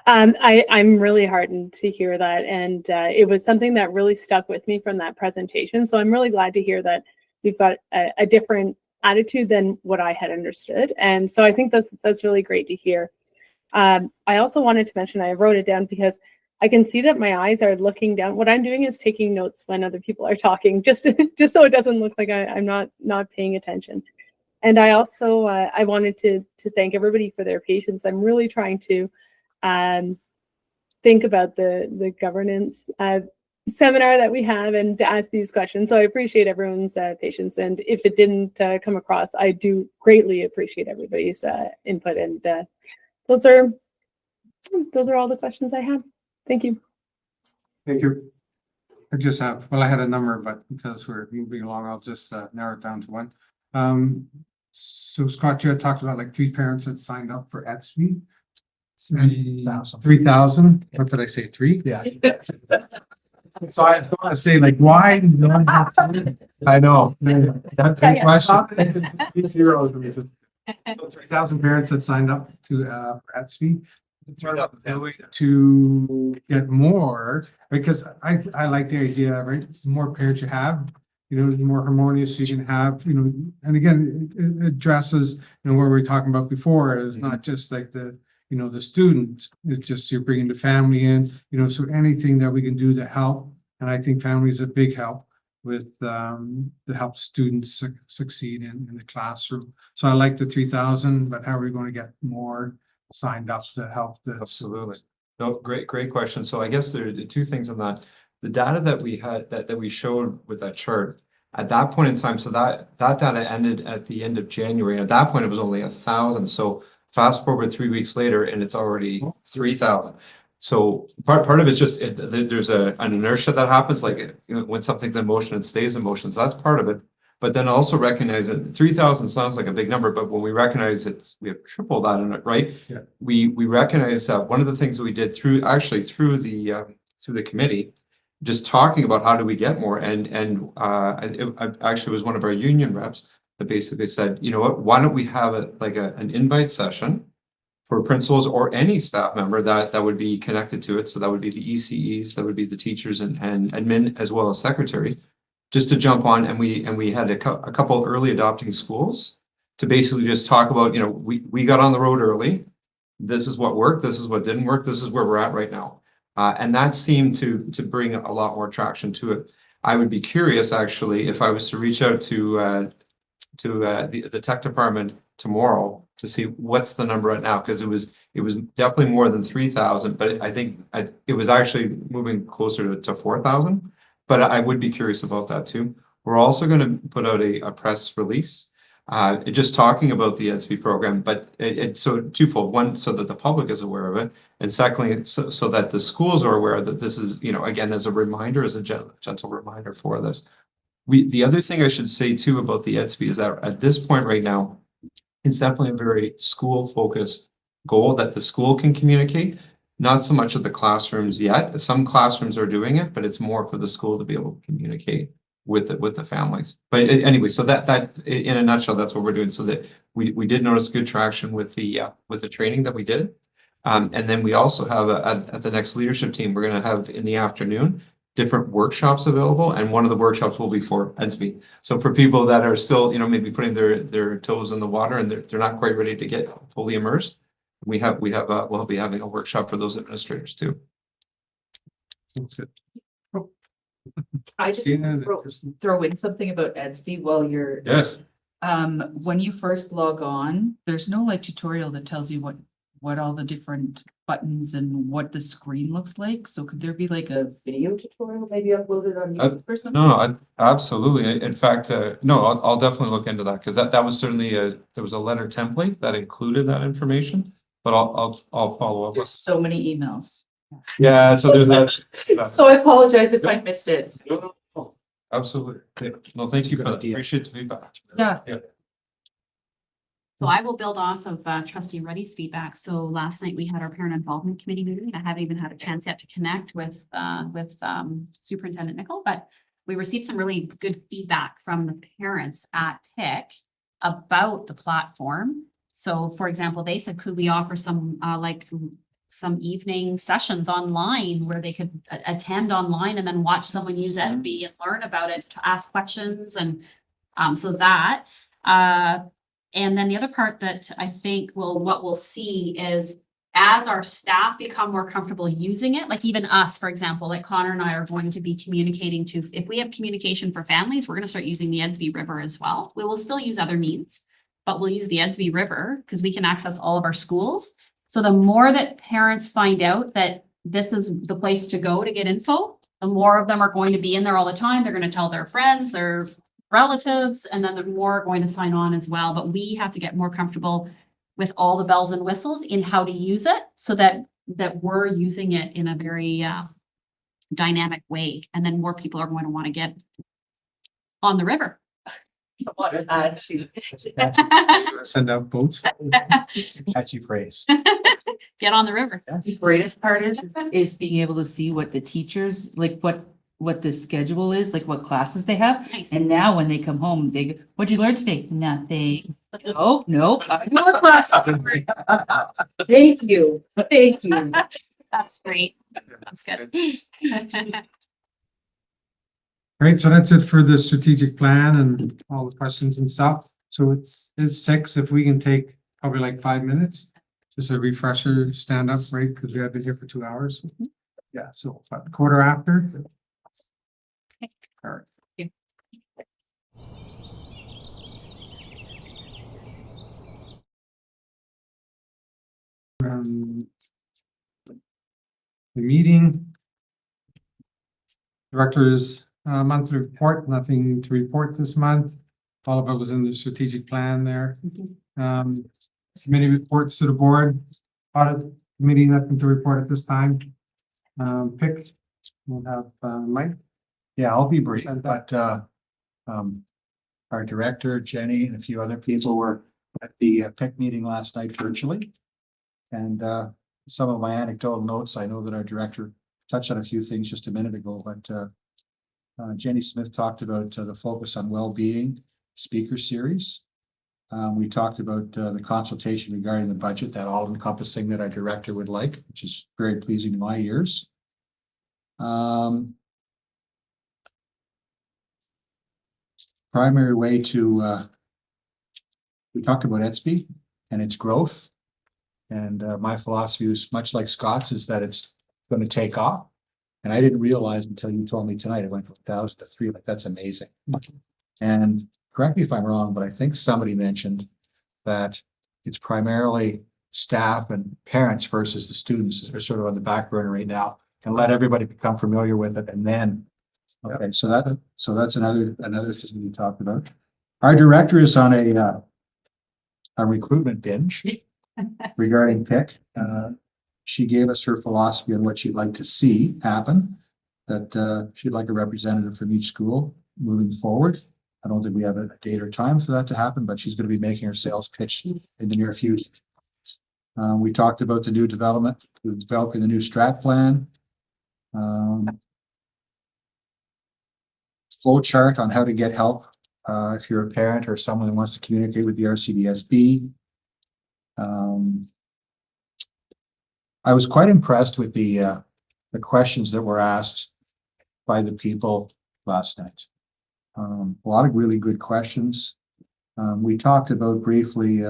[SPEAKER 12] I'm really heartened to hear that. And it was something that really stuck with me from that presentation. So I'm really glad to hear that we've got a different attitude than what I had understood. And so I think that's really great to hear. I also wanted to mention, I wrote it down because I can see that my eyes are looking down. What I'm doing is taking notes when other people are talking, just so it doesn't look like I'm not paying attention. And I also I wanted to thank everybody for their patience. I'm really trying to think about the governance seminar that we have and to ask these questions. So I appreciate everyone's patience. And if it didn't come across, I do greatly appreciate everybody's input. And those are all the questions I have. Thank you.
[SPEAKER 1] Thank you. I had a number, but because we're moving along, I'll just narrow it down to one. So Scott, you had talked about like 3 parents that signed up for ETSB.
[SPEAKER 7] 3,000.
[SPEAKER 1] 3,000. What did I say? 3?
[SPEAKER 7] Yeah.
[SPEAKER 1] So I want to say, like, why? I know. That's a question. 3 zeros. So 3,000 parents that signed up to for ETSB. To get more, because I like the idea, right? It's the more parents you have, the more harmonious you can have, and again, it addresses, what we were talking about before is not just like the, the student. It's just you're bringing the family in, so anything that we can do to help. And I think family is a big help with to help students succeed in the classroom. So I like the 3,000, but how are we going to get more signed up to help the
[SPEAKER 10] Absolutely. No, great question. So I guess there are two things on that. The data that we had that we showed with that chart at that point in time, so that data ended at the end of January. And at that point, it was only 1,000. So fast forward 3 weeks later, and it's already 3,000. So part of it's just there's an inertia that happens, like when something's in motion, it stays in motion. So that's part of it. But then also recognize that 3,000 sounds like a big number, but when we recognize we have triple that in it, right?
[SPEAKER 1] Yeah.
[SPEAKER 10] We recognize that one of the things that we did through the committee, just talking about how do we get more, and it actually was one of our union reps that basically said, you know what, why don't we have an invite session for principals or any staff member that would be connected to it. So that would be the ECEs, that would be the teachers and admin as well as secretaries, just to jump on. And we had a couple early adopting schools to basically just talk about, we got on the road early. This is what worked. This is what didn't work. This is where we're at right now. And that seemed to bring a lot more traction to it. I would be curious, actually, if I was to reach out to the tech department tomorrow to see what's the number right now, because it was definitely more than 3,000, but I think it was actually moving closer to 4,000. But I would be curious about that too. We're also going to put out a press release, just talking about the EDSB program, but it's so twofold. One, so that the public is aware of it, and secondly, so that the schools are aware that this is, again, as a reminder, as a gentle reminder for this. The other thing I should say too about the EDSB is that at this point right now, it's definitely a very school-focused goal that the school can communicate, not so much at the classrooms yet. Some classrooms are doing it, but it's more for the school to be able to communicate with the families. But anyway, so that in a nutshell, that's what we're doing. So that we did notice good traction with the training that we did. And then we also have at the next leadership team, we're going to have in the afternoon different workshops available, and one of the workshops will be for EDSB. So for people that are still, maybe putting their toes in the water and they're not quite ready to get fully immersed, we'll be having a workshop for those administrators too.
[SPEAKER 1] That's good.
[SPEAKER 11] I just throw in something about EDSB while you're.
[SPEAKER 10] Yes.
[SPEAKER 11] When you first log on, there's no tutorial that tells you what all the different buttons and what the screen looks like. So could there be a video tutorial maybe uploaded on YouTube or something?
[SPEAKER 10] No, absolutely. In fact, no, I'll definitely look into that, because that was certainly there was a letter template that included that information, but I'll follow up.
[SPEAKER 11] There's so many emails.
[SPEAKER 10] Yeah, so there's that.
[SPEAKER 11] So I apologize if I missed it.
[SPEAKER 10] No, absolutely. Yeah. No, thank you for that. Appreciate the feedback.
[SPEAKER 11] Yeah.
[SPEAKER 5] So I will build off of Trustee Reddy's feedback. So last night we had our parent involvement committee meeting. I haven't even had a chance yet to connect with Superintendent Nickel, but we received some really good feedback from the parents at PIC about the platform. So for example, they said, could we offer some evening sessions online where they could attend online and then watch someone use EDSB and learn about it, to ask questions, and so that. And then the other part that I think what we'll see is as our staff become more comfortable using it, like even us, for example, like Connor and I are going to be communicating to, if we have communication for families, we're going to start using the EDSB River as well. We will still use other means, but we'll use the EDSB River because we can access all of our schools. So the more that parents find out that this is the place to go to get info, the more of them are going to be in there all the time. They're going to tell their friends, their relatives, and then the more are going to sign on as well. But we have to get more comfortable with all the bells and whistles in how to use it so that we're using it in a very dynamic way. And then more people are going to want to get on the river.
[SPEAKER 1] Send out boats.
[SPEAKER 7] Catchy phrase.
[SPEAKER 5] Get on the river.
[SPEAKER 11] The greatest part is being able to see what the teachers, what the schedule is, what classes they have.
[SPEAKER 5] Nice.
[SPEAKER 11] And now when they come home, they go, what'd you learn today? Nothing. Oh, nope. I'm going to class. Thank you. Thank you.
[SPEAKER 5] That's great. That's good.
[SPEAKER 1] Great, so that's it for the strategic plan and all the questions and stuff. So it's 6, if we can take probably 5 minutes just a refresher, stand up, right? Because we have been here for 2 hours. Yeah, so about quarter after. All right. The meeting. Director's monthly report, nothing to report this month. All of it was in the strategic plan there. Committee reports to the board. Audit committee, nothing to report at this time. Pick, we'll have Mike.
[SPEAKER 7] Yeah, I'll be brief, but our director, Jenny, and a few other people were at the PIC meeting last night virtually. And some of my anecdotal notes, I know that our director touched on a few things just a minute ago, but Jenny Smith talked about the focus on well-being speaker series. We talked about the consultation regarding the budget, that all-encompassing that our director would like, which is very pleasing to my ears. Primary way to we talked about ETSB and its growth. And my philosophy is much like Scott's, is that it's going to take off. And I didn't realize until you told me tonight, it went from 1,000 to 3. Like, that's amazing. And correct me if I'm wrong, but I think somebody mentioned that it's primarily staff and parents versus the students are sort of on the back burner right now, and let everybody become familiar with it. And then, okay, so that's another thing we talked about. Our director is on a recruitment binge regarding PIC. She gave us her philosophy on what she'd like to see happen, that she'd like a representative from each school moving forward. I don't think we have a date or time for that to happen, but she's going to be making her sales pitch in the near future. We talked about the new development, developing the new strat plan. Flow chart on how to get help if you're a parent or someone who wants to communicate with the RCDSB. I was quite impressed with the questions that were asked by the people last night. A lot of really good questions. We talked about briefly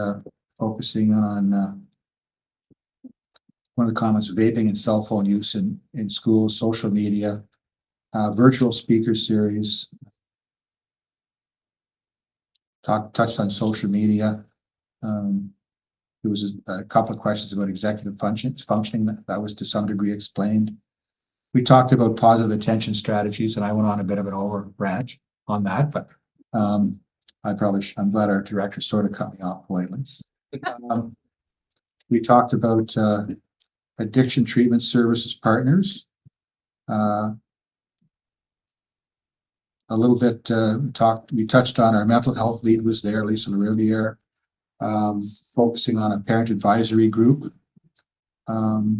[SPEAKER 7] focusing on one of the comments, vaping and cell phone use in schools, social media, virtual speaker series. Touched on social media. There was a couple of questions about executive functioning that was to some degree explained. We talked about positive attention strategies, and I went on a bit of an overrant on that, but I'm glad our director sort of cut me off politely. We talked about addiction treatment services partners. A little bit we touched on our mental health lead was there, Lisa LaRiviere. Focusing on a parent advisory group.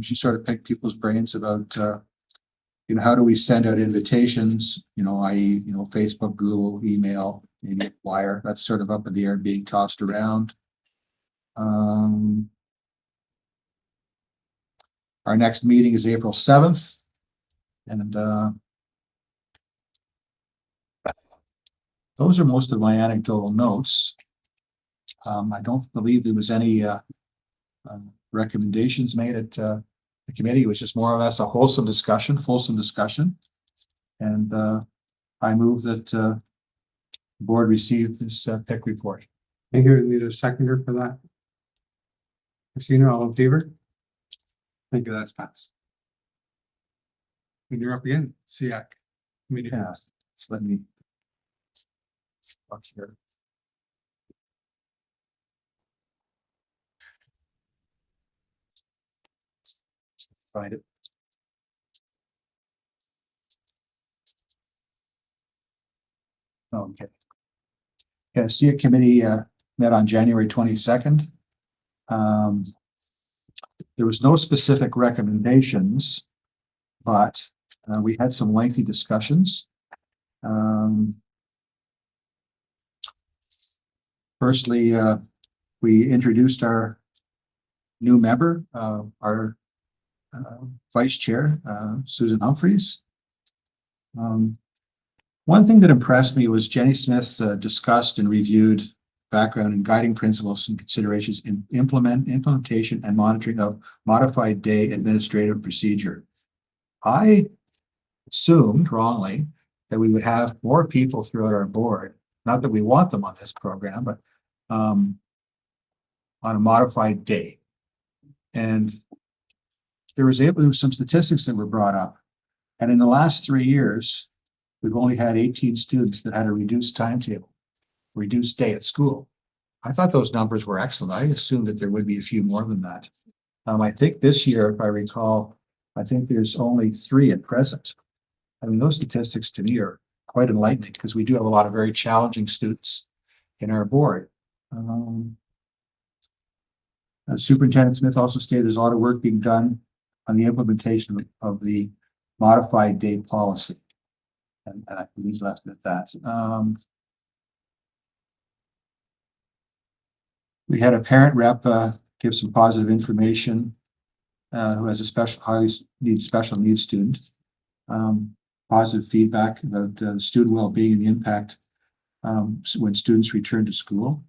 [SPEAKER 7] She sort of picked people's brains about, how do we send out invitations, i.e., Facebook, Google, email, maybe a flyer. That's sort of up in the air, being tossed around. Our next meeting is April 7th. And those are most of my anecdotal notes. I don't believe there was any recommendations made at the committee. It was just more or less a fulsome discussion. And I move that the board receive this PIC report.
[SPEAKER 1] I hear need a seconder for that. Christina, all in favor? Thank you, that's passed. And you're up again, SEAC. Meeting.
[SPEAKER 7] Yeah, just let me look here. Find it. Okay. Yeah, SEAC committee met on January 22nd. There was no specific recommendations, but we had some lengthy discussions. Firstly, we introduced our new member, our vice chair, Susan Humphreys. One thing that impressed me was Jenny Smith discussed and reviewed background and guiding principles and considerations in implementation and monitoring of modified day administrative procedure. I assumed wrongly that we would have more people throughout our board, not that we want them on this program, but on a modified day. And there was some statistics that were brought up. And in the last 3 years, we've only had 18 students that had a reduced timetable, reduced day at school. I thought those numbers were excellent. I assumed that there would be a few more than that. I think this year, if I recall, I think there's only 3 at present. I mean, those statistics to me are quite enlightening because we do have a lot of very challenging students in our board. Superintendent Smith also stated there's a lot of work being done on the implementation of the modified day policy. And I believe left it at that. We had a parent rep give some positive information who has a highly special needs student. Positive feedback about student well-being and the impact when students return to school.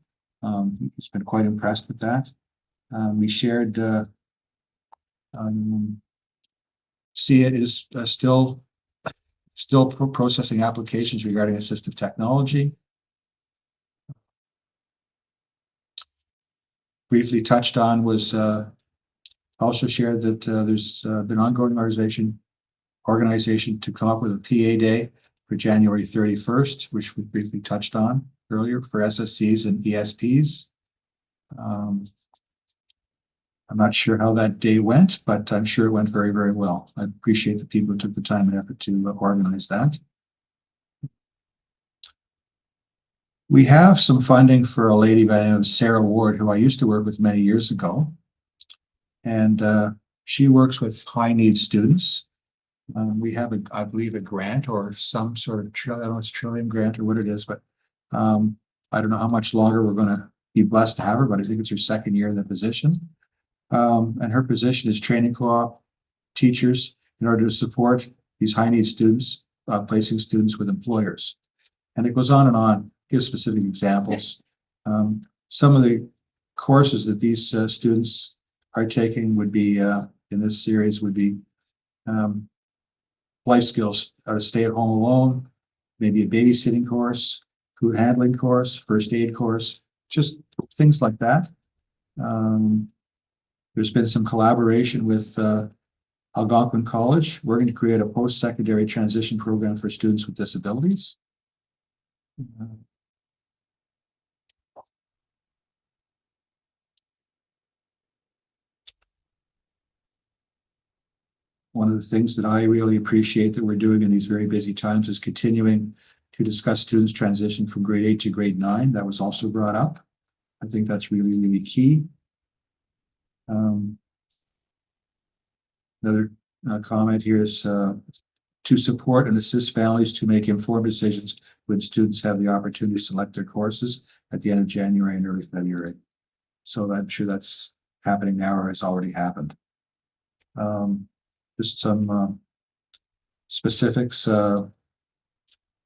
[SPEAKER 7] He's been quite impressed with that. We shared SIA is still processing applications regarding assistive technology. Briefly touched on was also shared that there's been ongoing organization to come up with a PA day for January 31st, which we briefly touched on earlier for SSCs and ESPs. I'm not sure how that day went, but I'm sure it went very, very well. I appreciate the people who took the time and effort to organize that. We have some funding for a lady by the name of Sarah Ward, who I used to work with many years ago. And she works with high needs students. We have, I believe, a grant or some sort of, I don't know if it's Trillium grant or what it is, but I don't know how much longer we're going to be blessed to have her, but I think it's her 2nd year in the position. And her position is training co-op teachers in order to support these high needs students, placing students with employers. And it goes on, gives specific examples. Some of the courses that these students are taking would be, in this series, would be life skills, how to stay at home alone, maybe a babysitting course, food handling course, first aid course, just things like that. There's been some collaboration with Algonquin College. We're going to create a post-secondary transition program for students with disabilities. One of the things that I really appreciate that we're doing in these very busy times is continuing to discuss students' transition from grade 8 to grade 9. That was also brought up. I think that's really, really key. Another comment here is to support and assist families to make informed decisions when students have the opportunity to select their courses at the end of January and early February. So I'm sure that's happening now or has already happened. Just some specifics.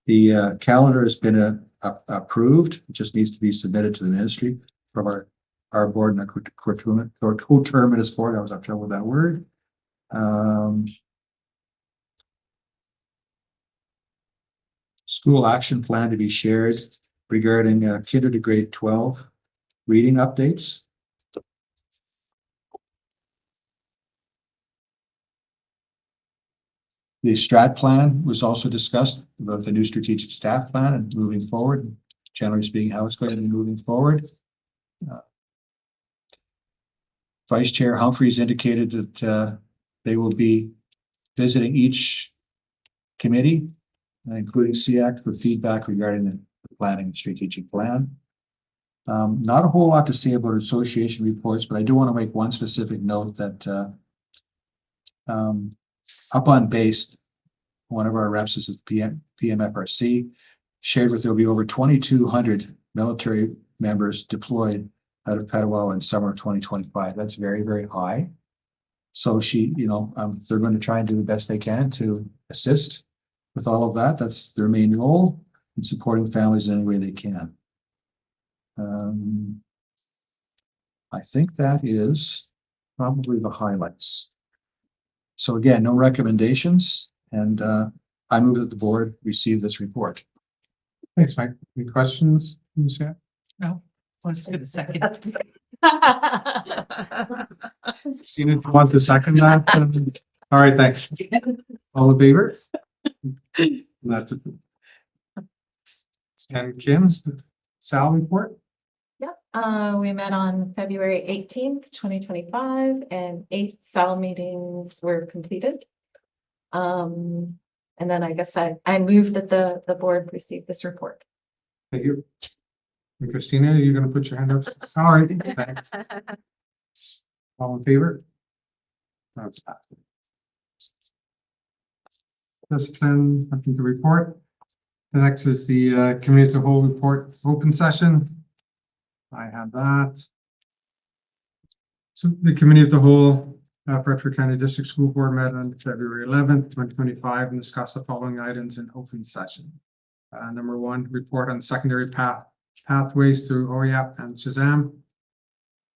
[SPEAKER 7] The calendar has been approved. It just needs to be submitted to the ministry from our board and our coterminous board. I was having trouble with that word. School action plan to be shared regarding kinder to grade 12 reading updates. The strat plan was also discussed about the new strategic staff plan and moving forward, generally speaking, how it's going to be moving forward. Vice Chair Humphreys indicated that they will be visiting each committee, including SEAC, for feedback regarding the planning and strategic plan. Not a whole lot to say about association reports, but I do want to make one specific note that up on base, one of our reps is at PMFRC, shared with there'll be over 2,200 military members deployed out of Petawawa in summer of 2025. That's very, very high. So they're going to try and do the best they can to assist with all of that. That's their main role in supporting families in any way they can. I think that is probably the highlights. So again, no recommendations, and I move that the board receive this report.
[SPEAKER 1] Thanks, Mike. Any questions? from Sam?
[SPEAKER 11] No, let's get a second.
[SPEAKER 1] Christina, do you want to second that? All right, thanks. All in favor? That's it. And Kim, Sal report?
[SPEAKER 3] Yep, we met on February 18th, 2025, and 8 cell meetings were completed. And then I guess I moved that the board receive this report.
[SPEAKER 1] Thank you. And Christina, you're gonna put your hand up? All right, thanks. All in favor? That's passed. Discipline, nothing to report. The next is the committee of the whole report open session. I have that. So the committee of the whole, Renfrew County District School Board met on February 11th, 2025, and discussed the following items in open session. Number 1, report on secondary pathways through OYAP and Shazam.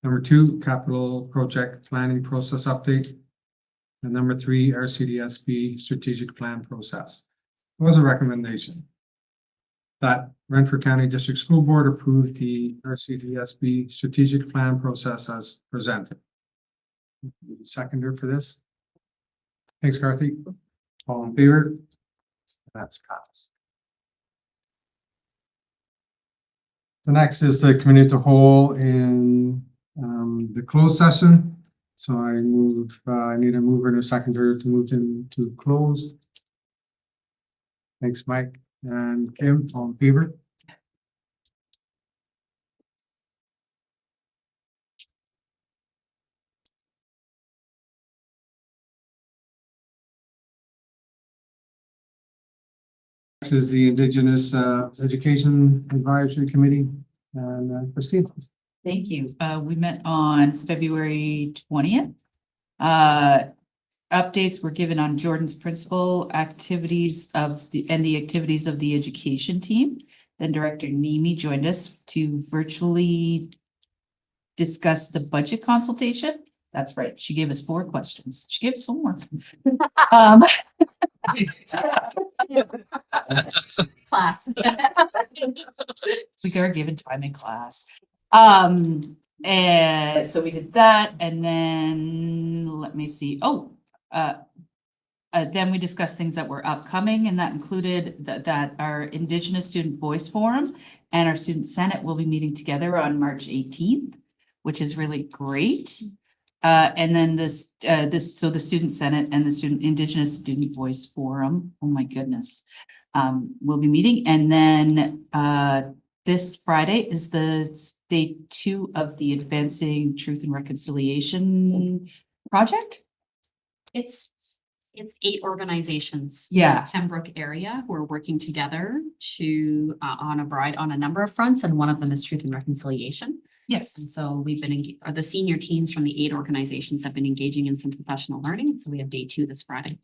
[SPEAKER 1] Number 2, capital project planning process update. And number 3, RCDSB strategic plan process. It was a recommendation that Renfrew County District School Board approved the RCDSB strategic plan process as presented. Seconder for this. Thanks, Carthy. All in favor? That's passed. The next is the committee of the whole in the closed session. So I need a mover and a seconder to move into closed. Thanks, Mike and Kim, all in favor? Next is the Indigenous Education Advisory Committee, and Christine.
[SPEAKER 11] Thank you. We met on February 20th. Updates were given on Jordan's principal activities and the activities of the education team. Then Director Nimi joined us to virtually discuss the budget consultation. That's right. She gave us 4 questions. She gave us homework.
[SPEAKER 5] Class.
[SPEAKER 11] We are given time in class. And so we did that, and then let me see. Then we discussed things that were upcoming, and that included that our Indigenous Student Voice Forum and our Student Senate will be meeting together on March 18th, which is really great. And then so the Student Senate and the Indigenous Student Voice Forum, oh my goodness, will be meeting. And then this Friday is the day 2 of the Advancing Truth and Reconciliation project.
[SPEAKER 5] It's 8 organizations.
[SPEAKER 11] Yeah.
[SPEAKER 5] In the Pembroke area who are working together to on a number of fronts, and one of them is Truth and Reconciliation.
[SPEAKER 11] Yes.
[SPEAKER 5] And so we've been the senior teams from the 8 organizations have been engaging in some professional learning. So we have day 2 this Friday.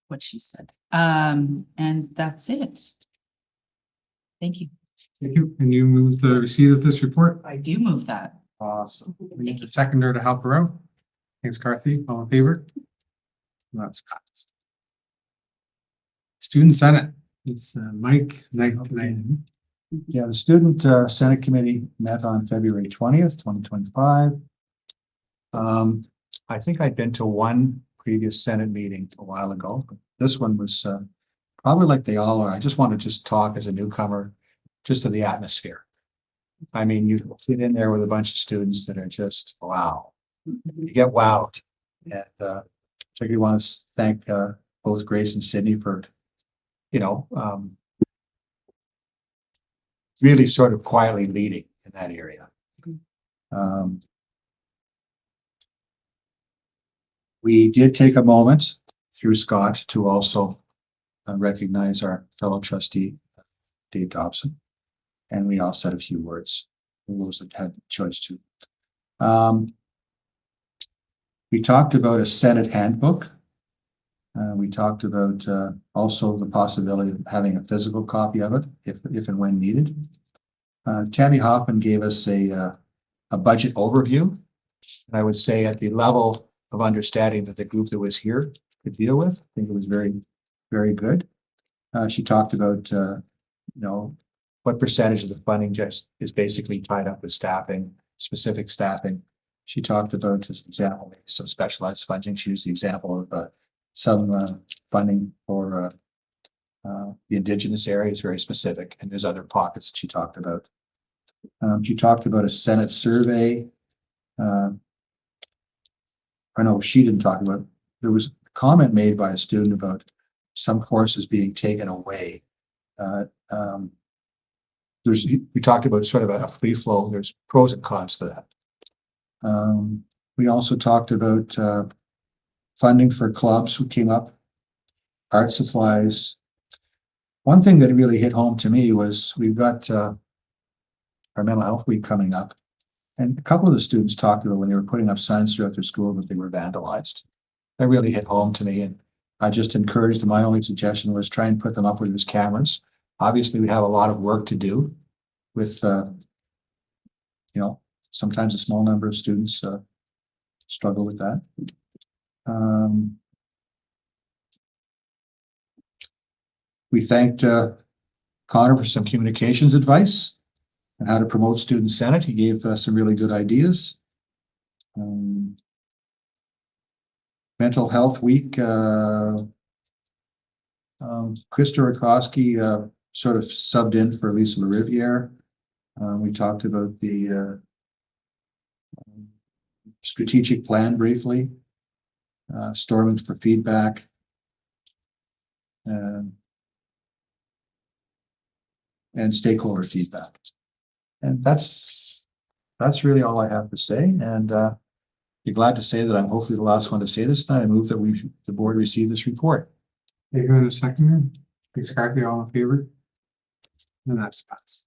[SPEAKER 11] What she said. And that's it. Thank you.
[SPEAKER 1] Thank you. And you move the receipt of this report?
[SPEAKER 11] I do move that.
[SPEAKER 1] Awesome. We need a seconder to help her out. Thanks, Carthy. All in favor? That's passed. Student Senate. It's Mike.
[SPEAKER 7] Yeah, the Student Senate Committee met on February 20th, 2025. I think I'd been to one previous Senate meeting a while ago, but this one was probably like they all are. I just want to just talk as a newcomer, just to the atmosphere. I mean, you get in there with a bunch of students that are just, wow. You get wowed. And particularly want to thank both Grace and Sydney for, really sort of quietly leading in that area. We did take a moment through Scott to also recognize our fellow trustee, Dave Dobson, and we all said a few words for those that had choice to. We talked about a Senate handbook. We talked about also the possibility of having a physical copy of it if and when needed. Tammy Hoffman gave us a budget overview. And I would say at the level of understanding that the group that was here could deal with, I think it was very, very good. She talked about, what percentage of the funding just is basically tied up with staffing, specific staffing. She talked about, as an example, maybe some specialized funding. She used the example of some funding for the Indigenous areas, very specific, and there's other pockets that she talked about. She talked about a Senate survey. I know she didn't talk about, there was a comment made by a student about some courses being taken away. We talked about sort of a free flow. There's pros and cons to that. We also talked about funding for clubs who came up, art supplies. One thing that really hit home to me was we've got our mental health week coming up. And a couple of the students talked about when they were putting up signs throughout their school that they were vandalized. That really hit home to me. And I just encouraged them. My only suggestion was try and put them up where there's cameras. Obviously, we have a lot of work to do with, sometimes a small number of students struggle with that. We thanked Connor for some communications advice and how to promote Student Senate. He gave some really good ideas. Mental Health Week, Krista Rakowski sort of subbed in for Lisa LaRiviere. We talked about the strategic plan briefly, storming for feedback, and stakeholder feedback. And that's really all I have to say. And be glad to say that I'm hopefully the last one to say this tonight. I move that the board receive this report.
[SPEAKER 1] Are you going to second it? Thanks, Carthy, all in favor? And that's passed.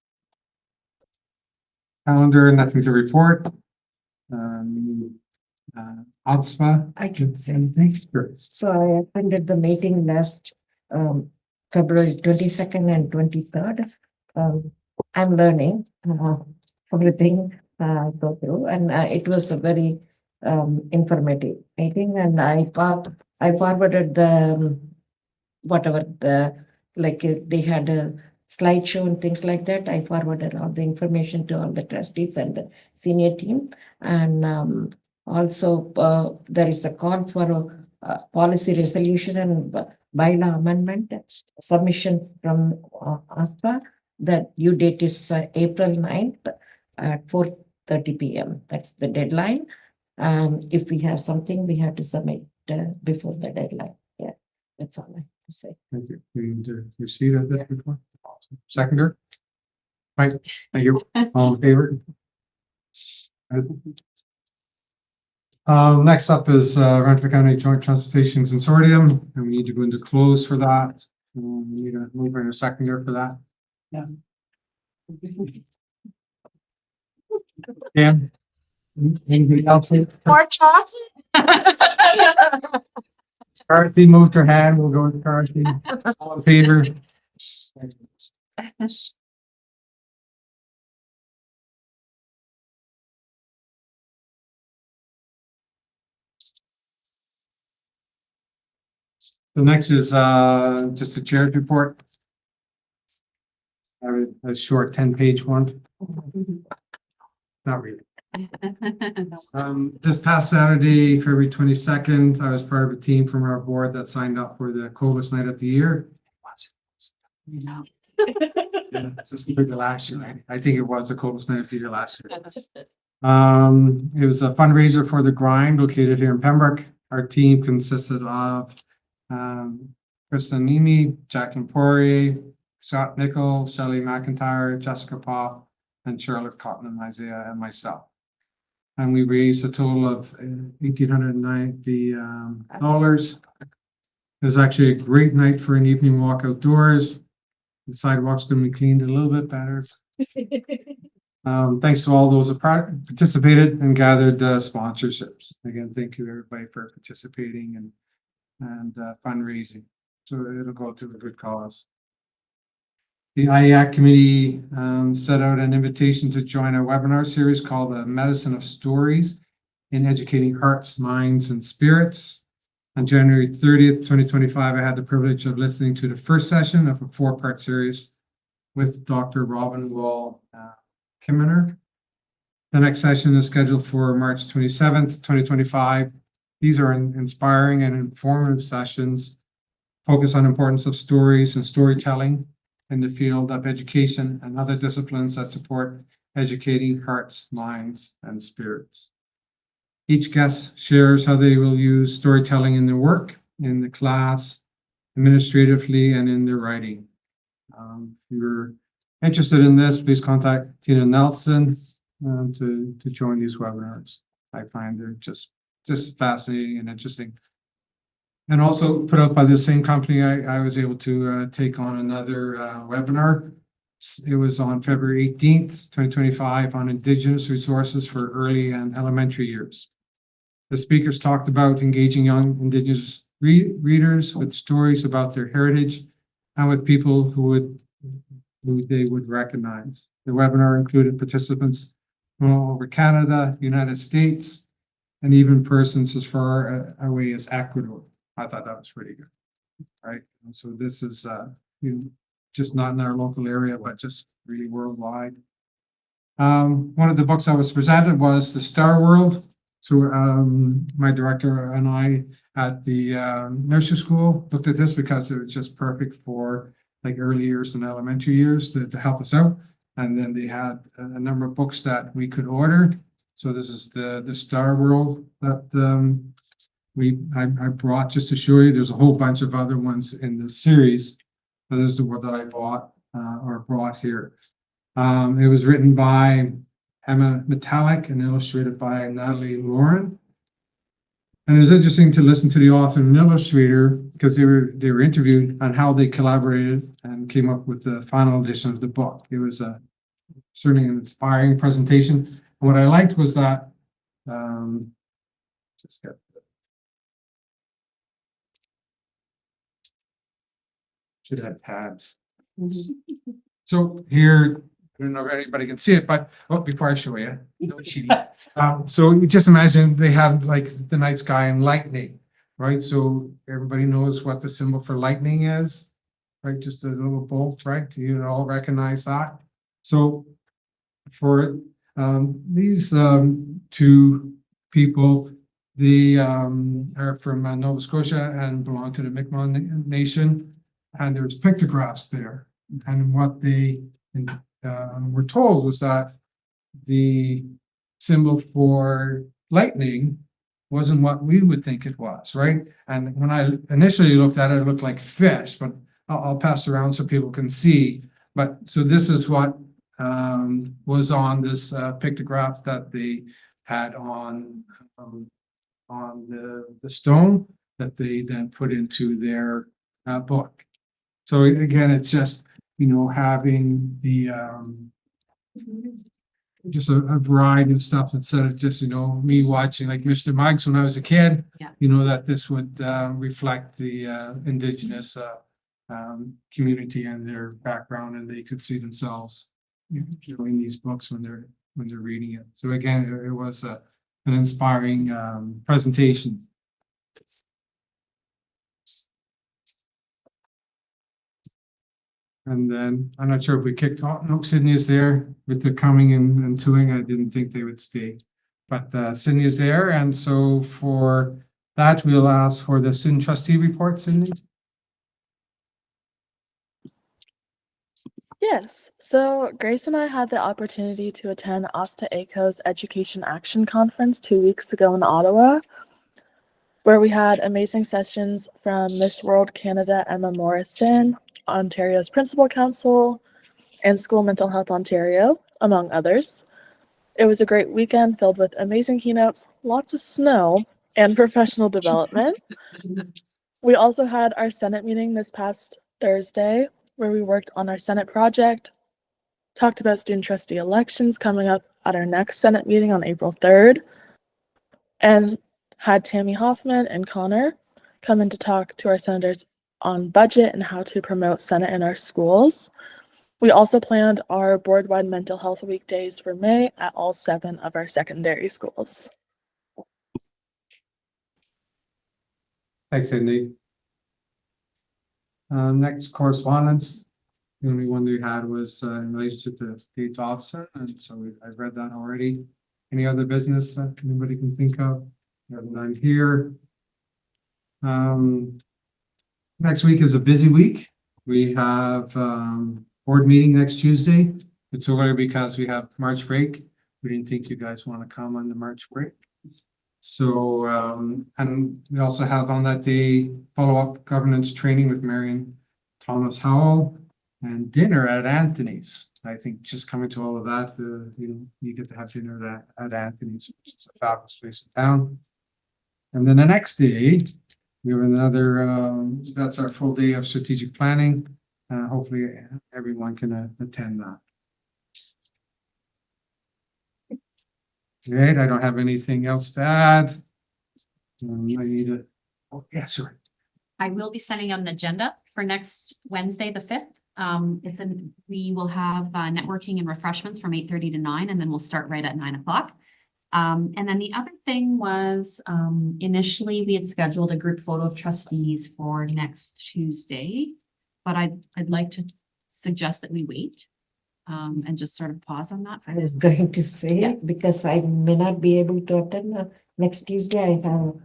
[SPEAKER 1] Calendar, nothing to report. ALSPA.
[SPEAKER 6] I can say.
[SPEAKER 1] Anything? Sure.
[SPEAKER 6] So I attended the meeting last February 22nd and 23rd. I'm learning everything go through, and it was a very informative meeting, and I forwarded the whatever they had a slideshow and things like that. I forwarded all the information to all the trustees and the senior team, and also there is a call for a policy resolution and bylaw amendment submission from ASPA. The due date is April 9th at 4:30 p.m. That's the deadline. If we have something, we have to submit before the deadline. Yeah, that's all I have to say.
[SPEAKER 1] Thank you. We need to receive that report. Awesome. Seconder? Right, thank you. All in favor? Next up is Renfrew County Joint Transportation Consortium, and we need to go into close for that. We need a mover and a seconder for that.
[SPEAKER 11] Yeah.
[SPEAKER 1] Dan? Anything else?
[SPEAKER 8] More chocolate?
[SPEAKER 1] Carthy moved her hand. We'll go with Carthy. All in favor? The next is just a chair's report. I have a short 10-page one. Not really. This past Saturday, February 22nd, I was part of a team from our board that signed up for the coolest night of the year. Yeah, this compared to last year. I think it was the coolest night of the year last year. It was a fundraiser for the Grind located here in Pembroke. Our team consisted of Kristen Nimi, Jacqueline Poirier, Scott Nickel, Shelley McIntyre, Jessica Pop, and Charlotte Cotton and Isaiah and myself. And we raised a total of $1,890. It was actually a great night for an evening walk outdoors. The sidewalk's going to be cleaned a little bit better. Thanks to all those that participated and gathered sponsorships. Again, thank you everybody for participating and fundraising. So it'll go to a good cause. The IAC committee set out an invitation to join a webinar series called The Medicine of Stories in Educating Hearts, Minds, and Spirits. On January 30th, 2025, I had the privilege of listening to the first session of a 4-part series with Dr. Robin Wall Kimmerer. The next session is scheduled for March 27th, 2025. These are inspiring and informative sessions, focus on importance of stories and storytelling in the field of education and other disciplines that support educating hearts, minds, and spirits. Each guest shares how they will use storytelling in their work, in the class, administratively, and in their writing. If you're interested in this, please contact Tina Nelson to join these webinars. I find they're just fascinating and interesting. And also put out by the same company, I was able to take on another webinar. It was on February 18th, 2025 on Indigenous resources for early and elementary years. The speakers talked about engaging young Indigenous readers with stories about their heritage and with people who they would recognize. The webinar included participants from all over Canada, United States, and even persons as far away as Ecuador. I thought that was pretty good, right? And so this is just not in our local area, but just really worldwide. One of the books I was presented was The Star World. So my director and I at the nursery school looked at this because it was just perfect for like early years and elementary years to help us out. And then they had a number of books that we could order. So this is the Star World that I brought just to show you. There's a whole bunch of other ones in this series, but this is the one that I bought or brought here. It was written by Emma Metallic and illustrated by Natalie Lauren. And it was interesting to listen to the author and illustrator because they were interviewed on how they collaborated and came up with the final edition of the book. It was certainly an inspiring presentation. And what I liked was that should have tabs. So here, I don't know if anybody can see it, but before I show you, no cheating. So you just imagine they have like the night sky and lightning, right? So everybody knows what the symbol for lightning is, right? Just a little bolt, right? You all recognize that. So for these two people, they are from Nova Scotia and belong to the Mi'kmaq Nation, and there's pictographs there. And what they were told was that the symbol for lightning wasn't what we would think it was, right? And when I initially looked at it, it looked like fish, but I'll pass around so people can see. But so this is what was on this pictograph that they had on the stone that they then put into their book. So again, it's just, having the just a variety of stuff instead of just, me watching like Mr. Muggs when I was a kid.
[SPEAKER 5] Yeah.
[SPEAKER 1] That this would reflect the Indigenous community and their background, and they could see themselves in these books when they're reading it. So again, it was an inspiring presentation. And then I'm not sure if we kicked off. No, Sydney is there with the coming and touring. I didn't think they would stay, but Sydney is there. And so for that, we'll ask for the student trustee report, Sydney.
[SPEAKER 13] Yes, so Grace and I had the opportunity to attend Asta ACO's Education Action Conference 2 weeks ago in Ottawa, where we had amazing sessions from Miss World Canada Emma Morrison, Ontario's Principal Council, and School Mental Health Ontario, among others. It was a great weekend filled with amazing keynotes, lots of snow, and professional development. We also had our Senate meeting this past Thursday, where we worked on our Senate project, talked about student trustee elections coming up at our next Senate meeting on April 3rd, and had Tammy Hoffman and Connor come in to talk to our senators on budget and how to promote Senate in our schools. We also planned our board-wide mental health weekdays for May at all 7 of our secondary schools.
[SPEAKER 1] Thanks, Cindy. Next correspondence, the only one we had was in relation to the Dobson, and so I've read that already. Any other business that anybody can think of? We have none here. Next week is a busy week. We have board meeting next Tuesday. It's over because we have March break. We didn't think you guys want to come on the March break. So, and we also have on that day, follow-up governance training with Marion Thomas Howell and dinner at Anthony's. I think just coming to all of that, you get to have dinner at Anthony's, which is a fabulous place in town. And then the next day, we have another, that's our full day of strategic planning. Hopefully everyone can attend that. Great, I don't have anything else to add. I need a, oh, yeah, sure.
[SPEAKER 5] I will be sending out an agenda for next Wednesday, the 5th. We will have networking and refreshments from 8:30 to 9, and then we'll start right at 9 o'clock. And then the other thing was, initially we had scheduled a group photo of trustees for next Tuesday, but I'd like to suggest that we wait and just sort of pause on that.
[SPEAKER 6] I was going to say,
[SPEAKER 5] Yeah.
[SPEAKER 6] because I may not be able to attend next Tuesday. I have,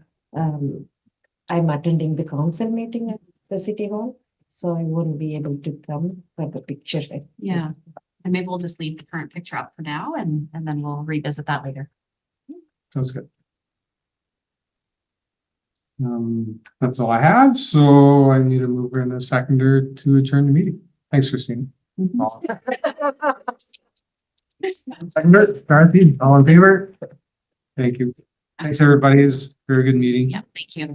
[SPEAKER 6] I'm attending the council meeting at the city hall, so I won't be able to come for the picture.
[SPEAKER 5] Yeah, and maybe we'll just leave the current picture up for now, and then we'll revisit that later.
[SPEAKER 1] Sounds good. That's all I have, so I need a mover and a seconder to adjourn the meeting. Thanks, Christine. Seconder, Dorothy, all in favor? Thank you. Thanks, everybody. It's a very good meeting.
[SPEAKER 5] Yeah, thank you.